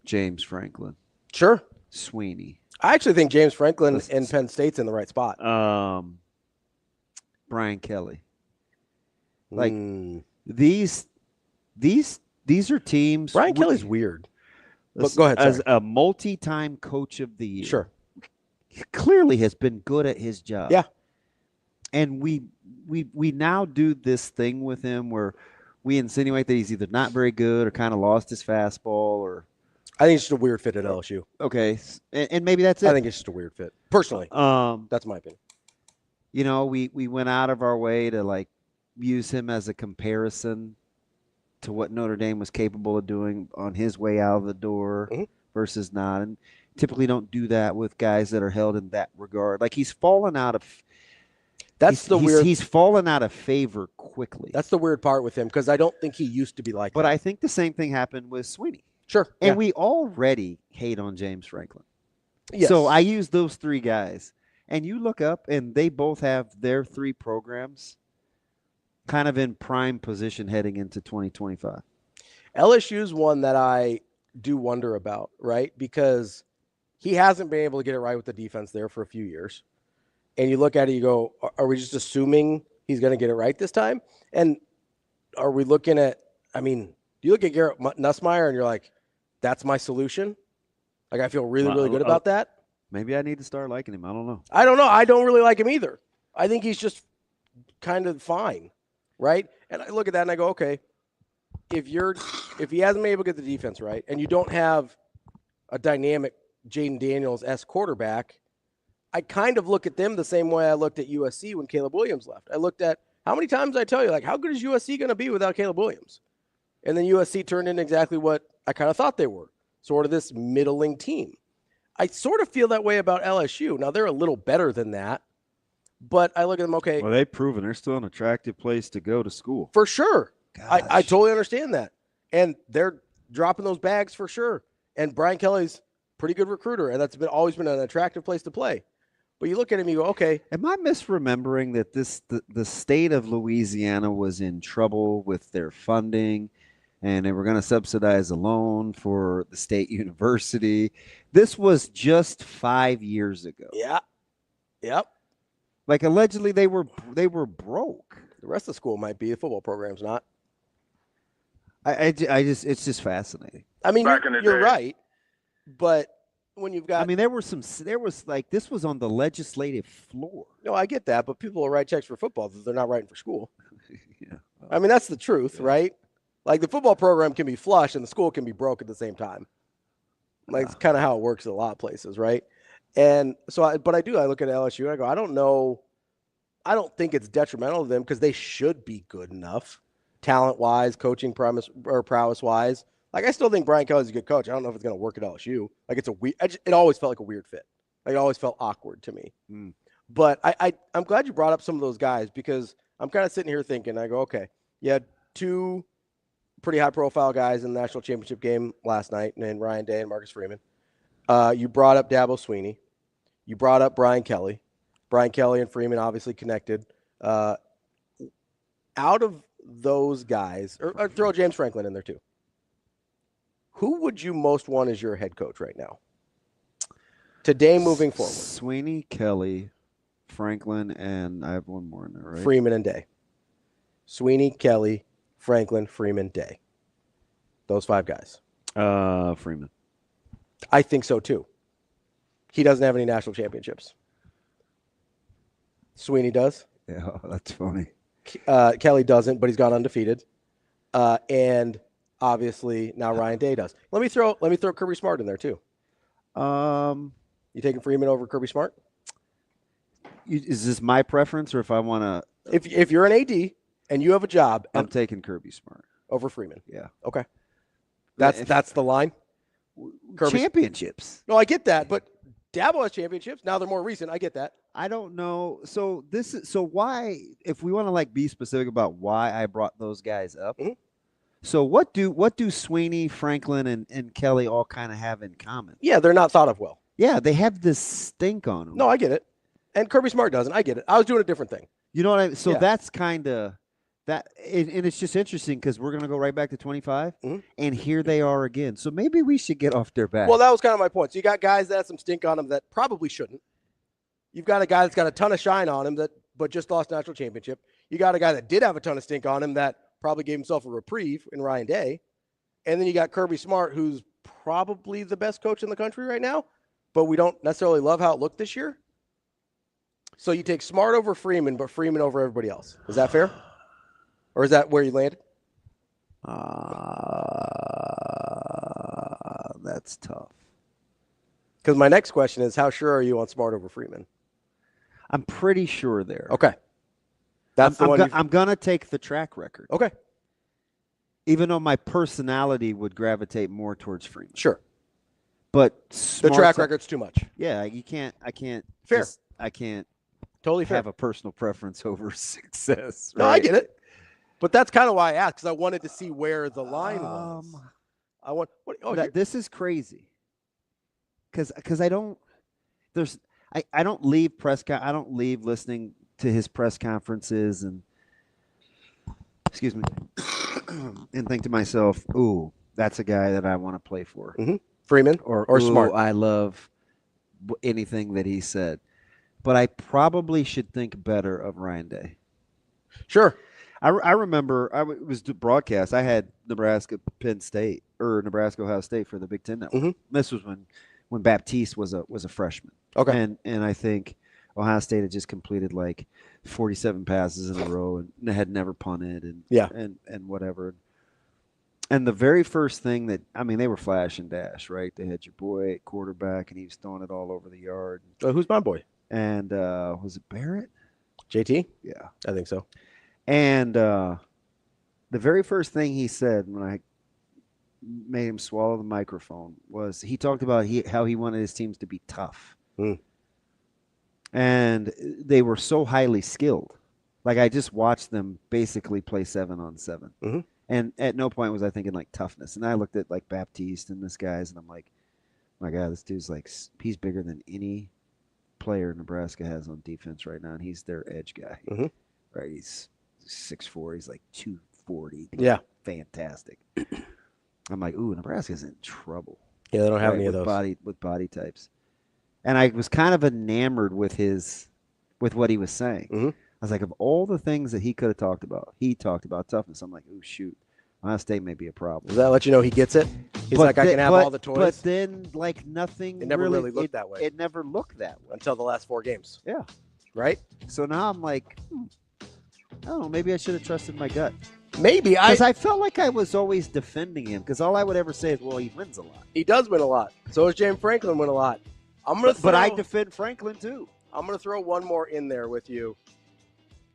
James Franklin. Sure. Sweeney. I actually think James Franklin and Penn State's in the right spot. Brian Kelly. Like these are teams. Brian Kelly's weird. But go ahead. As a multi-time coach of the year, sure, he clearly has been good at his job. Yeah, and we now do this thing with him where we insinuate that he's either not very good or kind of lost his fastball, or I think it's just a weird fit at LSU. Okay, and maybe that's it. I think it's just a weird fit, personally. That's my opinion. You know, we went out of our way to like use him as a comparison to what Notre Dame was capable of doing on his way out of the door versus not. And typically don't do that with guys that are held in that regard. Like he's fallen out of he's fallen out of favor quickly. That's the weird part with him because I don't think he used to be like that. But I think the same thing happened with Sweeney. Sure. And we already hate on James Franklin. Yes. So I use those three guys. And you look up and they both have their three programs kind of in prime position heading into 2025. LSU's one that I do wonder about, right? Because he hasn't been able to get it right with the defense there for a few years. And you look at it, you go, are we just assuming he's going to get it right this time? And are we looking at, I mean, you look at Garrett Nussmeier and you're like, that's my solution? Like, I feel really, really good about that. Maybe I need to start liking him. I don't know. I don't know. I don't really like him either. I think he's just kind of fine, right? And I look at that and I go, okay, if he hasn't been able to get the defense right and you don't have a dynamic Jaden Daniels-esque quarterback, I kind of look at them the same way I looked at USC when Caleb Williams left. I looked at how many times I tell you, like, how good is USC going to be without Caleb Williams? And then USC turned in exactly what I kind of thought they were, sort of this middling team. I sort of feel that way about LSU. Now, they're a little better than that, but I look at them, okay. Well, they've proven they're still an attractive place to go to school. For sure. I totally understand that. And they're dropping those bags for sure. And Brian Kelly's a pretty good recruiter, and that's always been an attractive place to play. But you look at him, you go, okay. Am I misremembering that the state of Louisiana was in trouble with their funding and they were going to subsidize a loan for the state university? This was just 5 years ago. Yeah. Yep. Like allegedly they were broke. The rest of the school might be. The football program's not. I just it's just fascinating. I mean, you're right. But when you've got, I mean, there was like this was on the legislative floor. No, I get that, but people will write checks for football that they're not writing for school. Yeah. I mean, that's the truth, right? Like the football program can be flush and the school can be broke at the same time. Like it's kind of how it works in a lot of places, right? And so, I look at LSU and I go, I don't know. I don't think it's detrimental to them because they should be good enough, talent-wise, coaching prowess-wise. Like I still think Brian Kelly's a good coach. I don't know if it's going to work at LSU. Like it always felt like a weird fit. Like it always felt awkward to me. But I'm glad you brought up some of those guys because I'm kind of sitting here thinking, I go, okay, you had two pretty high-profile guys in the national championship game last night, and Ryan Day and Marcus Freeman. You brought up Dabo Sweeney. You brought up Brian Kelly. Brian Kelly and Freeman obviously connected. Out of those guys, or throw James Franklin in there too. Who would you most want as your head coach right now? Today, moving forward. Sweeney, Kelly, Franklin, and I have one more in there, right? Freeman and Day. Sweeney, Kelly, Franklin, Freeman, Day. Those five guys. Freeman. I think so too. He doesn't have any national championships. Sweeney does. Yeah, that's funny. Kelly doesn't, but he's gone undefeated. And obviously now Ryan Day does. Let me throw Kirby Smart in there too. You taking Freeman over Kirby Smart? Is this my preference, or if I want to? If you're an AD and you have a job, I'm taking Kirby Smart over Freeman. Yeah. Okay. That's the line. Championships. No, I get that, but Dabo has championships. Now they're more recent. I get that. I don't know. So why, if we want to like be specific about why I brought those guys up. Mm-hmm. So what do Sweeney, Franklin, and Kelly all kind of have in common? Yeah, they're not thought of well. Yeah, they have this stink on them. No, I get it. And Kirby Smart doesn't. I get it. I was doing a different thing. You know what I mean? So that's kind of that, and it's just interesting because we're going to go right back to 25, and here they are again. So maybe we should get off their back. Well, that was kind of my point. So you got guys that have some stink on them that probably shouldn't. You've got a guy that's got a ton of shine on him but just lost national championship. You got a guy that did have a ton of stink on him that probably gave himself a reprieve in Ryan Day. And then you got Kirby Smart, who's probably the best coach in the country right now, but we don't necessarily love how it looked this year. So you take Smart over Freeman, but Freeman over everybody else. Is that fair? Or is that where you landed? That's tough. Because my next question is, how sure are you on Smart over Freeman? I'm pretty sure there. Okay. That's the one. I'm going to take the track record. Okay. Even though my personality would gravitate more towards Freeman. Sure. But the track record's too much. Yeah, I can't. Fair. I can't totally fair. Have a personal preference over success. Right? No, I get it. But that's kind of why I asked, because I wanted to see where the line was. This is crazy. Because I don't leave I don't leave listening to his press conferences and excuse me and think to myself, ooh, that's a guy that I want to play for. Mm-hmm. Freeman or Smart. I love anything that he said. But I probably should think better of Ryan Day. Sure. I remember it was the broadcast. I had Nebraska Penn State or Nebraska Ohio State for the Big Ten Network. Mm-hmm. This was when Baptiste was a freshman. Okay. And I think Ohio State had just completed like 47 passes in a row and had never punted and whatever. And the very first thing they were flash and dash, right? They had your boy at quarterback and he was throwing it all over the yard. Who's my boy? And was it Barrett? JT? Yeah. I think so. And the very first thing he said when I made him swallow the microphone was he talked about how he wanted his teams to be tough. Mm. And they were so highly skilled. Like I just watched them basically play 7-on-7. Mm-hmm. And at no point was I thinking like toughness. And I looked at like Baptiste and this guy's and I'm like, my God, this dude's like, he's bigger than any player Nebraska has on defense right now. And he's their edge guy. Mm-hmm. Right. He's 6'4", he's like 240. Yeah. Fantastic. I'm like, ooh, Nebraska's in trouble. Yeah, they don't have any of those. With body types. And I was kind of enamored with what he was saying. Mm-hmm. I was like, of all the things that he could have talked about, he talked about toughness. I'm like, ooh, shoot. Ohio State may be a problem. Does that let you know he gets it? He's like, I can have all the toys. But then, like, nothing. It never really looked that way. It never looked that way. Until the last 4 games. Yeah. Right? So now I'm like, I don't know, maybe I should have trusted my gut. Maybe. Because I felt like I was always defending him. Because all I would ever say is, well, he wins a lot. He does win a lot. So does James Franklin win a lot. But I defend Franklin, too. I'm going to throw one more in there with you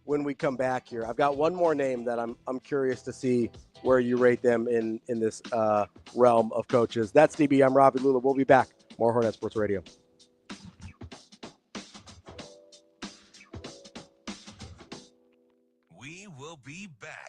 when we come back here. I've got one more name that I'm curious to see where you rate them in this realm of coaches. That's DB. I'm Ravi Lulla. We'll be back. More Hurrdat Sports Radio. We will be back.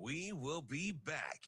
We will be back.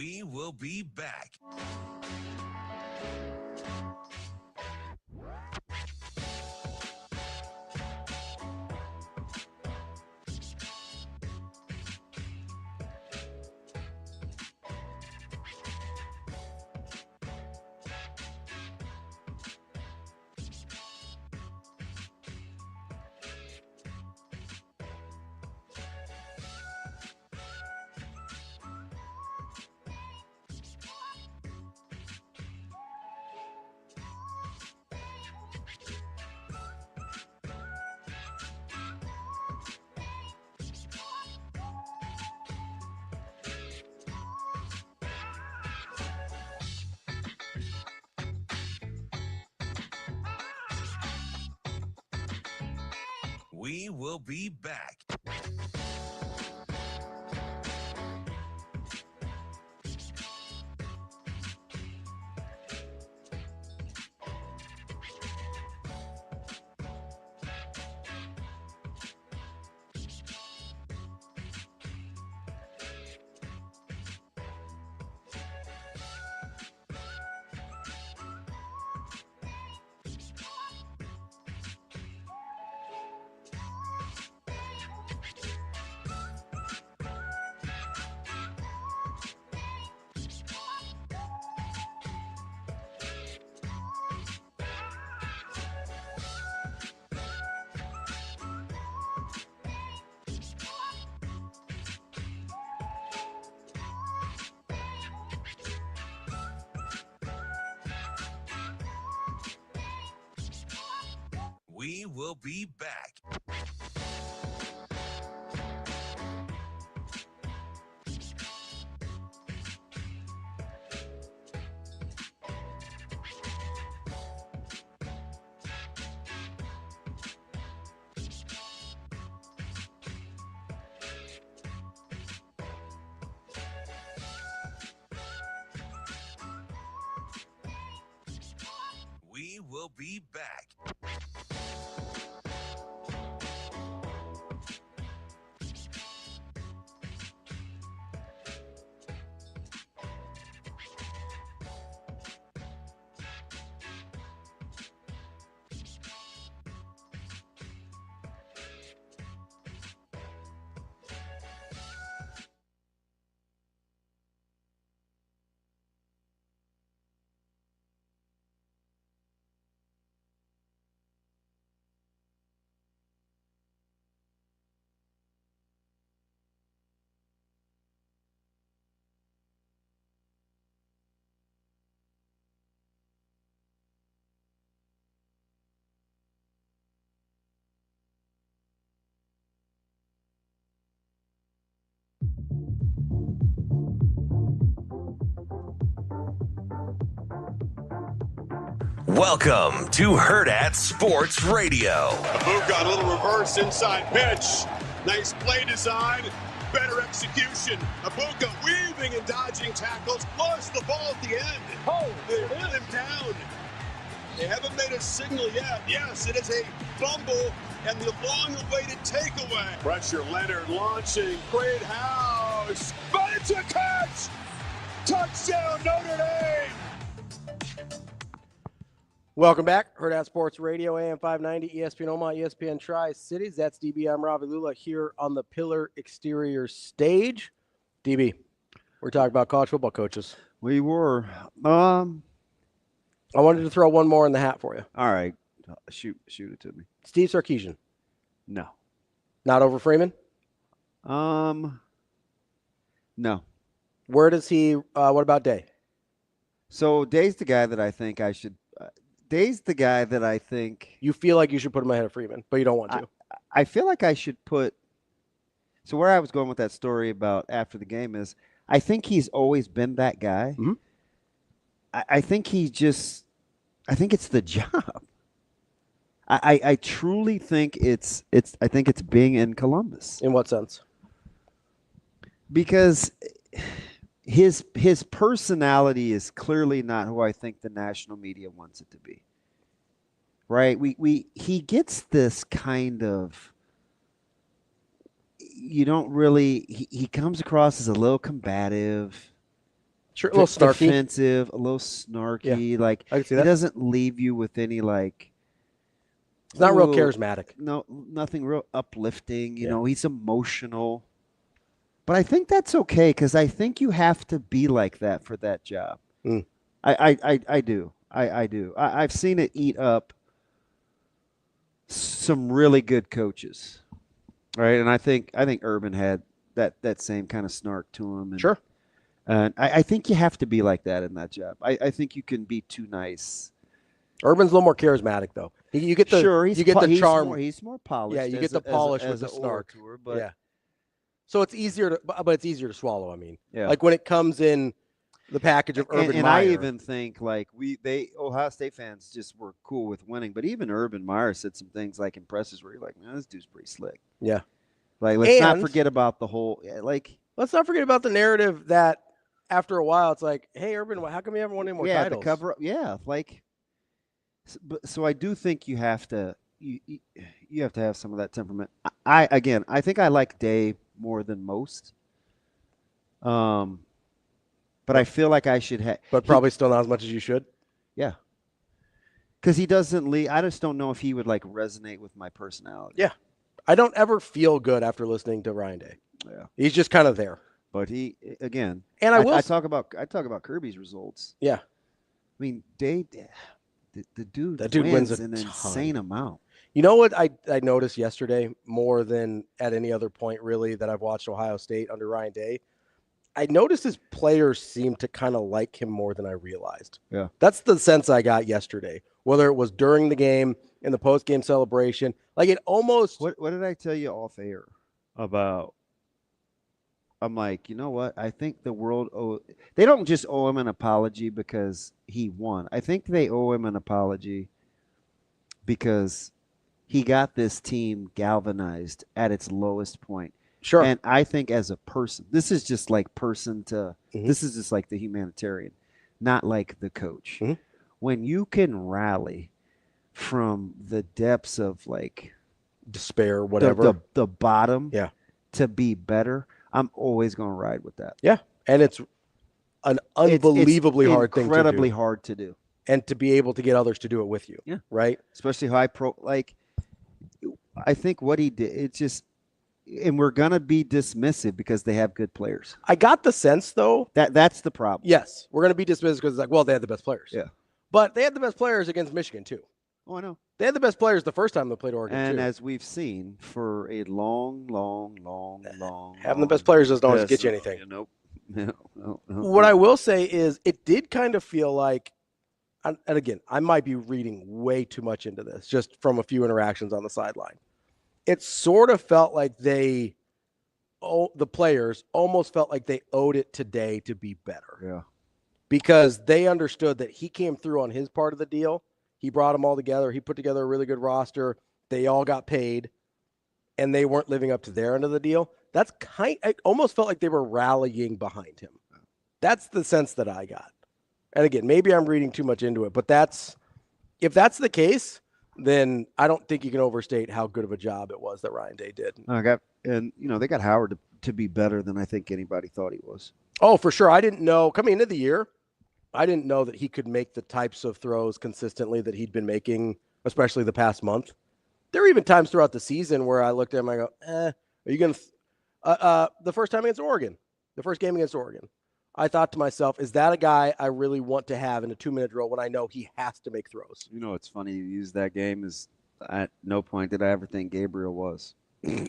We will be back. We will be back. We will be back. We will be back. Welcome to Hurrdat Sports Radio. Abu got a little reverse inside pitch. Nice play design, better execution. Abuka weaving and dodging tackles, plus the ball at the end. Oh, they hit him down. They haven't made a signal yet. Yes, it is a fumble and the long-awaited takeaway. Pressure, Leonard launching. Great house. But it's a catch. Touchdown, Notre Dame. Welcome back. Hurrdat Sports Radio, AM 590, ESPN Omaha, ESPN Tri-Cities. That's DB. I'm Ravi Lulla here on the Pillar Exterior stage. DB, we're talking about college football coaches. We were. I wanted to throw one more in the hat for you. All right. Shoot it to me. Steve Sarkisian. No. Not over Freeman? No. Where does he what about Day? So Day's the guy that I think I should Day's the guy that I think you feel like you should put him ahead of Freeman, but you don't want to. I feel like I should put. So where I was going with that story about after the game is, I think he's always been that guy. Mm-hmm. I think it's the job. I truly think it's being in Columbus. In what sense? Because his personality is clearly not who I think the national media wants it to be. Right? He gets this kind of, you don't really, he comes across as a little combative. Sure, a little snarky. Defensive, a little snarky. Like, I can see he that. doesn't leave you with any, like... It's not real charismatic. No, nothing real uplifting. You know, he's emotional. But I think that's okay, because I think you have to be like that for that job. I do. I do. I've seen it eat up some really good coaches, right? And I think Urban had that same kind of snark to him. And, sure. And I think you have to be like that in that job. I think you can be too nice. Urban's a little more charismatic, though. You get the the charm. He's more polished. Yeah, you get the polish with the snark. But yeah. So it's easier but it's easier to swallow. I mean, yeah. Like when it comes in the package of Urban and Meyer. I even think like Ohio State fans just were cool with winning, but even Urban Meyer said some things like in presses where you're like, man, this dude's pretty slick. Yeah. Like let's not forget about the whole let's not forget about the narrative that after a while it's like, hey Urban, how come you haven't won any more titles? To cover up, so I do think you have to have some of that temperament. I think I like Day more than most. But I feel like I should have. But probably still not as much as you should. Yeah. Because he doesn't leave. I just don't know if he would like resonate with my personality. Yeah. I don't ever feel good after listening to Ryan Day. Yeah. He's just kind of there. But he, again, and I talk about Kirby's results. Yeah. I mean, Day, the dude wins an insane amount. You know what I noticed yesterday more than at any other point really that I've watched Ohio State under Ryan Day? I noticed his players seemed to kind of like him more than I realized. Yeah. That's the sense I got yesterday, whether it was during the game, in the post-game celebration. Like it almost... What did I tell you off air about... I'm like, you know what? I think the world... They don't just owe him an apology because he won. I think they owe him an apology because he got this team galvanized at its lowest point. Sure. And I think as a person, this is just like this is just like the humanitarian, not like the coach. Mm-hmm. When you can rally from the depths of like despair, whatever, the bottom to be better, I'm always going to ride with that. Yeah. And it's an unbelievably hard thing to do. Incredibly hard to do. And to be able to get others to do it with you. Yeah. Right? Especially high pro. Like, I think what he did, it's just... And we're going to be dismissive because they have good players. I got the sense, though. That's the problem. Yes. We're going to be dismissive because it's like, well, they had the best players. Yeah. But they had the best players against Michigan, too. Oh, I know. They had the best players the first time they played Oregon, and too. as we've seen for a long having the best players doesn't always get you anything. Nope. What I will say is it did kind of feel like, and again, I might be reading way too much into this just from a few interactions on the sideline. It sort of felt like the players almost felt like they owed it today to be better. Yeah. Because they understood that he came through on his part of the deal. He brought them all together. He put together a really good roster. They all got paid, and they weren't living up to their end of the deal. It almost felt like they were rallying behind him. That's the sense that I got. And again, maybe I'm reading too much into it, but if that's the case, then I don't think you can overstate how good of a job it was that Ryan Day did. They got Howard to be better than I think anybody thought he was. Oh, for sure. I didn't know coming into the year, I didn't know that he could make the types of throws consistently that he'd been making, especially the past month. There were even times throughout the season where I looked at him and I go, are you going to the first time against Oregon, the first game against Oregon, I thought to myself, is that a guy I really want to have in a 2-minute drill when I know he has to make throws? You know, it's funny you use that game is at no point did I ever think Gabriel was.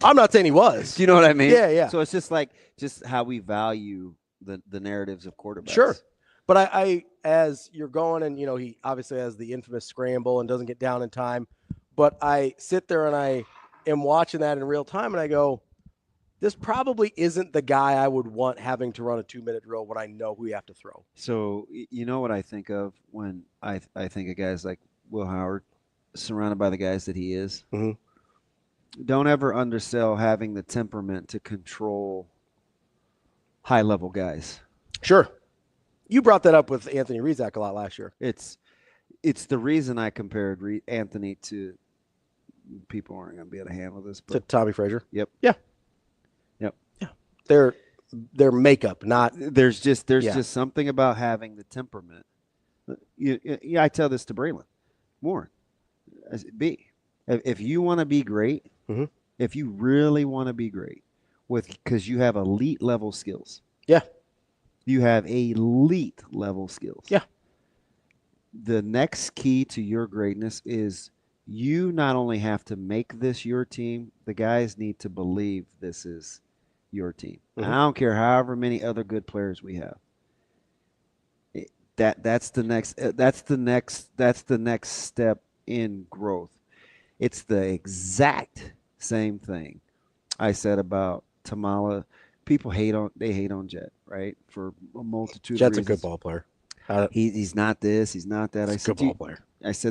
I'm not saying he was. Do you know what I mean? Yeah. So it's just how we value the narratives of quarterbacks. Sure. But I as you're going and, he obviously has the infamous scramble and doesn't get down in time. But I sit there and I am watching that in real time and I go, this probably isn't the guy I would want having to run a 2-minute drill when I know who you have to throw. So you know what I think of when I think of guys like Will Howard, surrounded by the guys that he is. Mm-hmm. Don't ever undersell having the temperament to control high-level guys. Sure. You brought that up with Anthony Rizak a lot last year. It's the reason I compared Anthony to people aren't going to be able to handle this. But to Tommy Frazier? Yep. Yeah. Yep. Yeah. their makeup, not there's just something about having the temperament. I tell this to Braylon Warren. If you want to be great, if you really want to be great, because you have elite level skills. Yeah. You have elite level skills. Yeah. The next key to your greatness is you not only have to make this your team, the guys need to believe this is your team. And I don't care however many other good players we have. That's the next step in growth. It's the exact same thing I said about Tamala. People hate on Jet, right? For a multitude Jet's of reasons. a good ball player. He's not this, he's not that. I said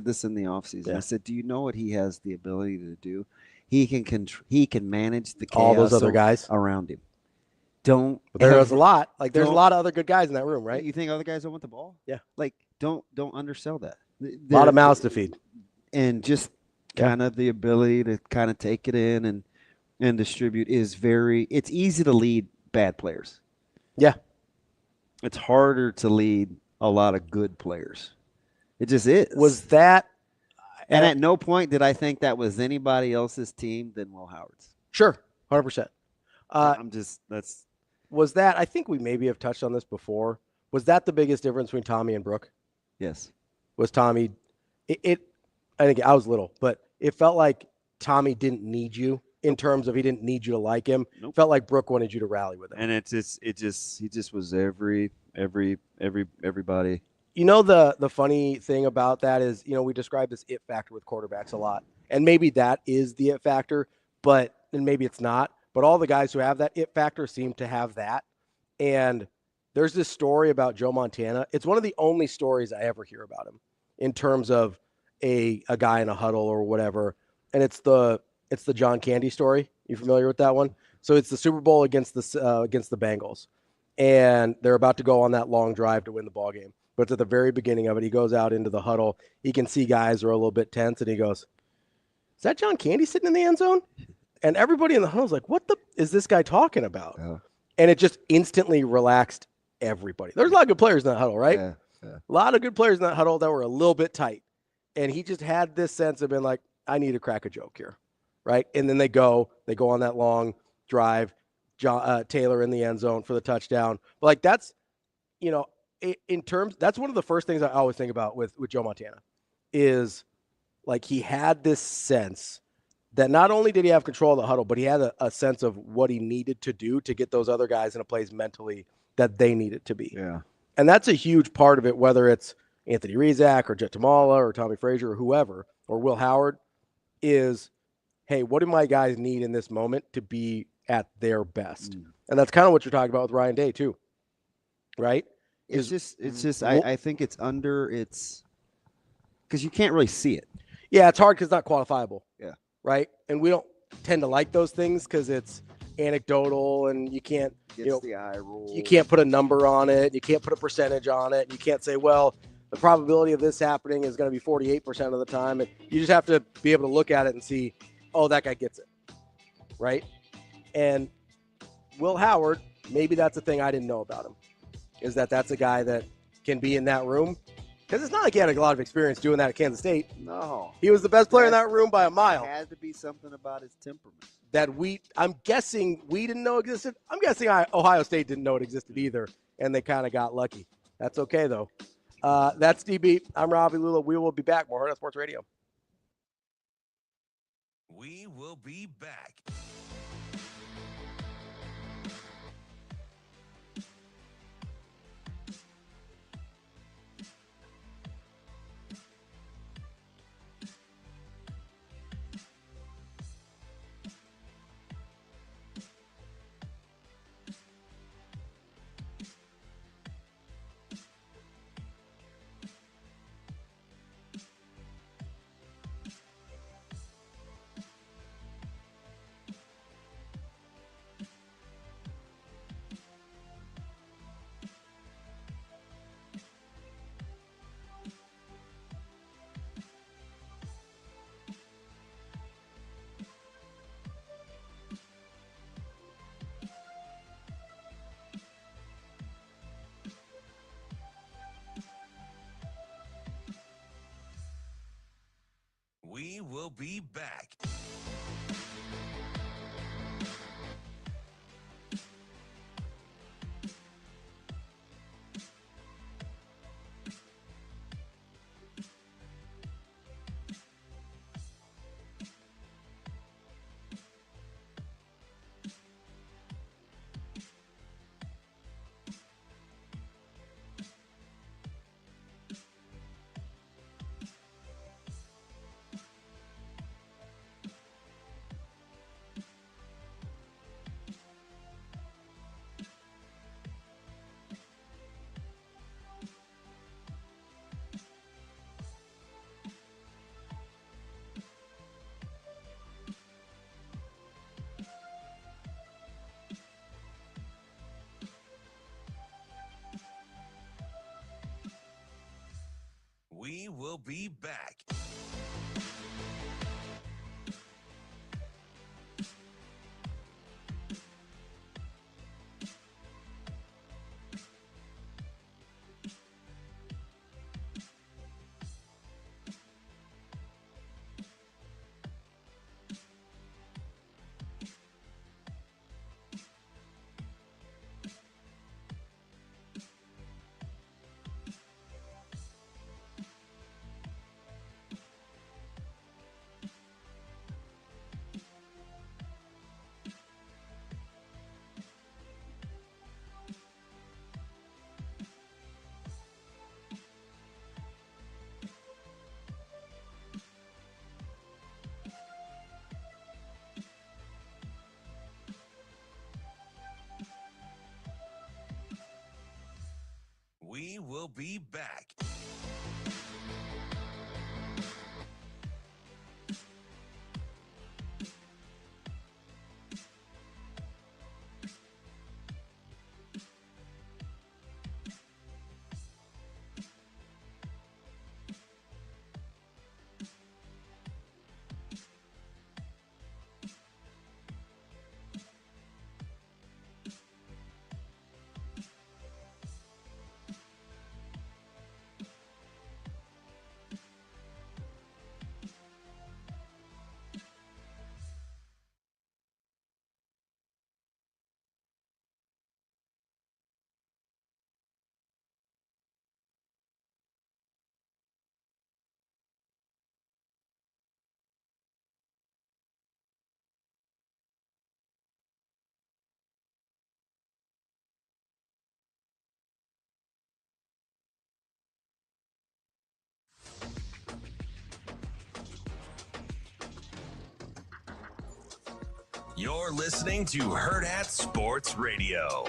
this in the offseason. Yeah. I said, do you know what he has the ability to do? He can manage the chaos all those other guys around him. But there's a lot. Like there's a lot of other good guys in that room, right? You think other guys don't want the ball? Yeah. Like don't undersell that. A lot of mouths to feed. And just kind of the ability to kind of take it in and distribute it's easy to lead bad players. Yeah. It's harder to lead a lot of good players. It just is. Was that and at no point did I think that was anybody else's team than Will Howard's. Sure. 100%. Was that, I think we maybe have touched on this before. Was that the biggest difference between Tommy and Brooke? Yes. Was Tommy, I think I was little, but it felt like Tommy didn't need you in terms of he didn't need you to like him. Nope. Felt like Brooke wanted you to rally with him. And he just was everybody. You know, the funny thing about that is, we describe this it factor with quarterbacks a lot. And maybe that is the it factor, and maybe it's not. But all the guys who have that it factor seem to have that. And there's this story about Joe Montana. It's one of the only stories I ever hear about him in terms of a guy in a huddle or whatever. And it's the John Candy story. You familiar with that one? So it's the Super Bowl against the Bengals. And they're about to go on that long drive to win the ball game. But at the very beginning of it, he goes out into the huddle. He can see guys are a little bit tense, and he goes, "Is that John Candy sitting in the end zone?" And everybody in the huddle is like, "What is this guy talking about?" And it just instantly relaxed everybody. There's a lot of good players in that huddle, right? Yeah. A lot of good players in that huddle that were a little bit tight. And he just had this sense of being like, I need to crack a joke here, right? And then they go on that long drive, Taylor in the end zone for the touchdown. But like that's, that's one of the first things I always think about with Joe Montana is like he had this sense that not only did he have control of the huddle, but he had a sense of what he needed to do to get those other guys in a place mentally that they needed to be. Yeah. And that's a huge part of it, whether it's Anthony Rizak or Jet Tamala or Tommy Frazier or whoever, or Will Howard, is, hey, what do my guys need in this moment to be at their best? And that's kind of what you're talking about with Ryan Day too, right? I think it's because you can't really see it. Yeah, it's hard because it's not quantifiable. Yeah. Right? And we don't tend to like those things because it's anecdotal and you can't, the eye roll. You can't put a number on it. You can't put a percentage on it. You can't say, well, the probability of this happening is going to be 48% of the time. And you just have to be able to look at it and see, oh, that guy gets it. Right? And Will Howard, maybe that's a thing I didn't know about him, is that's a guy that can be in that room. Because it's not like he had a lot of experience doing that at Kansas State. No. He was the best player in that room by a mile. There had to be something about his temperament. That I'm guessing we didn't know existed. I'm guessing Ohio State didn't know it existed either, and they kind of got lucky. That's okay, though. That's DB. I'm Ravi, Lulla. We will be back. More Hurrdat Sports Radio. We will be back. will be back. We will be back. We will be back. You're listening to Hurrdat Sports Radio.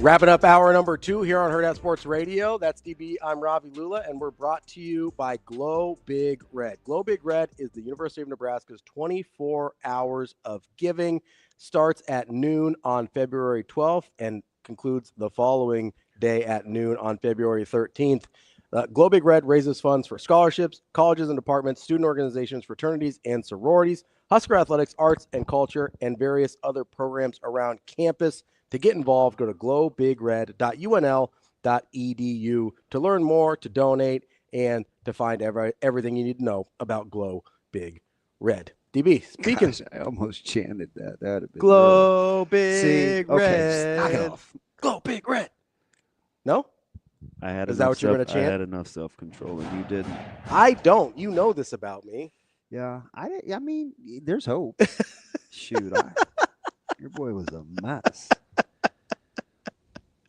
Wrapping up hour number 2 here on Hurrdat Sports Radio. That's DB. I'm Ravi Lulla, and we're brought to you by Glow Big Red. Glow Big Red is the University of Nebraska's 24 hours of giving. Starts at noon on February 12th and concludes the following day at noon on February 13th. Glow Big Red raises funds for scholarships, colleges and departments, student organizations, fraternities, and sororities, Husker athletics, arts and culture, and various other programs around campus. To get involved, go to glowbigred.unl.edu to learn more, to donate, and to find everything you need to know about Glow Big Red. DB, speaking. Gosh, I almost chanted that. That would have been Glow Big Red. Okay, just knock it off. Glow Big Red. No? Is that what you're going to chant? I had enough self-control, and you didn't. I don't. You know this about me. Yeah, I mean, there's hope. Shoot, your boy was a mess.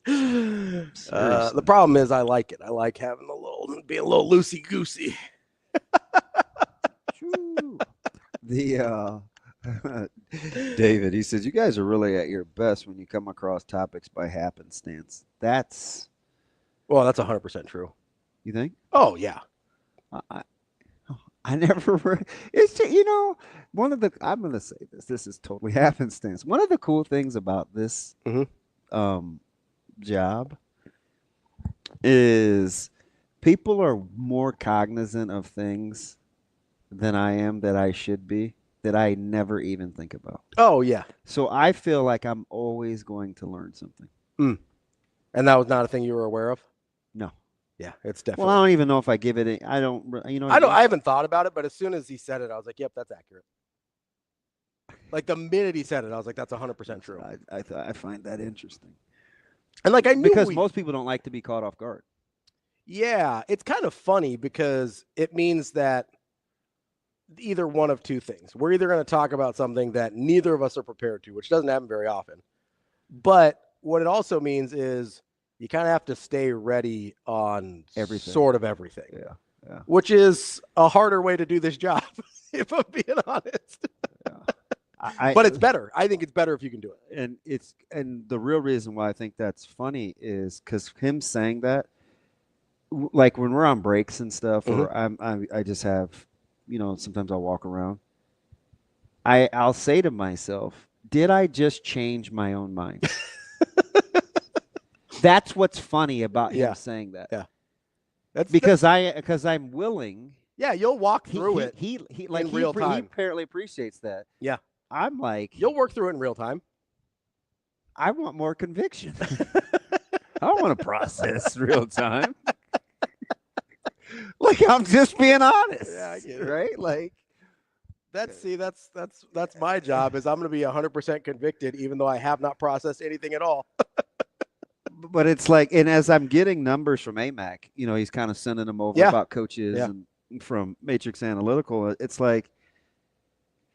The problem is I like it. I like having being a little loosey-goosey. David, he says, you guys are really at your best when you come across topics by happenstance. That's 100% true. You think? Oh, yeah. I never, it's, one of the, I'm going to say this is totally happenstance. One of the cool things about this job is people are more cognizant of things than I am that I should be, that I never even think about. Oh, yeah. So I feel like I'm always going to learn something. And that was not a thing you were aware of? No. Yeah, it's definitely. Well, I don't even know if I give it. I don't. You know. I haven't thought about it, but as soon as he said it, I was like, "Yep, that's accurate." Like the minute he said it, I was like, "That's 100% true." I find that interesting. And like I knew because most people don't like to be caught off guard. Yeah, it's kind of funny because it means that either one of two things. We're either going to talk about something that neither of us are prepared to, which doesn't happen very often. But what it also means is you kind of have to stay ready on sort of everything. Yeah. Which is a harder way to do this job, if I'm being honest. Yeah. But it's better. I think it's better if you can do it. And the real reason why I think that's funny is because him saying that, like when we're on breaks and stuff, or I just have, sometimes I'll walk around. I'll say to myself, did I just change my own mind? That's what's funny about him saying that. Yeah. Because I'm willing. Yeah, you'll walk through it. He in real time. He apparently appreciates that. Yeah. I'm like, you'll work through it in real time. I want more conviction. I don't want to process real time. Like, I'm just being honest. Yeah, I get it. Right? Like, that's my job is I'm going to be 100% convicted, even though I have not processed anything at all. But it's like, and as I'm getting numbers from AMAC, he's kind of sending them over about coaches and from Matrix Analytical. It's like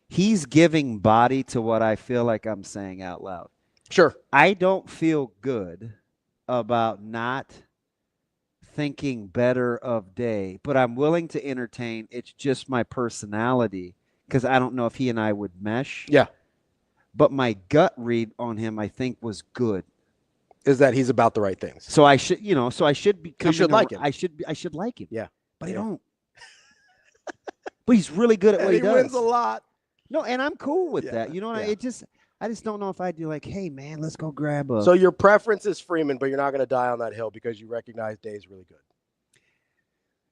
he's giving body to what I feel like I'm saying out loud. Sure. I don't feel good about not thinking better of Day, but I'm willing to entertain. It's just my personality because I don't know if he and I would mesh. Yeah. But my gut read on him, I think, was good. Is that he's about the right things. So I should, I should be. You should like him. I should like him. Yeah. But I don't. But he's really good at what he does. He wins a lot. No, and I'm cool with that. I just don't know if I'd be like, hey man, let's go grab a. So your preference is Freeman, but you're not going to die on that hill because you recognize Day's really good.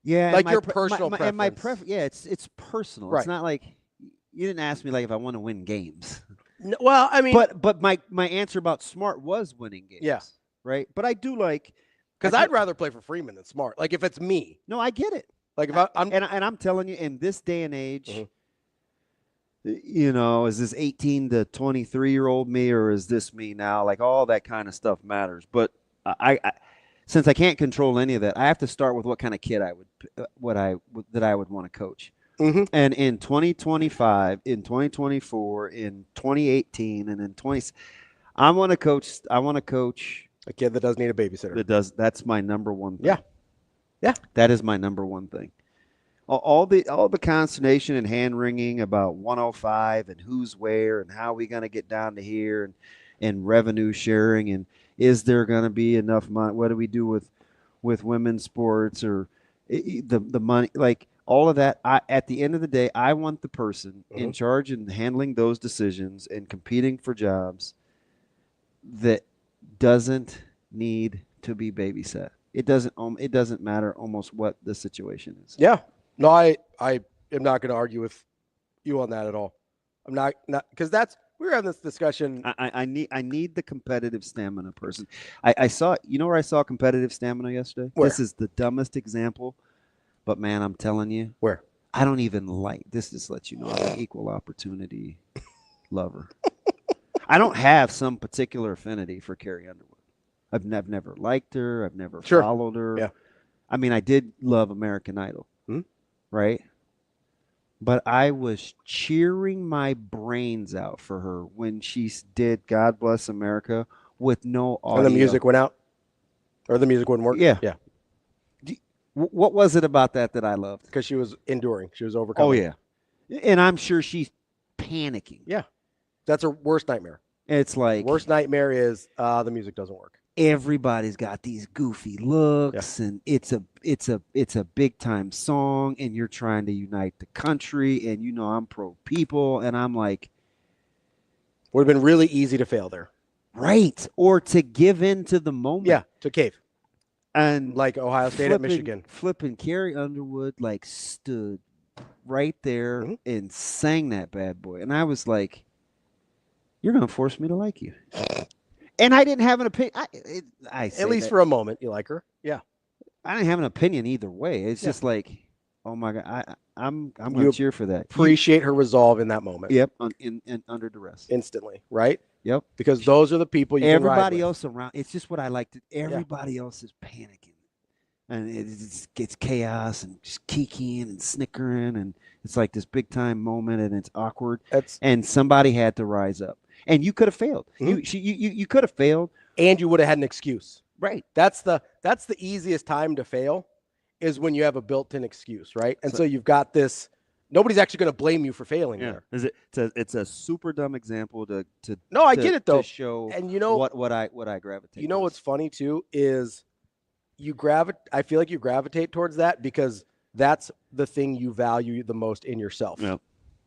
Yeah, like your personal preference. And my preference, it's personal. Right. It's not like you didn't ask me like if I want to win games. No, well, I mean, but my answer about Smart was winning games. Yeah. Right. But I do like because I'd rather play for Freeman than Smart. Like if it's me. No, I get it. Like if I'm telling you, in this day and age, is this 18 to 23-year-old me or is this me now? Like all that kind of stuff matters. But I since I can't control any of that, I have to start with what kind of kid I would want to coach. Mm-hmm. And in 2025, in 2024, in 2018, and in 20, I want to coach a kid that doesn't need a babysitter. That's my number one thing. Yeah. Yeah. That is my number one thing. All the consternation and hand wringing about 105 and who's where and how we going to get down to here and revenue sharing and is there going to be enough money? What do we do with women's sports or the money? Like all of that. At the end of the day, I want the person in charge and handling those decisions and competing for jobs that doesn't need to be babysat. It doesn't matter almost what the situation is. Yeah. No, I am not going to argue with you on that at all. I'm not because we were having this discussion. I need the competitive stamina person. I saw where I saw competitive stamina yesterday. Where? This is the dumbest example, but man, I'm telling you, where I don't even like this. Just lets you know I'm an equal opportunity lover. I don't have some particular affinity for Carrie Underwood. I've never liked her. I've never followed her. Yeah. I mean, I did love American Idol, right? But I was cheering my brains out for her when she did God Bless America with no audio. And the music went out? Or the music wouldn't work? Yeah. Yeah. What was it about that I loved? Because she was enduring. She was overcoming. Oh, yeah. And I'm sure she's panicking. Yeah. That's her worst nightmare. It's like worst nightmare is the music doesn't work. Everybody's got these goofy looks, and it's a big time song, and you're trying to unite the country, and I'm pro people, and I'm like, would have been really easy to fail there, right? Or to give in to the moment, yeah, to cave, and like Ohio State at Michigan, flipping Carrie Underwood like stood right there and sang that bad boy, and I was like, you're gonna force me to like you. And I didn't have an opinion. At least for a moment, you like her. Yeah. I didn't have an opinion either way. It's just like, oh my God, I'm going to cheer for that. Appreciate her resolve in that moment. Yep, in under duress. Instantly, right? Yep. Because those are the people you everybody can ride else around. It's just what I like to. Everybody else is panicking, and it gets chaos and just kikiing and snickering, and it's like this big time moment, and it's awkward. And somebody had to rise up, and you could have failed. You could have failed, and you would have had an excuse. Right. That's the easiest time to fail, is when you have a built-in excuse, right? And so you've got this. Nobody's actually going to blame you for failing there. It's a super dumb example to No, I get it though. To show and you know what I gravitate. You know what's funny too is I feel like you gravitate towards that because that's the thing you value the most in yourself. Yeah.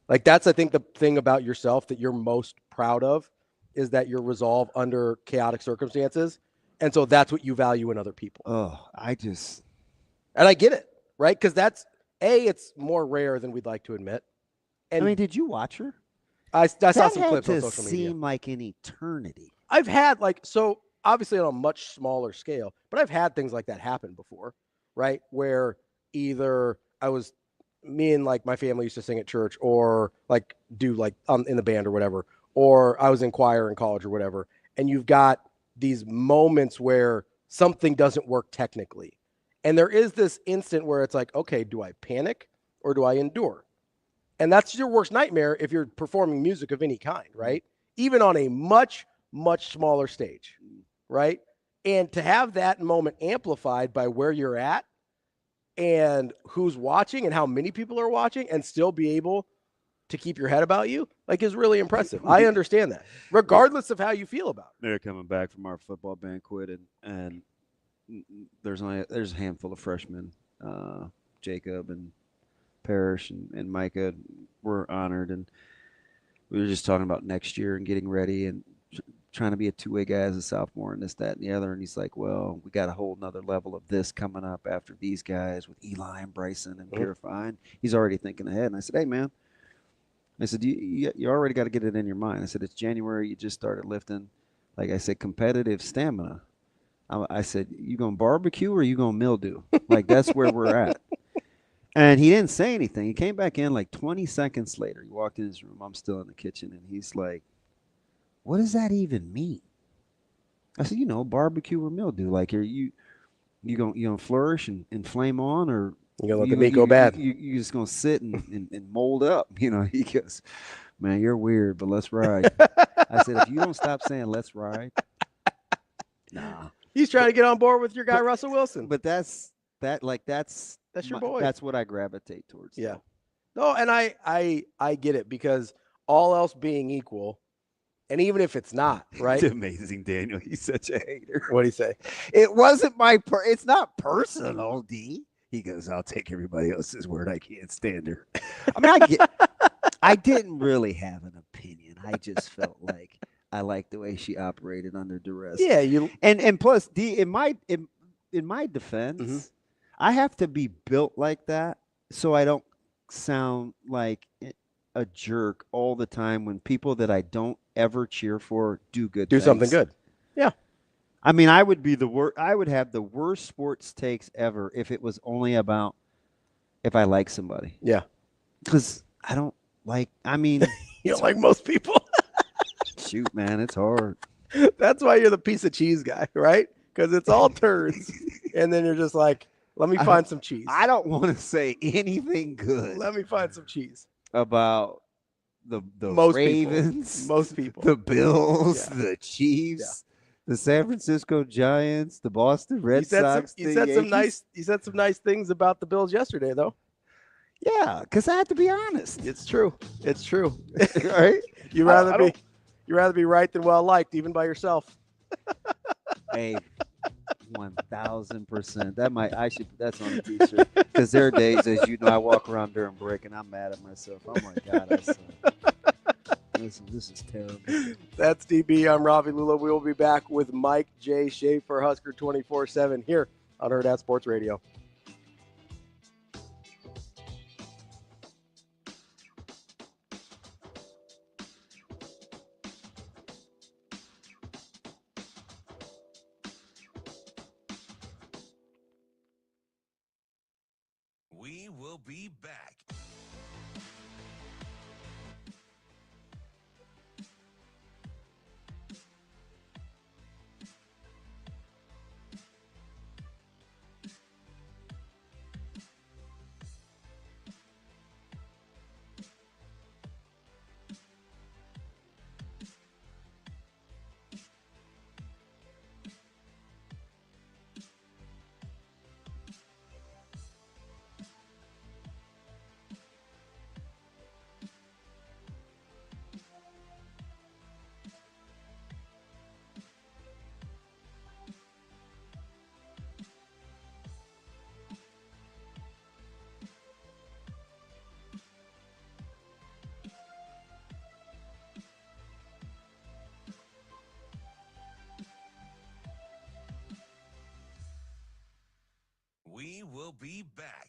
Like that's I think the thing about yourself that you're most proud of is that your resolve under chaotic circumstances, and so that's what you value in other people. Oh, and I get it, right? Because that's. It's more rare than we'd like to admit. And I mean, did you watch her? I saw some clips on social media. Seem like an eternity. I've had so obviously on a much smaller scale, but I've had things like that happen before, right? Where either me and like my family used to sing at church, or like do like in the band or whatever, or I was in choir in college or whatever, and you've got these moments where something doesn't work technically. And there is this instant where it's like, okay, do I panic or do I endure? And that's your worst nightmare if you're performing music of any kind, right? Even on a much, much smaller stage, right? And to have that moment amplified by where you're at and who's watching and how many people are watching and still be able to keep your head about you, like, is really impressive. I understand that, regardless of how you feel about it. They're coming back from our football banquet, and there's a handful of freshmen, Jacob and Parrish and Micah were honored, and we were just talking about next year and getting ready and trying to be a two-way guy as a sophomore and this, that, and the other. And he's like, well, we got a whole nother level of this coming up after these guys with Eli and Bryson and Purify. He's already thinking ahead. And I said, hey, man, I said, you already got to get it in your mind. I said, it's January. You just started lifting. Like I said, competitive stamina. I said, you going to barbecue or you going to mildew? Like, that's where we're at. And he didn't say anything. He came back in like 20 seconds later. He walked in his room. I'm still in the kitchen. And he's like, what does that even mean? I said, barbecue or mildew. Like, are you gonna flourish and flame on, or you gonna let the meat go bad? You just gonna sit and mold up? He goes, man, you're weird, but let's ride. I said, if you don't stop saying let's ride, nah. He's trying to get on board with your guy Russell Wilson. But that's your boy. That's what I gravitate towards. Yeah. No, and I get it, because all else being equal, and even if it's not, right? It's amazing, Daniel. He's such a hater. What'd he say? It wasn't it's not personal, D. He goes, I'll take everybody else's word. I can't stand her. I mean, I didn't really have an opinion. I just felt like I liked the way she operated under duress. Yeah, and plus, D, in my defense, I have to be built like that so I don't sound like a jerk all the time when people that I don't ever cheer for do things. Something good. Yeah. I mean, I would be I would have the worst sports takes ever if it was only about if I like somebody. Yeah. Because I don't like, you don't like most people. Shoot, man, it's hard. That's why you're the piece of cheese guy, right? Because it's all turds. And then you're just like, let me find some cheese. I don't want to say anything good. Let me find some cheese. About the most Ravens, most people, the Bills, the Chiefs, the San Francisco Giants, the Boston Red Sox. You said some nice things about the Bills yesterday, though. Yeah, because I have to be honest. It's true. It's true. Right? You rather be right than well liked, even by yourself. Hey, 1,000%. That's on a t-shirt. Because there are days, as you know, I walk around during break and I'm mad at myself. Oh my God, this is terrible. That's DB. I'm Ravi Lulla. We will be back with Mike J. Schaefer, Husker 24/7 here on Hurrdat Sports Radio. We will be back. We will be back.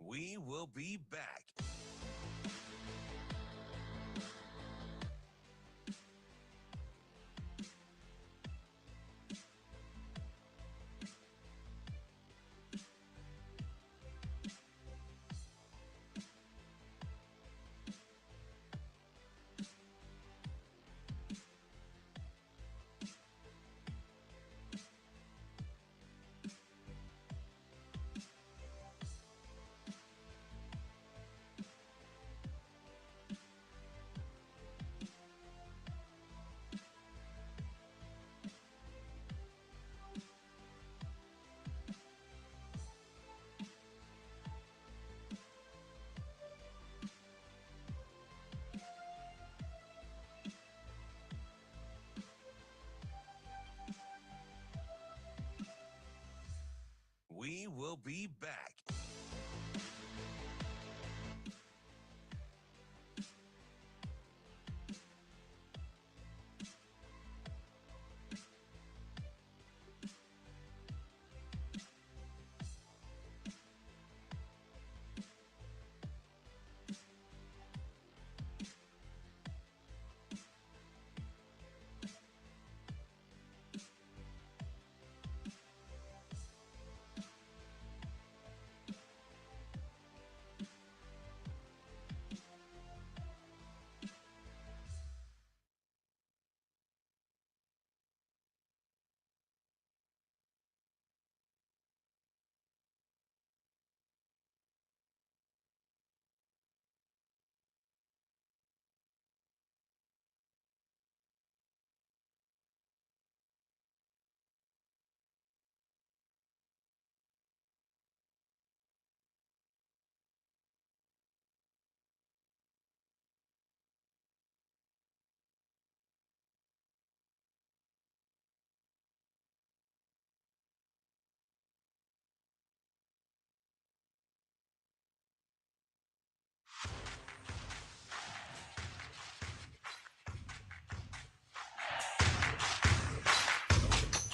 We will be back. We will be back.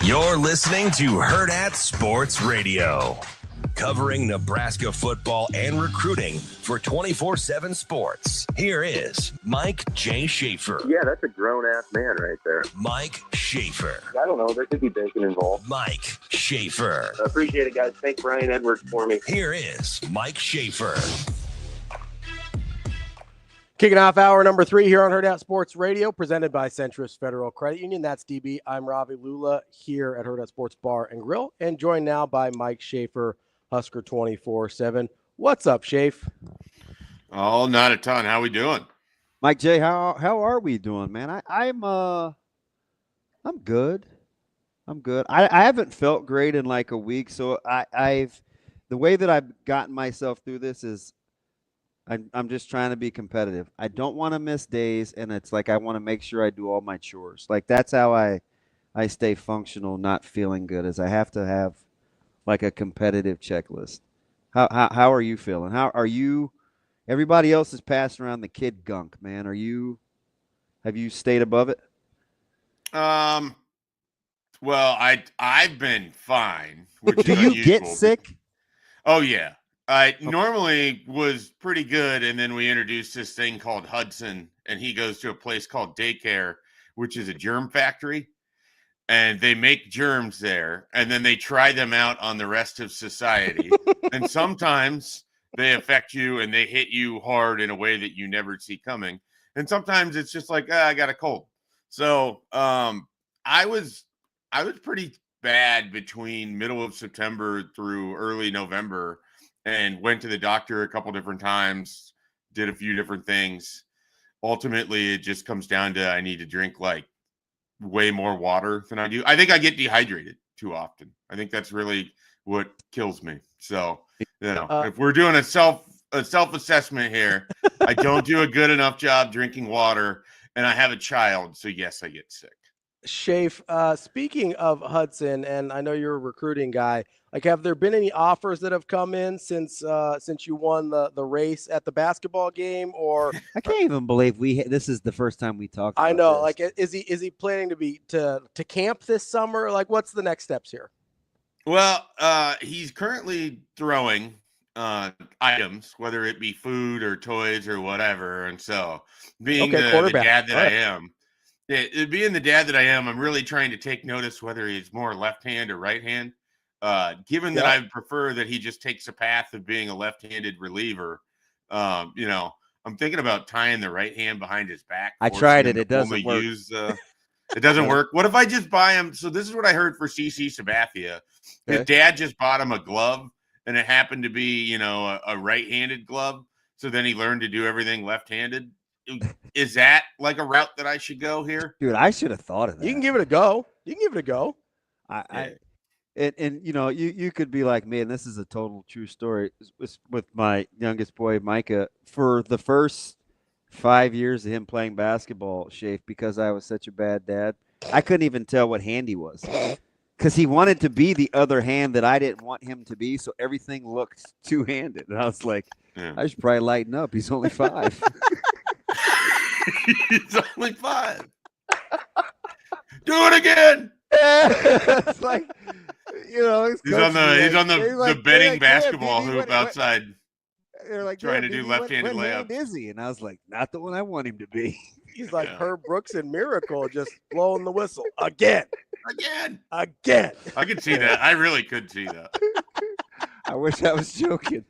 You're listening to Hurrdat Sports Radio, covering Nebraska football and recruiting for 24/7 Sports. Here is Mike J. Schaefer. Yeah, that's a grown-ass man right there. Mike Schaefer. I don't know. There could be bacon involved. Mike Schaefer. I appreciate it, guys. Thank Brian Edwards for me. Here is Mike Schaefer. Kicking off hour number 3 here on Hurrdat Sports Radio, presented by Centris Federal Credit Union. That's DB. I'm Ravi Lulla here at Hurrdat Sports Bar and Grill, and joined now by Mike Schaefer, Husker 24/7. What's up, Schaefer? Oh, not a ton. How we doing? Mike J, how are we doing, man? I'm good. I'm good. I haven't felt great in like a week, so I've the way that I've gotten myself through this is I'm just trying to be competitive. I don't want to miss days, and it's like I want to make sure I do all my chores. Like that's how I stay functional, not feeling good, is I have to have like a competitive checklist. How are you feeling? How are you? Everybody else is passing around the kid gunk, man. Have you stayed above it? Well, I've been fine, which Do is you unusual. get sick? Oh yeah. I normally was pretty good, and then we introduced this thing called Hudson, and he goes to a place called Daycare, which is a germ factory, and they make germs there, and then they try them out on the rest of society. And sometimes they affect you and they hit you hard in a way that you never see coming. And sometimes it's just like, I got a cold. So I was pretty bad between middle of September through early November, and went to the doctor a couple different times, did a few different things. Ultimately, it just comes down to I need to drink like way more water than I do. I think I get dehydrated too often. I think that's really what kills me. So, if we're doing a self-assessment here, I don't do a good enough job drinking water, and I have a child, so yes, I get sick. Schaefer, speaking of Hudson, and I know you're a recruiting guy, like have there been any offers that have come in since you won the race at the basketball game? Or I can't even believe this is the first time we talked about I know, this. like is he planning to camp this summer? Like what's the next steps here? Well, he's currently throwing items, whether it be food or toys or whatever. And so being the dad that I am, being the dad that I am, I'm really trying to take notice whether he's more left hand or right hand. Given that I prefer that he just takes a path of being a left-handed reliever, I'm thinking about tying the right hand behind his back. I tried it. It doesn't work. It doesn't work. What if I just buy him? So this is what I heard for CC Sabathia. His dad just bought him a glove, and it happened to be, a right-handed glove. So then he learned to do everything left-handed. Is that like a route that I should go here? Dude, I should have thought of that. You can give it a go. You could be like me, and this is a total true story with my youngest boy, Micah. For the first 5 years of him playing basketball, Schaefer, because I was such a bad dad, I couldn't even tell what hand he was because he wanted to be the other hand that I didn't want him to be, so everything looked two-handed. And I was like, I should probably lighten up. He's only 5. He's only 5. Do it again. It's like, he's on the betting basketball hoop outside. They're like trying to do left-handed layups. Busy, and I was like, not the one I want him to be. He's like Herb Brooks in Miracle, just blowing the whistle again. I could see that. I really could see that. I wish I was joking.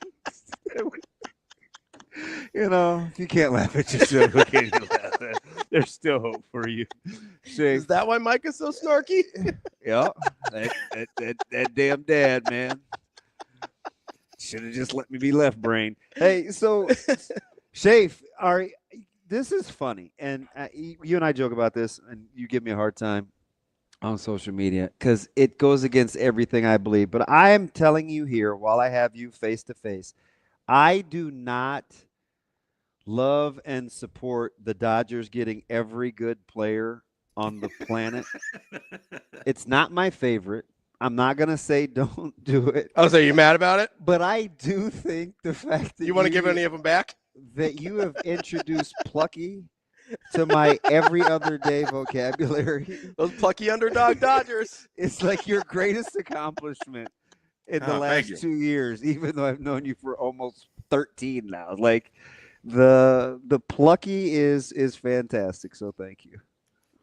If you can't laugh at yourself, okay, there's still hope for you. Is that why Mike is so snarky? Yeah, that damn dad, man. Should have just let me be left brain. Hey, so Schaefer, this is funny, and you and I joke about this, and you give me a hard time on social media because it goes against everything I believe. But I am telling you here, while I have you face to face, I do not love and support the Dodgers getting every good player on the planet. It's not my favorite. I'm not going to say don't do it. Oh, so you're mad about it? But I do think the fact that you want to give any of them back? That you have introduced Plucky to my every other day vocabulary. Those plucky underdog Dodgers. It's like your greatest accomplishment in the last 2 years, even though I've known you for almost 13 now. Like the Plucky is fantastic. So thank you.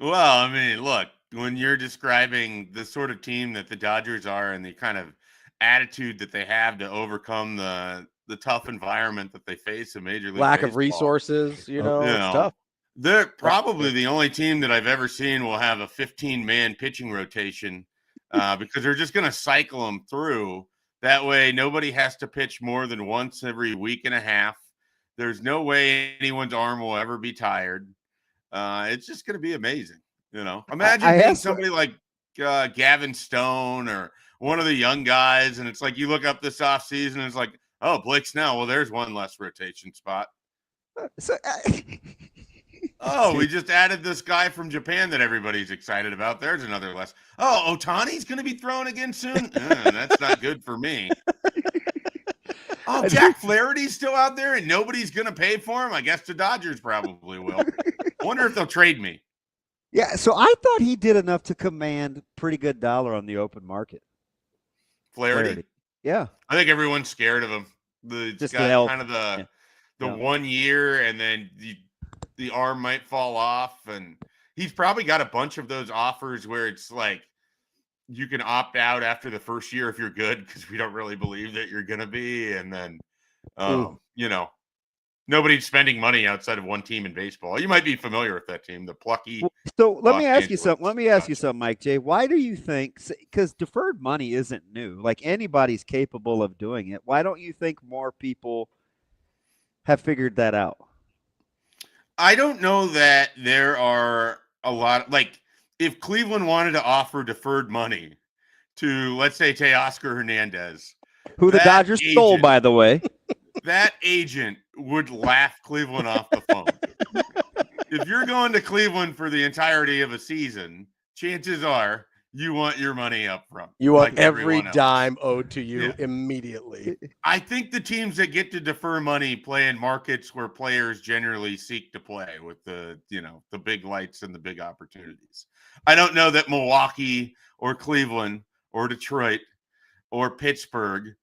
Well, I mean, look, when you're describing the sort of team that the Dodgers are and the kind of attitude that they have to overcome the tough environment that they face in Major League Lack Baseball, of resources, it's tough. They're probably the only team that I've ever seen will have a 15-man pitching rotation because they're just going to cycle them through. That way, nobody has to pitch more than once every week and a half. There's no way anyone's arm will ever be tired. It's just going to be amazing. Imagine being somebody like Gavin Stone or one of the young guys, and it's like you look up this offseason and it's like, oh, Blake Snell. Well, there's one less rotation spot. We just added this guy from Japan that everybody's excited about. There's another less. Oh, Ohtani's going to be thrown again soon? That's not good for me. Oh, Jack Flaherty's still out there and nobody's going to pay for him? I guess the Dodgers probably will. I wonder if they'll trade me. Yeah, so I thought he did enough to command pretty good dollar on the open market. Flaherty? Yeah. I think everyone's scared of him. Just got kind of the 1 year, and then the arm might fall off, and he's probably got a bunch of those offers where it's like you can opt out after the first year if you're good, because we don't really believe that you're going to be. And then, nobody's spending money outside of one team in baseball. You might be familiar with that team, the plucky. So let me ask you something, Mike J. Why do you think, because deferred money isn't new, like anybody's capable of doing it. Why don't you think more people have figured that out? I don't know that there are a lot, like, if Cleveland wanted to offer deferred money to, let's say, Teoscar Hernandez, who the Dodgers stole, by the way, that agent would laugh Cleveland off the phone. If you're going to Cleveland for the entirety of a season, chances are you want your money up front. You want every dime owed to you immediately. I think the teams that get to defer money play in markets where players generally seek to play with the big lights and the big opportunities. I don't know that Milwaukee or Cleveland or Detroit or Pittsburgh,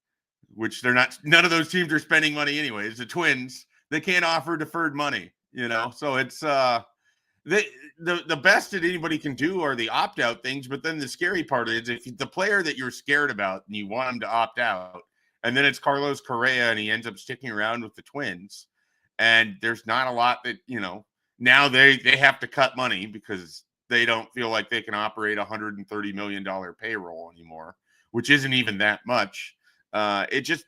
which they're not, none of those teams are spending money anyways. The Twins, they can't offer deferred money, so it's the best that anybody can do are the opt-out things. But then the scary part is if the player that you're scared about and you want him to opt out, and then it's Carlos Correa and he ends up sticking around with the Twins, and there's not a lot that, now they have to cut money because they don't feel like they can operate $130 million payroll anymore, which isn't even that much. It's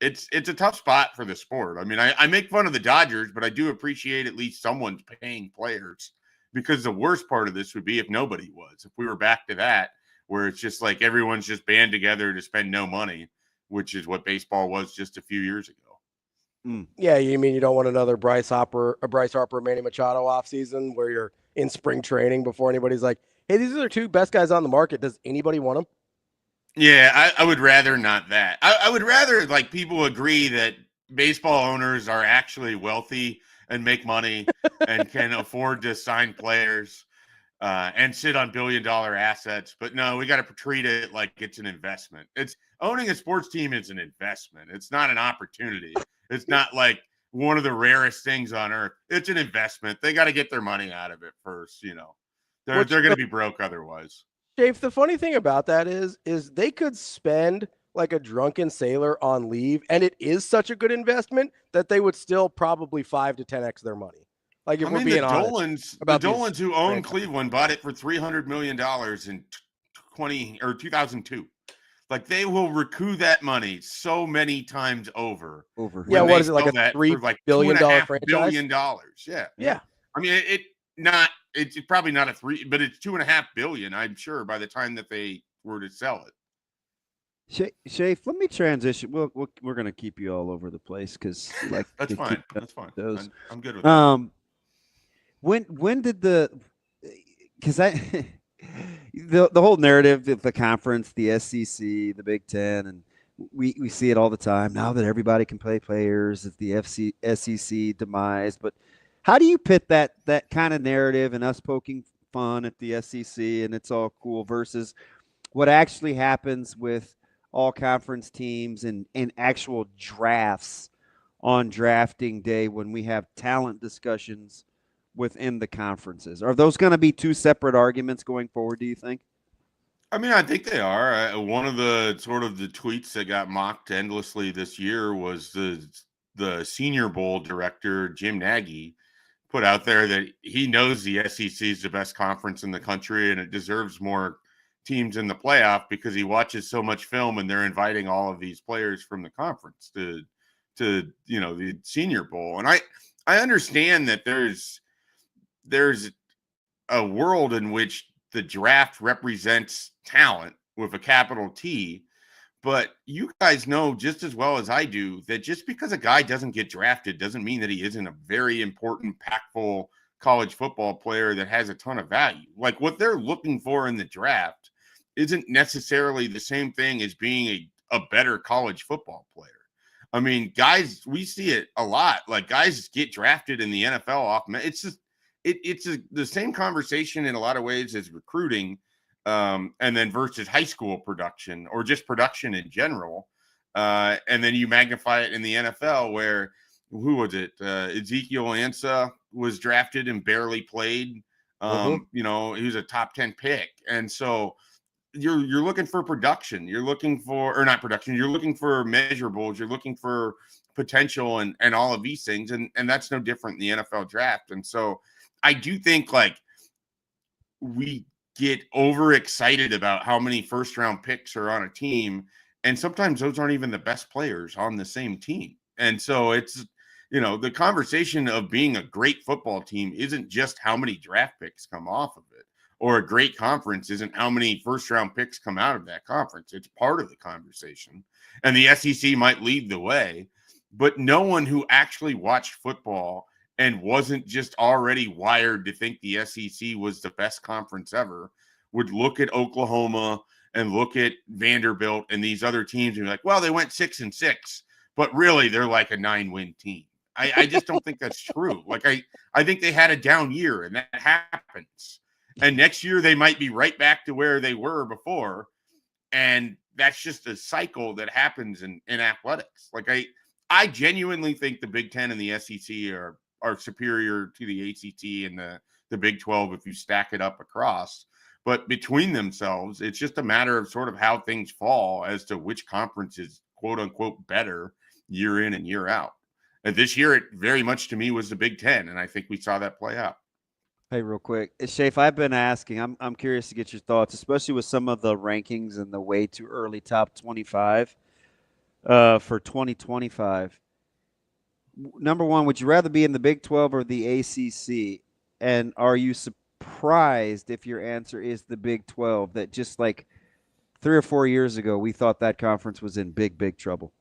a tough spot for the sport. I mean, I make fun of the Dodgers, but I do appreciate at least someone's paying players, because the worst part of this would be if nobody was. If we were back to that, where it's just like everyone's just band together to spend no money, which is what baseball was just a few years ago. Yeah, you mean you don't want another Bryce Harper, Manny Machado offseason where you're in spring training before anybody's like, hey, these are the two best guys on the market. Does anybody want them? Yeah, I would rather not that. I would rather people agree that baseball owners are actually wealthy and make money and can afford to sign players and sit on billion-dollar assets. But no, we got to treat it like it's an investment. It's owning a sports team is an investment. It's not an opportunity. It's not like one of the rarest things on earth. It's an investment. They got to get their money out of it first. They're going to be broke otherwise. Dave, the funny thing about that is they could spend like a drunken sailor on leave, and it is such a good investment that they would still probably 5 to 10x their money. Like if we're being honest, the Dolans who own Cleveland bought it for $300 million in 2002. Like they will recoup that money so many times over. Yeah, what is it, like a $3 billion franchise? $2.5 billion. Yeah. I mean, it's probably not a 3, but it's $2.5 billion, I'm sure, by the time that they were to sell it. Schaefer, let me transition. We're going to keep you all over the place because that's fine. That's fine. I'm good with that. When did the whole narrative of the conference, the SEC, the Big Ten, and we see it all the time now that everybody can play players, it's the SEC demise. But how do you pit that kind of narrative and us poking fun at the SEC and it's all cool versus what actually happens with all conference teams and actual drafts on drafting day when we have talent discussions within the conferences? Are those going to be two separate arguments going forward, do you think? I mean, I think they are. One of the the tweets that got mocked endlessly this year was the Senior Bowl director, Jim Nagy, put out there that he knows the SEC is the best conference in the country and it deserves more teams in the playoff because he watches so much film and they're inviting all of these players from the conference to to the Senior Bowl. And I understand that there's a world in which the draft represents talent with a capital T, but you guys know just as well as I do that just because a guy doesn't get drafted doesn't mean that he isn't a very important, impactful college football player that has a ton of value. Like what they're looking for in the draft isn't necessarily the same thing as being a better college football player. I mean, guys, we see it a lot. Like guys get drafted in the NFL off. It's just it's the same conversation in a lot of ways as recruiting, and then versus high school production or just production in general. And then you magnify it in the NFL where who was it? Ezekiel Ansah was drafted and barely played. He was a top 10 pick. And so you're looking for production. You're looking for, or not production, you're looking for measurables. You're looking for potential and all of these things. And that's no different in the NFL draft. And so I do think like we get overexcited about how many first round picks are on a team. And sometimes those aren't even the best players on the same team. And so it's, the conversation of being a great football team isn't just how many draft picks come off of it, or a great conference isn't how many first round picks come out of that conference. It's part of the conversation. And the SEC might lead the way, but no one who actually watched football and wasn't just already wired to think the SEC was the best conference ever would look at Oklahoma and look at Vanderbilt and these other teams and be like, well, they went 6-6, but really they're like a 9-win team. I just don't think that's true. Like I think they had a down year and that happens. And next year they might be right back to where they were before. And that's just a cycle that happens in athletics. Like I genuinely think the Big Ten and the SEC are superior to the ACC and the Big 12 if you stack it up across. But between themselves, it's just a matter of sort of how things fall as to which conference is quote unquote better year in and year out. And this year, it very much to me was the Big Ten, and I think we saw that play out. Hey, real quick, Schaefer, I've been asking. I'm curious to get your thoughts, especially with some of the rankings and the way too early top 25 for 2025. Number one, would you rather be in the Big 12 or the ACC? And are you surprised if your answer is the Big 12, that just like 3 or 4 years ago, we thought that conference was in big, big trouble?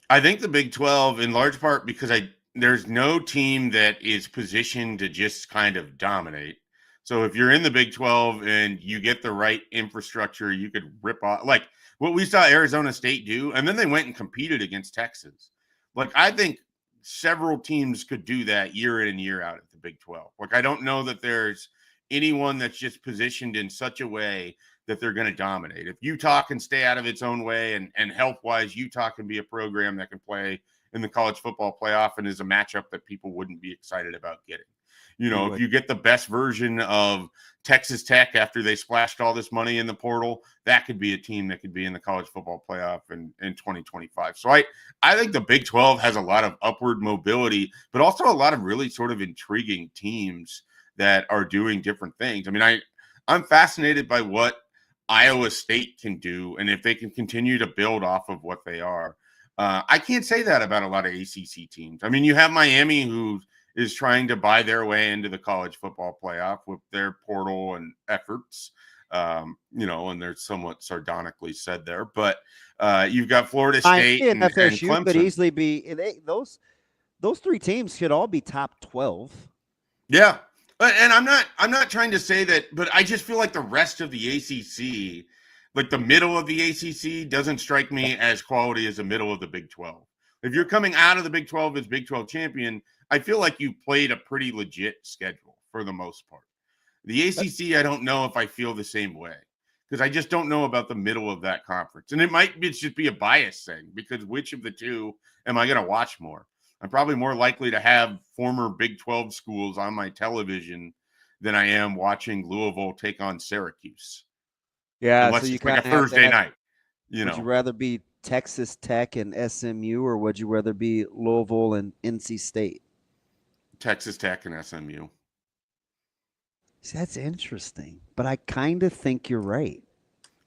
I think the Big 12, in large part because there's no team that is positioned to just kind of dominate. So if you're in the Big 12 and you get the right infrastructure, you could rip off like what we saw Arizona State do. And then they went and competed against Texas. Like I think several teams could do that year in and year out at the Big 12. Like I don't know that there's anyone that's just positioned in such a way that they're going to dominate. If Utah can stay out of its own way and health-wise, Utah can be a program that can play in the college football playoff and is a matchup that people wouldn't be excited about getting. If you get the best version of Texas Tech after they splashed all this money in the portal, that could be a team that could be in the college football playoff in 2025. So I think the Big 12 has a lot of upward mobility, but also a lot of really sort of intriguing teams that are doing different things. I mean, I'm fascinated by what Iowa State can do, and if they can continue to build off of what they are. I can't say that about a lot of ACC teams. I mean, you have Miami who is trying to buy their way into the college football playoff with their portal and efforts, and they're somewhat sardonically said there. But you've got Florida State and FSU Clemson. Could easily be those 3 teams could all be top 12. Yeah. And I'm not trying to say that, but I just feel like the rest of the ACC, like the middle of the ACC, doesn't strike me as quality as the middle of the Big 12. If you're coming out of the Big 12 as Big 12 champion, I feel like you played a pretty legit schedule for the most part. The ACC, I don't know if I feel the same way because I just don't know about the middle of that conference. And it might just be a bias thing because which of the two am I going to watch more? I'm probably more likely to have former Big 12 schools on my television than I am watching Louisville take on Syracuse. Yeah, unless so you it's like a kinda have Thursday that. night. Would you rather be Texas Tech and SMU, or would you rather be Louisville and NC State? Texas Tech and SMU. See, that's interesting, but I kind of think you're right.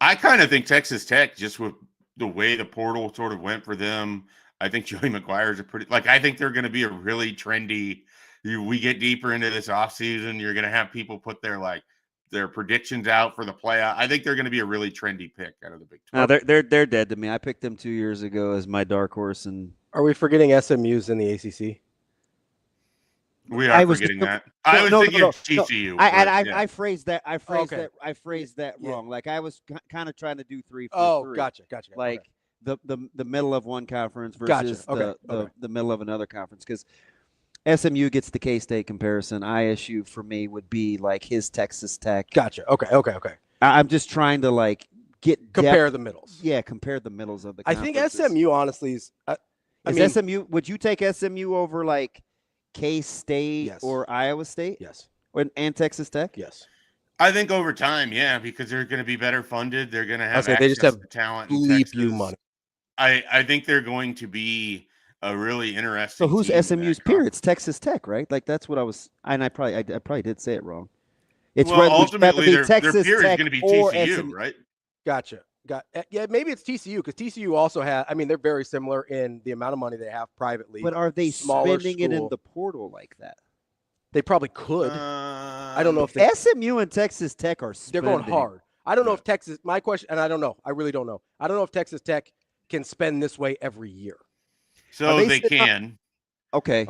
I kind of think Texas Tech, just with the way the portal sort of went for them, I think Joey McGuire's I think they're going to be a really trendy. We get deeper into this offseason, you're going to have people put their predictions out for the playoff. I think they're going to be a really trendy pick out of the Big 12. No, they're dead to me. I picked them 2 years ago as my dark horse. And are we forgetting SMU's in the ACC? We are forgetting that. I was thinking TCU. I phrased that. I phrased that wrong. Yeah. Like I was kind of trying to do 3 for 3. Oh, gotcha. Like the middle of one conference versus the middle of another conference, because SMU gets the K-State comparison. ISU for me would be like his Texas Tech. Gotcha. Okay. I'm just trying to compare the middles. Yeah, compare the middles of the I conferences. think SMU honestly is. SMU. Would you take SMU over like K-State or Iowa State? Yes. And Texas Tech? Yes. I think over time, yeah, because they're going to be better funded. They're going to have they just have to talent. Bleep you money. I think they're going to be a really interesting. So who's SMU's peer? It's Texas Tech, right? Like that's what I was. And I probably did say it wrong. It's ultimately their Texas peer Tech is going to be or TCU, SMU. right? Gotcha. Yeah, maybe it's TCU because TCU also has. I mean, they're very similar in the amount of money they have privately. But are they spending it in the portal like that? They probably could. I don't know if SMU and Texas Tech are spending. They're going hard. I don't know if Texas. My question, and I don't know. I really don't know. I don't know if Texas Tech can spend this way every year. So they can. Okay.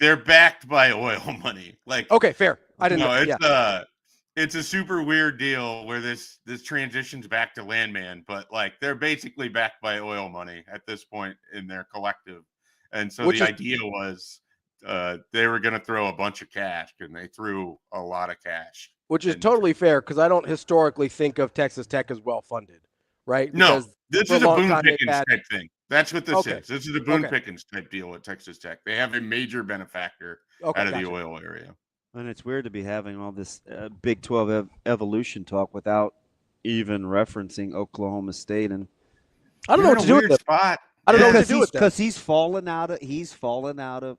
They're backed by oil money. Okay, fair. I didn't know. It's a super weird deal where this transitions back to Landman, but they're basically backed by oil money at this point in their collective. And so the idea was they were going to throw a bunch of cash, and they threw a lot of cash. Which is totally fair because I don't historically think of Texas Tech as well funded, right? Because this is a Boone Pickens type thing. That's what this is. This is a Boone Pickens type deal at Texas Tech. They have a major benefactor out of the oil area. And it's weird to be having all this Big 12 evolution talk without even referencing Oklahoma State. And I don't know what to do with it. I don't know what to do with that. Because he's fallen out of. He's fallen out of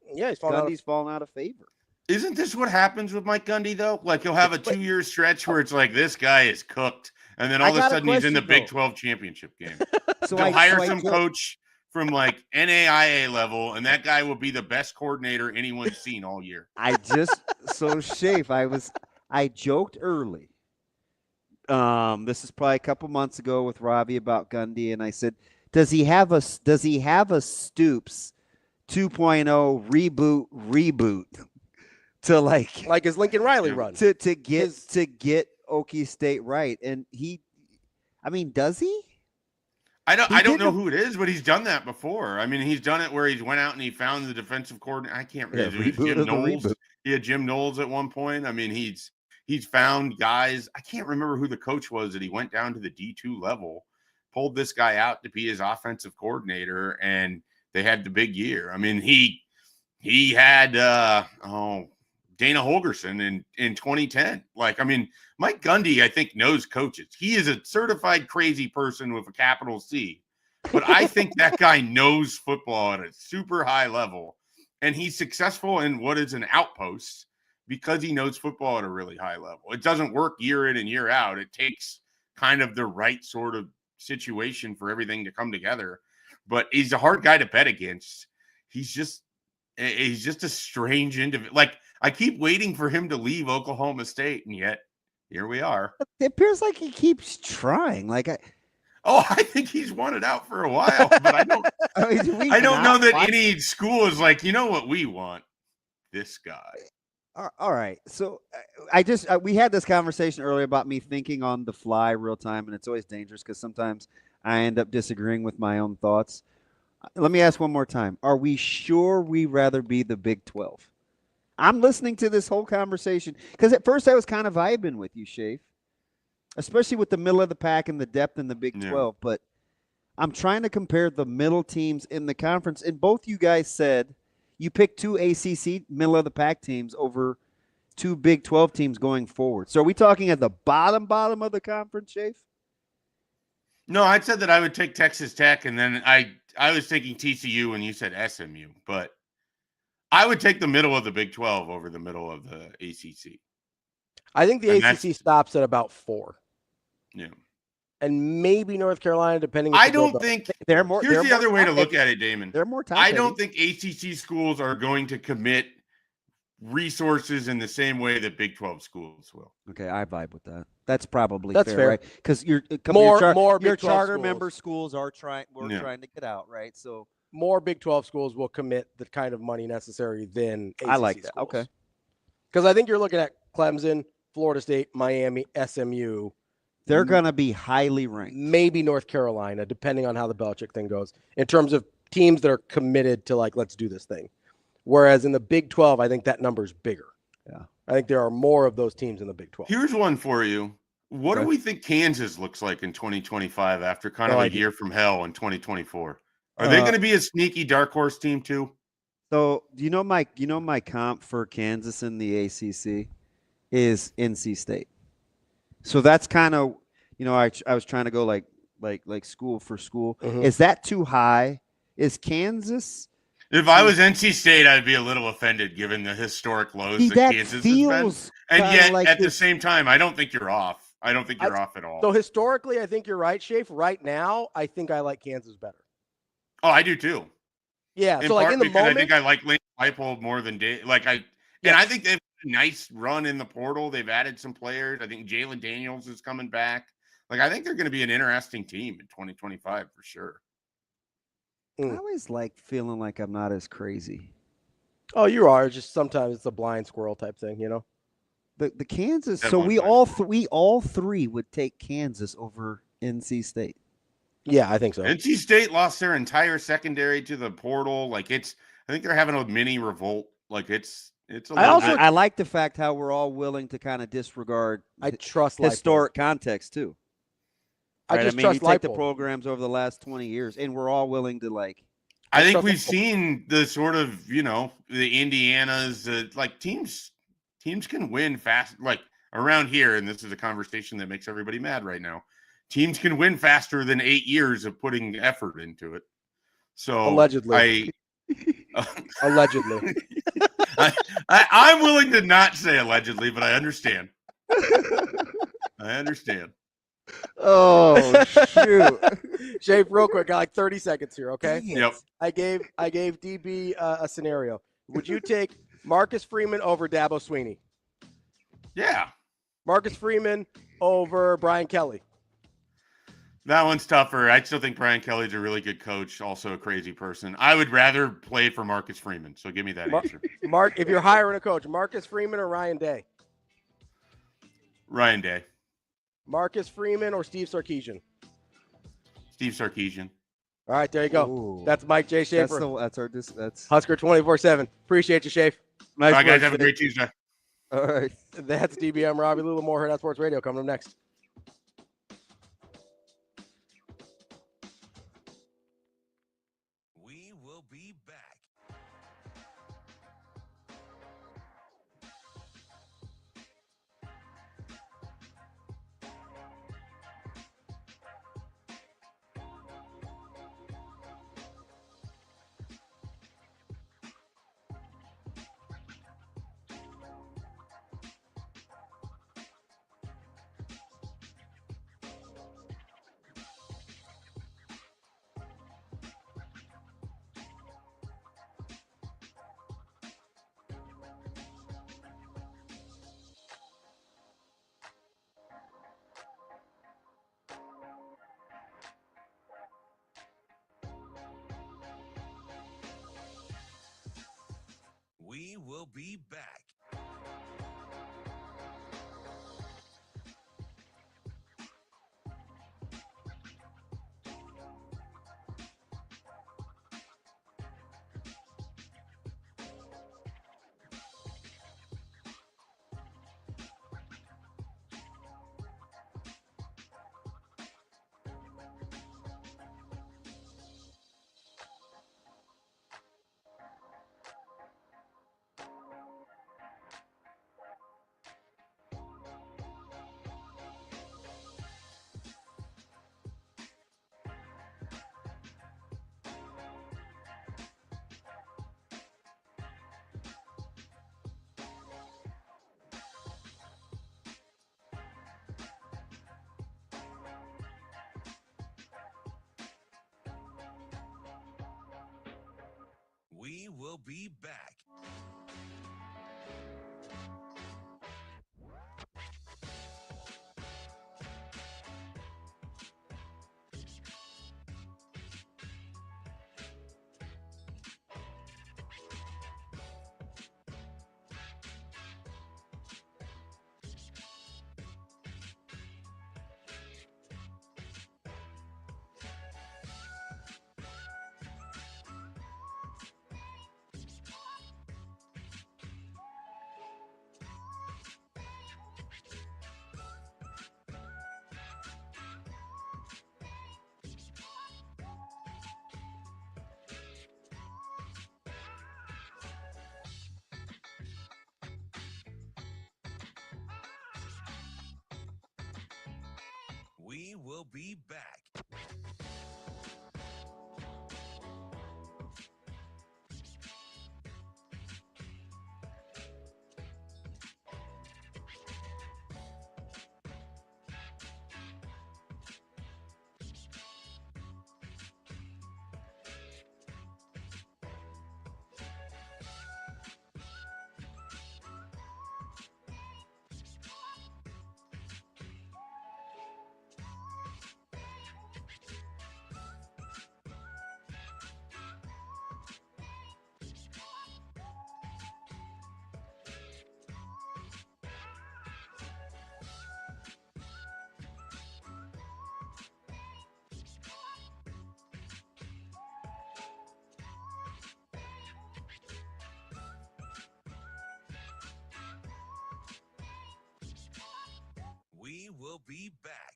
favor. Isn't this what happens with Mike Gundy though? He'll have a 2-year stretch where it's like this guy is cooked, and then all of a sudden he's in the Big 12 championship game. So they'll hire some coach from NAIA level, and that guy will be the best coordinator anyone's seen all year. Schaefer, I joked early. This is probably a couple months ago with Ravi about Gundy, and I said, does he have a Stoops 2.0 reboot to like his Lincoln Riley run to get Okie State right? And does he? I don't know who it is, but he's done that before. I mean, he's done it where he's went out and he found the defensive coordinator. I can't remember. Jim Knowles. He had Jim Knowles at one point. I mean, he's found guys. I can't remember who the coach was that he went down to the D2 level, pulled this guy out to be his offensive coordinator, and they had the big year. I mean, he had Dana Holgerson in 2010. Mike Gundy, I think, knows coaches. He is a certified crazy person with a capital C. But I think that guy knows football at a super high level. And he's successful in what is an outpost because he knows football at a really high level. It doesn't work year in and year out. It takes kind of the right sort of situation for everything to come together. But he's a hard guy to bet against. He's just a strange individual. I keep waiting for him to leave Oklahoma State, and yet here we are. It appears like he keeps trying. I think he's wanted out for a while, but I don't. I don't know that any school is like, you know what we want? This guy. All right. So we had this conversation earlier about me thinking on the fly real time, and it's always dangerous because sometimes I end up disagreeing with my own thoughts. Let me ask one more time. Are we sure we'd rather be the Big 12? I'm listening to this whole conversation because at first I was kind of vibing with you, Schaefer, especially with the middle of the pack and the depth in the Big 12. But I'm trying to compare the middle teams in the conference. And both you guys said you picked 2 ACC middle of the pack teams over 2 Big 12 teams going forward. So are we talking at the bottom of the conference, Schaefer? No, I said that I would take Texas Tech, and then I was thinking TCU when you said SMU, but I would take the middle of the Big 12 over the middle of the ACC. I think the ACC stops at about 4. Yeah. and maybe North Carolina, depending. I don't think they're more. Here's they're the more other way to top look heavy. at it, Damon. They're more top I heavy. don't think ACC schools are going to commit resources in the same way that Big 12 schools will. Okay, I vibe with that. That's probably That's fair. right? Because your Big charter 12 member schools are trying. We're trying to get out, right? So more Big 12 schools will commit the kind of money necessary than ACC I like that. schools. Okay, because I think you're looking at Clemson, Florida State, Miami, SMU. They're going to be highly ranked. Maybe North Carolina, depending on how the Belichick thing goes, in terms of teams that are committed to, like, let's do this thing. Whereas in the Big 12, I think that number's bigger. Yeah. I think there are more of those teams in the Big 12. Here's one for you. What do we think Kansas looks like in 2025 after kind of a year from hell in 2024? Are they going to be a sneaky dark horse team too? So you know my comp for Kansas in the ACC is NC State. So that's kind of, I was trying to go like school for school. Mm-hmm. Is that too high? Is Kansas? If I was NC State, I'd be a little offended given the historic lows that Kansas has been. And yet, like at the same time, I don't think you're off. I don't think you're off at all. So historically, I think you're right, Schaefer. Right now, I think I like Kansas better. Oh, I do too. Yeah, so like in the moment, I think I like Lane Leipold more than Dave. And I think they've had a nice run in the portal. They've added some players. I think Jalen Daniels is coming back. I think they're going to be an interesting team in 2025 for sure. I always like feeling like I'm not as crazy. Oh, you are. Just sometimes it's a blind squirrel type thing, The Kansas. So we all three would take Kansas over NC State. Yeah, I think so. NC State lost their entire secondary to the portal. I think they're having a mini revolt. It's a little bit. I like the fact how we're all willing to kind of disregard. I trust historic context too. Right? I trust you take the programs over the last 20 years, and we're all willing to I think we've seen the sort of the Indianas teams can win fast around here, and this is a conversation that makes everybody mad right now. Teams can win faster than 8 years of putting effort into it. So allegedly, allegedly, I'm willing to not say allegedly, but I understand. I understand. Oh shoot, Shape, real quick, got like 30 seconds here, okay? Yep. I gave DB a scenario. Would you take Marcus Freeman over Dabo Sweeney? Yeah. Marcus Freeman over Brian Kelly. That one's tougher. I still think Brian Kelly's a really good coach, also a crazy person. I would rather play for Marcus Freeman, so give me that answer. If you're hiring a coach, Marcus Freeman or Ryan Day? Ryan Day. Marcus Freeman or Steve Sarkisian? Steve Sarkisian. All right, there you go. Ooh. That's Mike J. Schaefer. That's Husker 24/7. Appreciate you, Shafe. Nice. All right, guys. Have a great Tuesday. All right. That's DBM Ravi, Lulla, more Hurrdat Sports Radio coming up next. We will be back. We will be back. We will be back. We will be back. We will be back.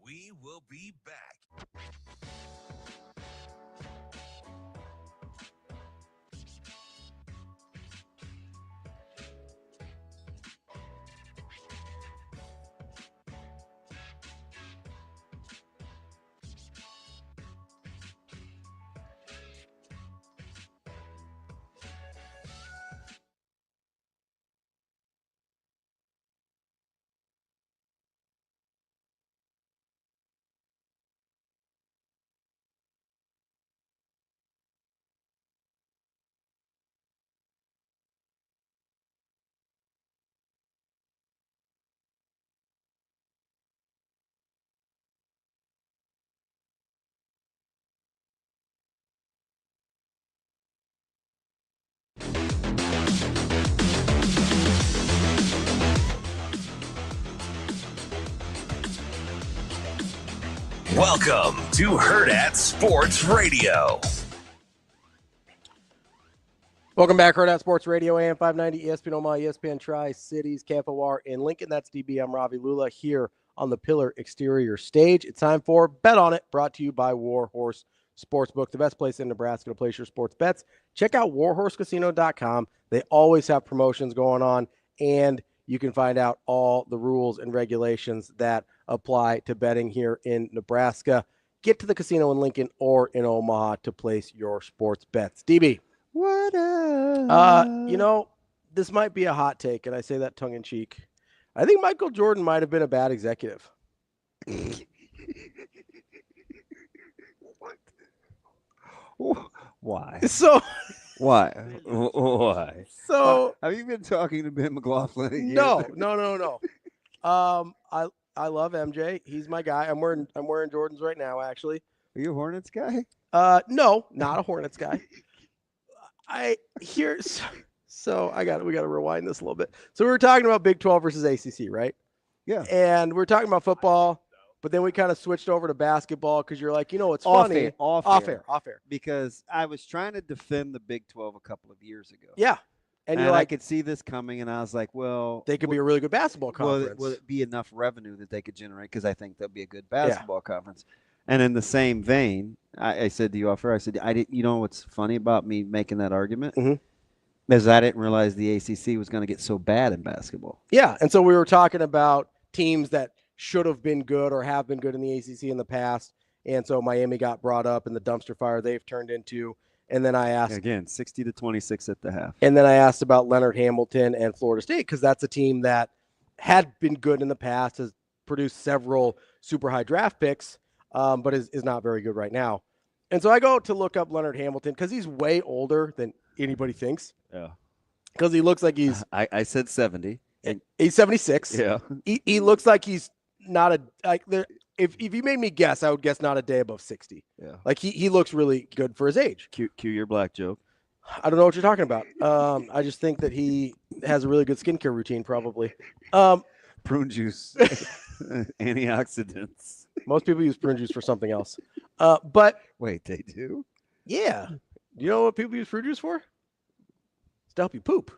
We will be back. Welcome to Hurrdat Sports Radio. Welcome back, Hurrdat Sports Radio, AM 590, ESPN Omaha, ESPN Tri-Cities, Campo War in Lincoln. That's DB. I'm Ravi. Lulla here on the Pillar Exterior stage. It's time for Bet On It, brought to you by Warhorse Sportsbook, the best place in Nebraska to place your sports bets. Check out warhorsecasino.com. They always have promotions going on, and you can find out all the rules and regulations that apply to betting here in Nebraska. Get to the casino in Lincoln or in Omaha to place your sports bets. DB. What up? This might be a hot take, and I say that tongue in cheek. I think Michael Jordan might have been a bad executive. Why? So why? Why? So have you been talking to Ben McLaughlin again? No. I love MJ. He's my guy. I'm wearing Jordans right now, actually. Are you a Hornets guy? No, not a Hornets guy. We got to rewind this a little bit. So we were talking about Big 12 versus ACC, right? Yeah. And we were talking about football, but then we kind of switched over to basketball because you're like, it's funny. Off air. Because I was trying to defend the Big 12 a couple of years ago. Yeah. And you're like, I could see this coming, and I was like, well, they could be a really good basketball conference. Will it be enough revenue that they could generate? Because I think they'll be a good basketball conference. And in the same vein, I said to you off air, I said, I didn't. You know what's funny about me making that argument? Mm-hmm. As I didn't realize the ACC was going to get so bad in basketball. Yeah, and so we were talking about teams that should have been good or have been good in the ACC in the past, and so Miami got brought up in the dumpster fire they've turned into. And then I asked again 60-26 at the half. And then I asked about Leonard Hamilton and Florida State because that's a team that had been good in the past, has produced several super high draft picks, but is not very good right now. And so I go to look up Leonard Hamilton because he's way older than anybody thinks. Yeah. Because he looks like he's I said 70. He's 76. Yeah. He looks like he's not if you made me guess, I would guess not a day above 60. Yeah. Like he looks really good for his age. Cue your black joke. I don't know what you're talking about. I just think that he has a really good skincare routine, probably. Prune juice, antioxidants. Most people use prune juice for something else. But wait, they do? Yeah. You know what people use fruit juice for? It's to help you poop.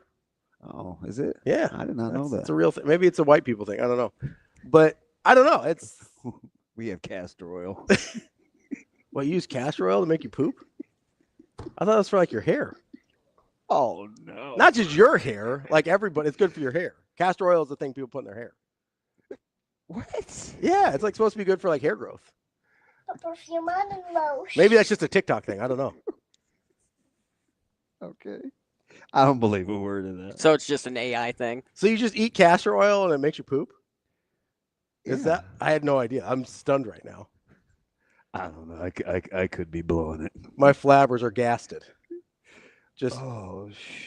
Oh, is it? Yeah. I did not know that. It's a real thing. Maybe it's a white people thing. I don't know. But I don't know. It's we have castor oil. What, you use castor oil to make you poop? I thought it was for like your hair. Oh no. Not just your hair, like everybody. It's good for your hair. Castor oil is the thing people put in their hair. What? Yeah, it's like supposed to be good for like hair growth. Perfume and lotion. Maybe that's just a TikTok thing. I don't know. Okay. I don't believe a word of that. So it's just an AI thing. So you just eat castor oil and it makes you poop? Is Yeah. that? I had no idea. I'm stunned right now. I don't know. I could be blowing it. My flabbers are gasted. Just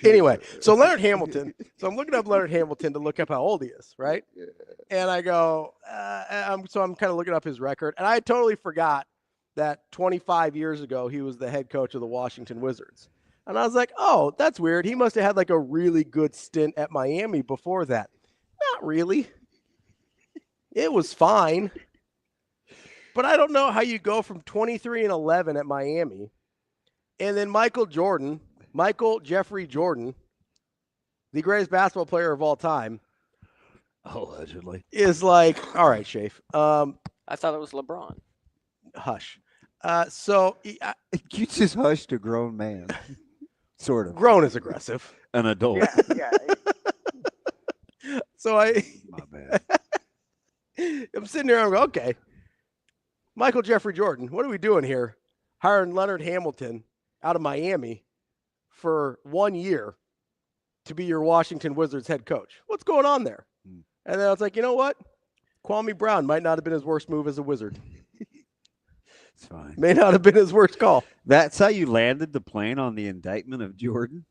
anyway. So Leonard Hamilton. So I'm looking up Leonard Hamilton to look up how old he is, right? Yeah. And I go, I'm kind of looking up his record, and I totally forgot that 25 years ago he was the head coach of the Washington Wizards. And I was like, oh, that's weird. He must have had like a really good stint at Miami before that. Not really. It was fine. But I don't know how you go from 23-11 at Miami, and then Michael Jeffrey Jordan, the greatest basketball player of all time, allegedly, is like, all right, Schaefer. I thought it was LeBron. Hush. So you just hushed a grown man. Sort of. Grown is aggressive. An adult. Yeah. So My bad. I'm sitting here. I'm going, okay. Michael Jeffrey Jordan, what are we doing here? Hiring Leonard Hamilton out of Miami for 1 year to be your Washington Wizards head coach. What's going on there? And then I was like, you know what? Kwame Brown might not have been his worst move as a Wizard. It's fine. May not have been his worst call. That's how you landed the plane on the indictment of Jordan?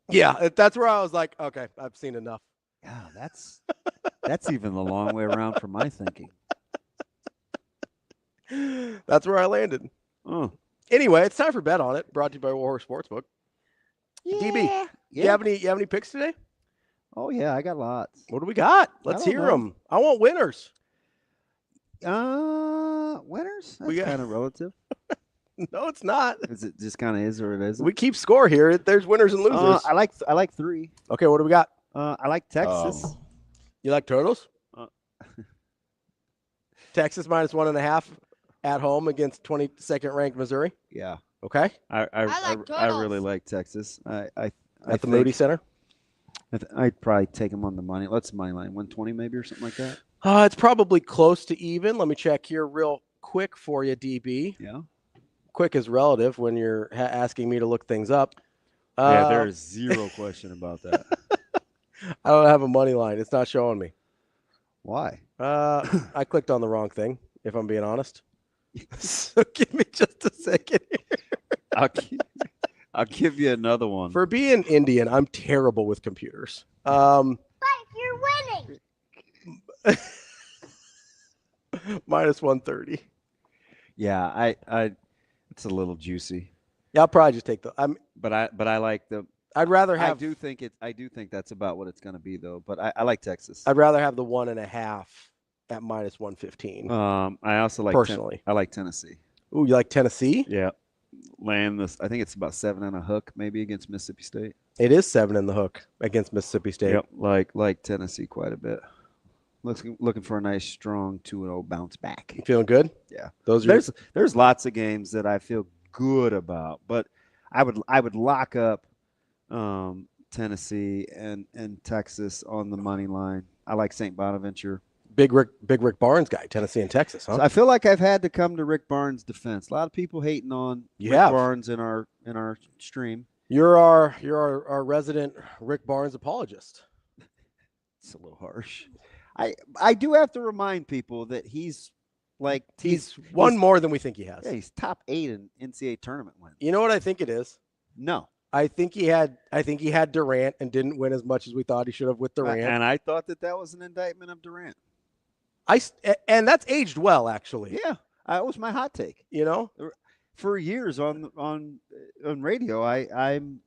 Yeah, that's where I was like, okay, I've seen enough. Yeah, that's even the long way around for my thinking. That's where I landed. Oh. Anyway, it's time for Bet On It, brought to you by Warhorse Sportsbook. Yeah. DB, you have any picks today? Oh yeah, I got lots. What do we got? Let's hear them. I want winners. Winners? That's kind of relative. No, it's not. Is it just kind of is or it isn't? We keep score here. There's winners and losers. I like three. Okay, what do we got? I like Texas. You like Turtles? Texas minus 1.5 at home against 22nd ranked Missouri. Yeah. Okay. I really like Texas. I at the Moody Center. I'd probably take them on the money. Let's money line 120 maybe or something like that. It's probably close to even. Let me check here real quick for you, DB. Yeah. Quick is relative when you're asking me to look things up. Yeah, there's zero question about that. I don't have a money line. It's not showing me. Why? I clicked on the wrong thing, if I'm being honest. So give me just a second here. I'll give you another one. For being Indian, I'm terrible with computers. But you're winning. Minus 130. Yeah, I it's a little juicy. Yeah, I'll probably just take the. But I like the. I'd rather have. I do think that's about what it's going to be though. But I like Texas. I'd rather have the 1.5 at minus 115. I also like personally. I like Tennessee. Ooh, you like Tennessee? Yeah. Land this. I think it's about 7 and a hook maybe against Mississippi State. It is 7 in the hook against Mississippi State. Yep. Like Tennessee quite a bit. Looking for a nice strong 2-0 bounce back. You feeling good? Yeah. There's lots of games that I feel good about, but I would lock up Tennessee and Texas on the money line. I like St. Bonaventure. Big Rick Barnes guy, Tennessee and Texas, huh? So I feel like I've had to come to Rick Barnes' defense. A lot of people hating on Rick Barnes in our stream. You're our resident Rick Barnes apologist. It's a little harsh. I do have to remind people that he's won more than we think he has. Yeah, he's top 8 in NCAA tournament wins. You know what I think it is? No. I think he had Durant and didn't win as much as we thought he should have with Durant. And I thought that was an indictment of Durant. And that's aged well, actually. Yeah, that was my hot take. You know, for years on radio, I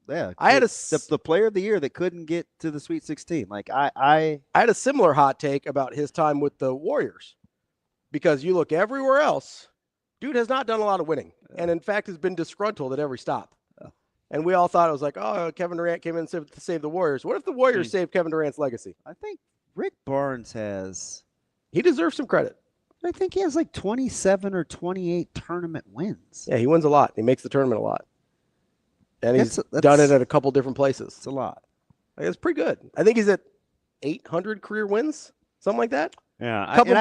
had the player of the year that couldn't get to the Sweet 16. Like I had a similar hot take about his time with the Warriors, because you look everywhere else, dude has not done a lot of winning, and in fact has been disgruntled at every stop. And we all thought it was like, oh, Kevin Durant came in to save the Warriors. What if the Warriors saved Kevin Durant's legacy? I think Rick Barnes has. He deserves some credit. I think he has like 27 or 28 tournament wins. Yeah, he wins a lot. He makes the tournament a lot. And he's done it at a couple different places. It's a lot. It's pretty good. I think he's at 800 career wins, something like that. Yeah, a couple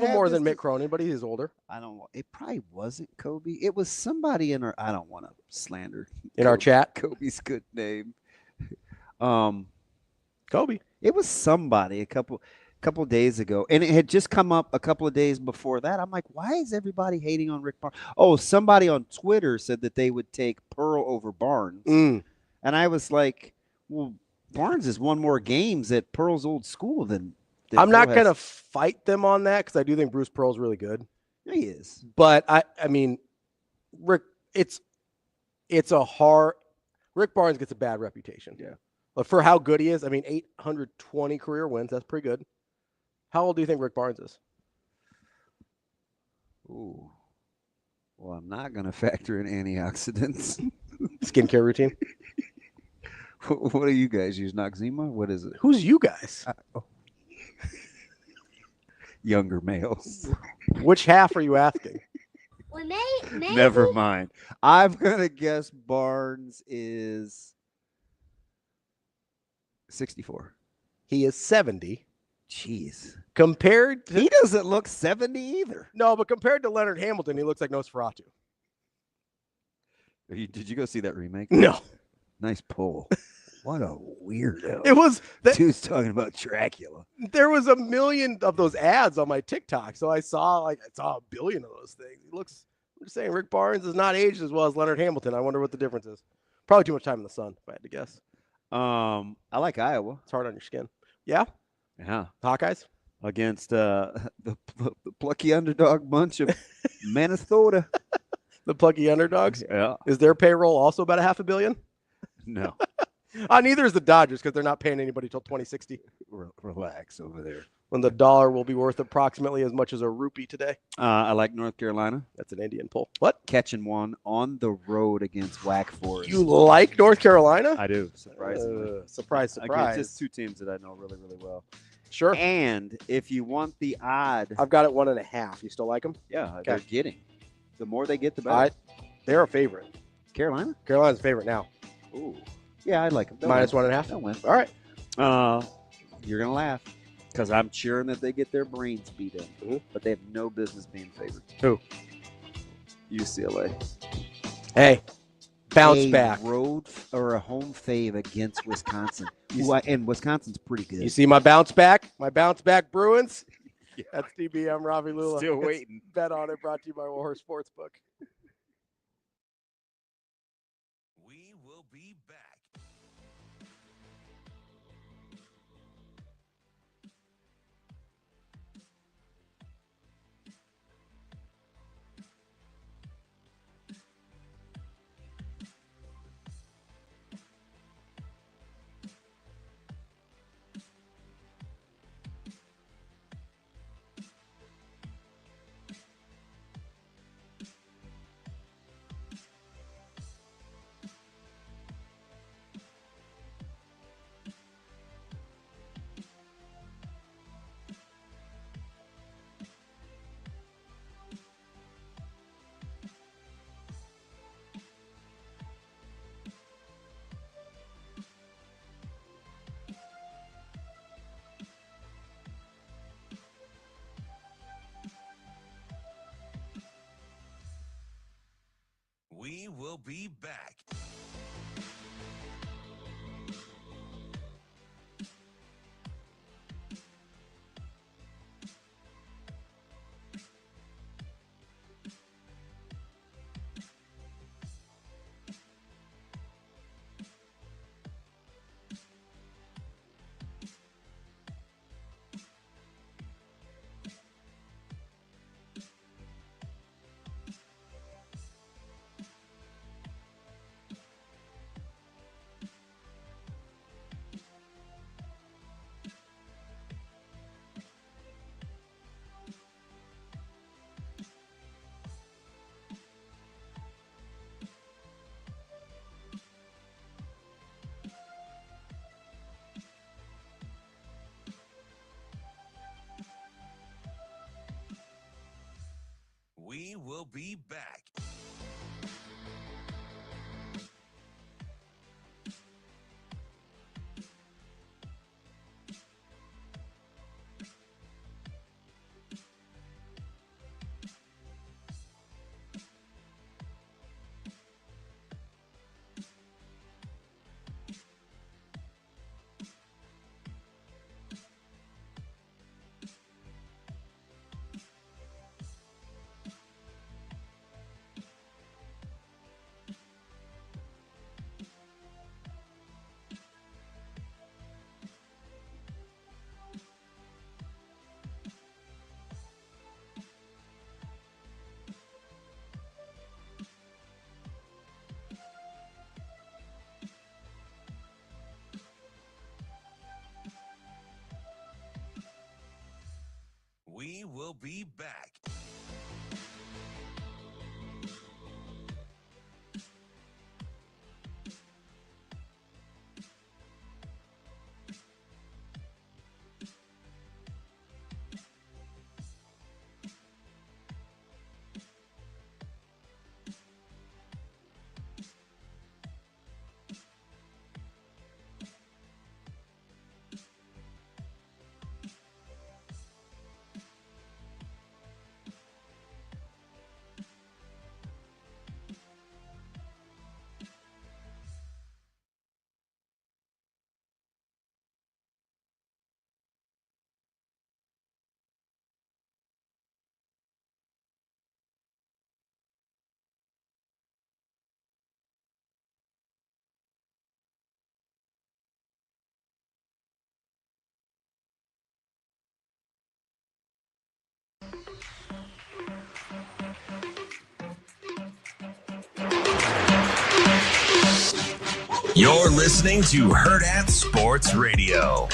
more than Mick Cronin, but he's older. I don't. It probably wasn't Kobe. It was somebody in our. I don't want to slander in our chat. Kobe's good name. Kobe. It was somebody a couple days ago, and it had just come up a couple of days before that. I'm like, why is everybody hating on Rick Barnes? Oh, somebody on Twitter said that they would take Pearl over Barnes, and I was like, well, Barnes has won more games at Pearl's old school than. I'm not going to fight them on that because I do think Bruce Pearl's really good. He is. But, I mean, Rick, it's a hard – Rick Barnes gets a bad reputation. Yeah. But for how good he is, I mean, 820 career wins, that's pretty good. How old do you think Rick Barnes is? Ooh. Well, I'm not going to factor in antioxidants. Skincare routine? What do you guys use? Noxzema? What is it? Who's you guys? Younger males. Which half are you asking? Well, maybe. Never mind. I'm going to guess Barnes is 64. He is 70. Jeez. Compared to... He doesn't look 70 either. No, but compared to Leonard Hamilton, he looks like Nosferatu. Did you go see that remake? No. Nice pull. What a weirdo. It was dude's talking about Dracula. There was a million of those ads on my TikTok, so I saw a billion of those things. He looks. I'm just saying, Rick Barnes is not aged as well as Leonard Hamilton. I wonder what the difference is. Probably too much time in the sun, if I had to guess. I like Iowa. It's hard on your skin. Yeah. Yeah. Hawkeyes against the plucky underdog bunch of Minnesota. The plucky underdogs. Yeah. Is their payroll also about $500 million? No. Neither is the Dodgers because they're not paying anybody till 2060. Relax over there. When the dollar will be worth approximately as much as a rupee today. I like North Carolina. That's an Indian pull. What? Catching one on the road against Wake Forest. You like North Carolina? I do. Surprisingly. Surprise. Against just two teams that I know really, really well. Sure. And if you want the odd. I've got it 1.5. You still like them? Yeah, okay. They're getting. The more they get, the better. They're a favorite. Carolina? Carolina's a favorite now. Ooh. Yeah, I like them. Minus 1.5? They'll win. All right. You're going to laugh because I'm cheering that they get their brains beat in. Mm-hmm. But they have no business being favored. Who? UCLA. Hey, bounce back. Road or a home fave against Wisconsin. And Wisconsin's pretty good. You see my bounce back? My bounce back Bruins? Yeah. That's DB. I'm Ravi Lulla. Still waiting. Bet on it. Brought to you by Warhorse Sportsbook. We will be back. will be back. We will be back. We will be back. You're listening to Hurrdat Sports Radio.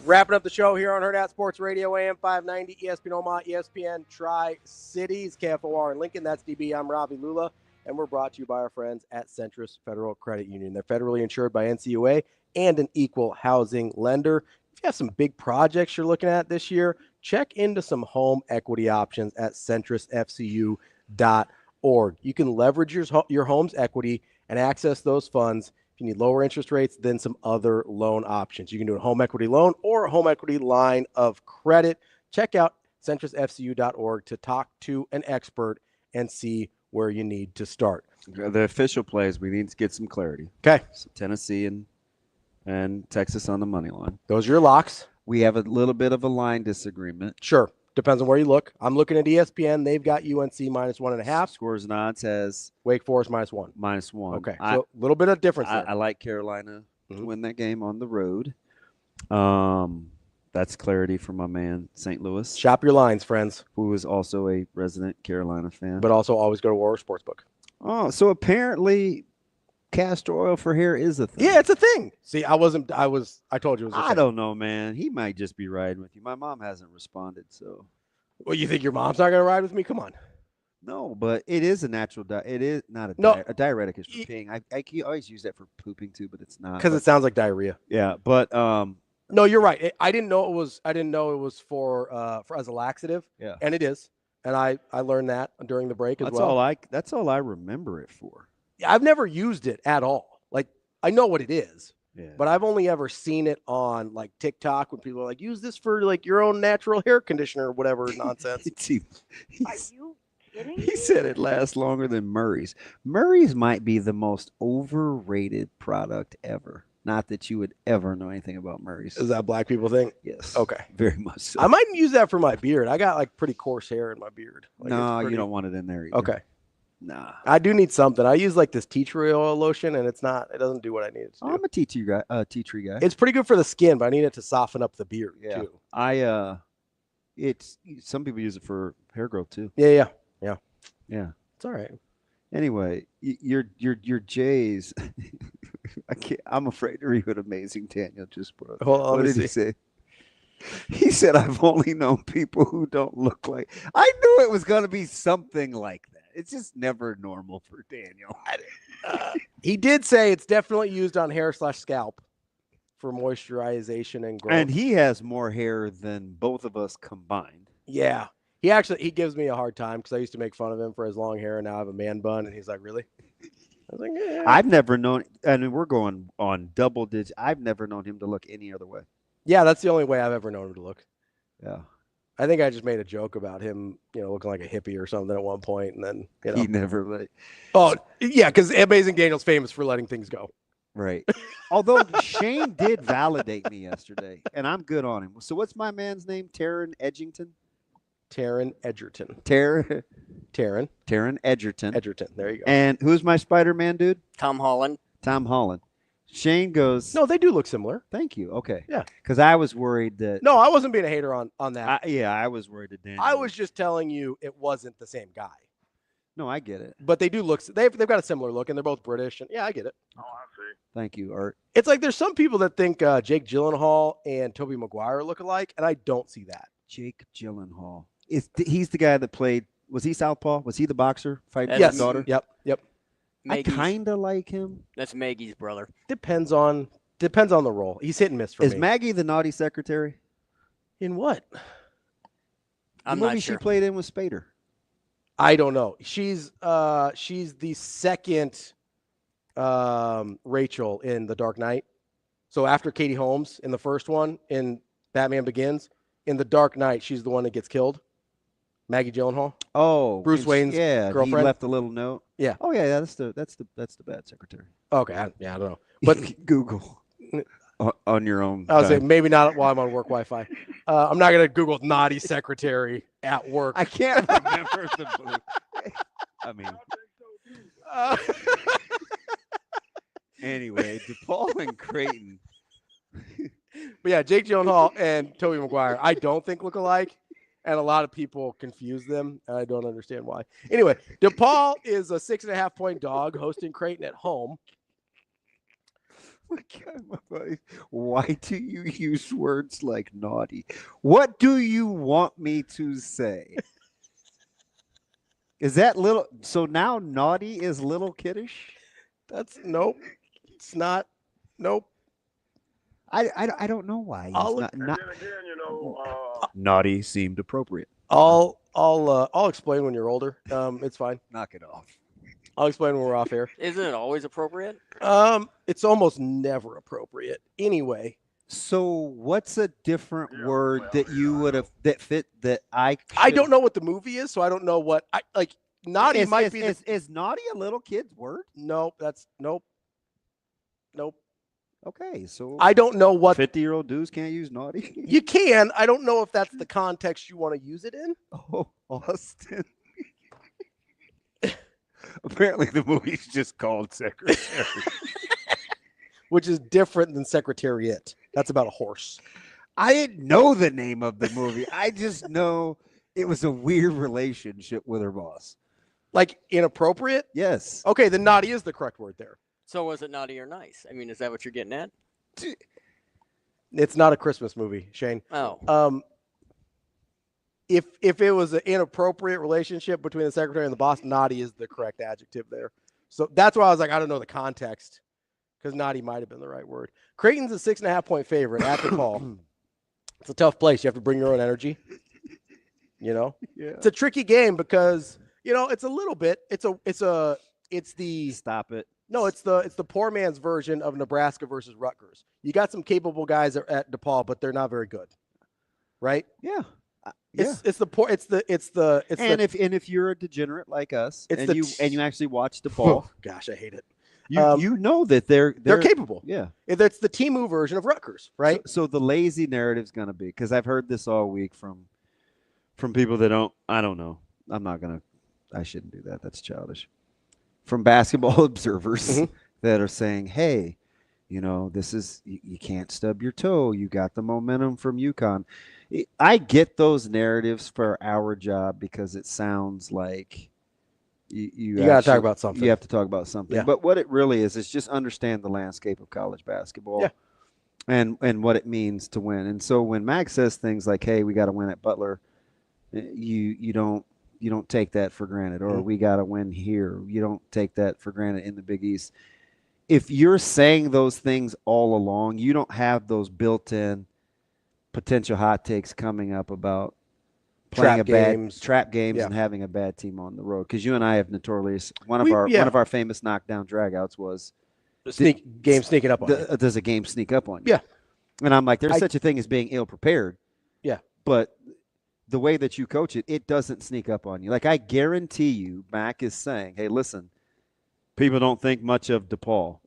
Wrapping up the show here on Hurrdat Sports Radio, AM 590, ESPN Omaha, ESPN Tri-Cities, KFOR in Lincoln. That's DB. I'm Ravi, Lulla, and we're brought to you by our friends at Centris Federal Credit Union. They're federally insured by NCUA and an equal housing lender. If you have some big projects you're looking at this year, check into some home equity options at centrisfcu.org. You can leverage your home's equity and access those funds if you need lower interest rates than some other loan options. You can do a home equity loan or a home equity line of credit. Check out centrisfcu.org to talk to an expert and see where you need to start. The official plays, we need to get some clarity. Okay. So Tennessee and Texas on the money line. Those are your locks. We have a little bit of a line disagreement. Sure. Depends on where you look. I'm looking at ESPN. They've got UNC minus 1.5. Scores and odds has Wake Forest minus 1. Minus 1. Okay. So a little bit of difference there. I like Carolina to win that game on the road. That's clarity from my man, St. Louis. Shop your lines, friends. Who is also a resident Carolina fan. But also always go to War Sportsbook. Oh, so apparently castor oil for hair is a thing. Yeah, it's a thing. See, I told you it was a thing. I don't know, man. He might just be riding with you. My mom hasn't responded, so. Well, you think your mom's not going to ride with me? Come on. No, but it is a natural it is not a a diuretic is for peeing. I always use that for pooping too, but it's not. Because it sounds like diarrhea. Yeah, but no, you're right. I didn't know it was for as a laxative. Yeah. And it is. And I learned that during the break as well. That's all I remember it for. I've never used it at all. Like, I know what it is, Yeah. But I've only ever seen it on like TikTok when people are like, use this for like your own natural hair conditioner or whatever nonsense. Are you kidding me? He said it lasts longer than Murray's. Murray's might be the most overrated product ever. Not that you would ever know anything about Murray's. Is that a black people thing? Yes. Okay. Very much so. I might use that for my beard. I got like pretty coarse hair in my beard. Like, no, it's pretty... you don't want it in there either. Okay. Nah. I do need something. I use like this tea tree oil lotion and it doesn't do what I need it to do. I'm a tea tree guy. It's pretty good for the skin, but I need it to soften up the beard too. Some people use it for hair growth too. Yeah. It's all right. Anyway, your Jays. I'm afraid to read what Amazing Daniel just put. Hold on, what did he say? He said, "I've only known people who don't look like." I knew it was going to be something like that. It's just never normal for Daniel. He did say it's definitely used on hair/scalp for moisturization and growth. And he has more hair than both of us combined. Yeah. He gives me a hard time because I used to make fun of him for his long hair, and now I have a man bun, and he's like, "Really?" I was like, "Yeah." I've never known, and we're going on double digits. I've never known him to look any other way. Yeah, that's the only way I've ever known him to look. Yeah. I think I just made a joke about him, looking like a hippie or something at one point, and then he never let. Oh yeah, because Amazing Daniel's famous for letting things go. Right. Although Shane did validate me yesterday, and I'm good on him. So what's my man's name? Taron Edgerton. Taron Edgerton. Taron Edgerton. Edgerton. There you go. And who's my Spider-Man dude? Tom Holland. Shane goes. No, they do look similar. Thank you. Okay. Yeah. Because I was worried that. No, I wasn't being a hater on that. I was worried that Daniel. I was just telling you it wasn't the same guy. No, I get it. But they do look. They've got a similar look, and they're both British. And yeah, I get it. Oh, I see. Thank you, Art. It's like there's some people that think Jake Gyllenhaal and Tobey Maguire look alike, and I don't see that. Jake Gyllenhaal. He's the guy that played. Was he Southpaw? Was he the boxer fighting his his daughter? Yep. I kind of like him. That's Maggie's brother. Depends on the role. He's hit and miss for me. Is Maggie the naughty secretary? In what? I'm the movie not sure. She played in with Spader. I don't know. She's the second Rachel in The Dark Knight. So after Katie Holmes in the first one in Batman Begins, in The Dark Knight, she's the one that gets killed. Maggie Gyllenhaal. Oh, Bruce Wayne's girlfriend. He left a little note. Yeah. Oh yeah, that's the bad secretary. Okay, I don't know. But Google on your own. I was saying maybe not while I'm on work Wi-Fi. I'm not gonna Google naughty secretary at work. I can't remember the blue. I mean. Anyway, DePaul and Creighton. But yeah, Jake Gyllenhaal and Tobey Maguire, I don't think look alike. And a lot of people confuse them, and I don't understand why. Anyway, DePaul is a 6.5-point dog hosting Creighton at home. My God, my buddy. Why do you use words like naughty? What do you want me to say? Is that little? So now naughty is little kiddish? Nope. It's not. Nope. I don't know why. Naughty seemed appropriate. I'll explain when you're older. It's fine. Knock it off. I'll explain when we're off air. Isn't it always appropriate? It's almost never appropriate. Anyway. So what's a different word that you would have that fit that I don't know what the movie is, so I don't know what I like. Naughty is naughty a little kid's word? Nope. Nope. Okay, so I don't know what 50-year-old dudes can't use naughty. You can. I don't know if that's the context you want to use it in. Oh, Austin. Apparently, the movie's just called Secretary, which is different than Secretariat. That's about a horse. I didn't know the name of the movie. I just know it was a weird relationship with her boss. Like inappropriate? Yes. Okay, then naughty is the correct word there. So was it naughty or nice? I mean, is that what you're getting at? It's not a Christmas movie, Shane. Oh. If it was an inappropriate relationship between the secretary and the boss, naughty is the correct adjective there. So that's why I was like, I don't know the context, because naughty might have been the right word. Creighton's a 6.5-point favorite at DePaul. It's a tough place. You have to bring your own energy. Yeah. It's a tricky game because it's a little bit. It's the stop it. No, it's the poor man's version of Nebraska versus Rutgers. You got some capable guys at DePaul, but they're not very good, right? Yeah. It's the poor. If you're a degenerate like us, and you actually watch DePaul, gosh, I hate it. You know that they're capable. Yeah, it's the Temu version of Rutgers, right? So the lazy narrative's going to be, because I've heard this all week from people that I don't know. I shouldn't do that. That's childish. From basketball observers that are saying, hey, this is, you can't stub your toe. You got the momentum from UConn. I get those narratives for our job because it sounds like you got to talk about something. You have to talk about something. Yeah. But what it really is just understand the landscape of college basketball and what it means to win. And so when Max says things like, hey, we got to win at Butler, you don't take that for granted, or we got to win here. You don't take that for granted in the Big East. If you're saying those things all along, you don't have those built-in potential hot takes coming up about playing trap games and having a bad team on the road. Because you and I have notoriously one of our famous knockdown dragouts was sneaking up on you. Does a game sneak up on you? Yeah. And I'm like, there's such a thing as being ill prepared. Yeah. But the way that you coach it, it doesn't sneak up on you. Like, I guarantee you, Mac is saying, hey, listen, people don't think much of DePaul.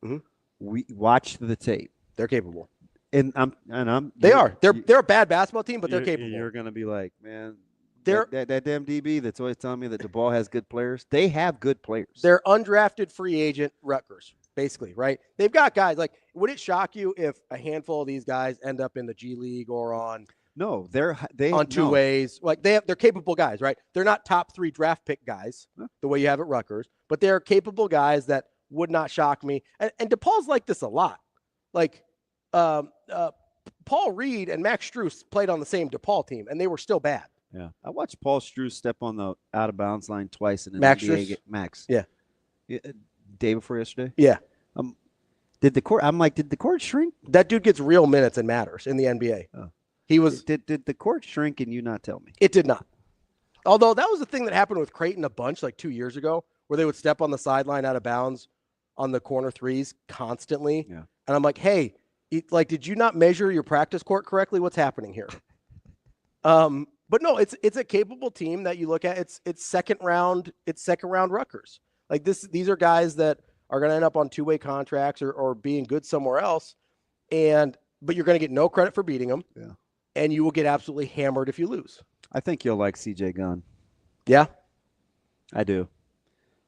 We watch the tape. They're capable. They're a bad basketball team, but they're capable. You're going to be like, man, that damn DB that's always telling me that DePaul has good players. They have good players. They're undrafted free agent Rutgers, basically, right? They've got guys like, would it shock you if a handful of these guys end up in the G League or on two ways? Like they're capable guys, right? They're not top 3 draft pick guys the way you have at Rutgers, but they're capable guys that would not shock me. And DePaul's like this a lot. Like Paul Reed and Max Strus played on the same DePaul team, and they were still bad. Yeah, I watched Paul Strus step on the out of bounds line twice in an Max NBA Strus? Max. Yeah. Day before yesterday. Yeah. Did the court shrink? That dude gets real minutes and matters in the NBA. Oh. He was. Did the court shrink and you not tell me? It did not. Although that was the thing that happened with Creighton a bunch like 2 years ago, where they would step on the sideline out of bounds on the corner threes constantly. Yeah. And I'm like, hey, did you not measure your practice court correctly? What's happening here? But no, it's a capable team that you look at. It's second round Rutgers. Like these are guys that are going to end up on two-way contracts or being good somewhere else. But you're going to get no credit for beating them. Yeah. And you will get absolutely hammered if you lose. I think you'll like CJ Gunn. Yeah. I do.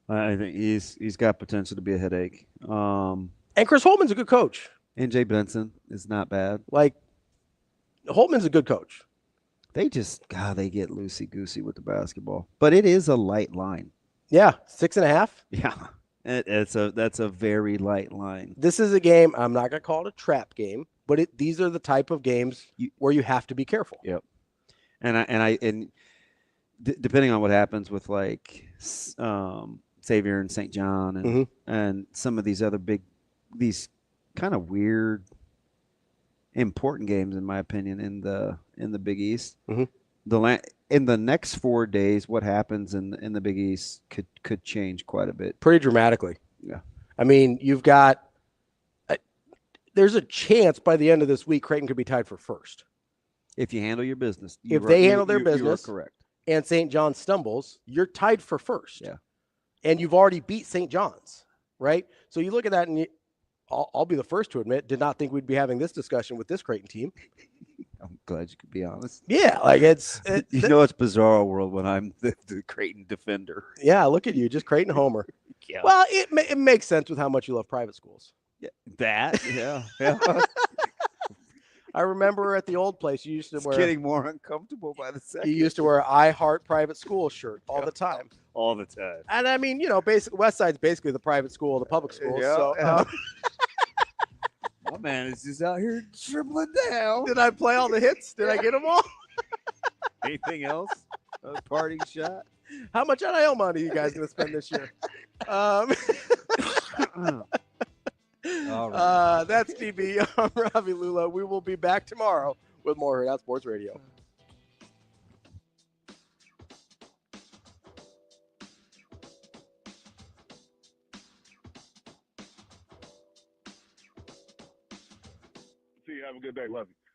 I think he's got potential to be a headache. And Chris Holtman's a good coach. NJ Benson is not bad. Like, Holtman's a good coach. They get loosey-goosey with the basketball. But it is a light line. Yeah, 6.5. Yeah, that's a very light line. This is a game, I'm not going to call it a trap game, but these are the type of games where you have to be careful. Yep. And depending on what happens with like Xavier and St. John and some of these other these kind of weird, important games, in my opinion, in the Big East. In the next 4 days, what happens in the Big East could change quite a bit, pretty dramatically. Yeah, I mean, you've got there's a chance by the end of this week Creighton could be tied for first if you handle your business. If they handle their business, you are correct. And St. John stumbles, you're tied for first. Yeah, and you've already beat St. John's, right? So you look at that, and I'll be the first to admit, did not think we'd be having this discussion with this Creighton team. I'm glad you could be honest. Yeah, like it's bizarre world when I'm the Creighton defender. Yeah, look at you, just Creighton homer. Yeah. Well, it makes sense with how much you love private schools. Yeah, I remember at the old place you used to wear. Getting more uncomfortable by the second. You used to wear I Heart Private School shirt all the time. All the time. And I mean, basically West Side's basically the private school, the public school. Yeah. So. My man is just out here dribbling down. Did I play all the hits? Did I get them all? Anything else? A parting shot? How much NIL money are you guys going to spend this year? All right. That's DB. I'm Ravi Lulla. We will be back tomorrow with more Hurrdat Sports Radio. Have a good day. Love you.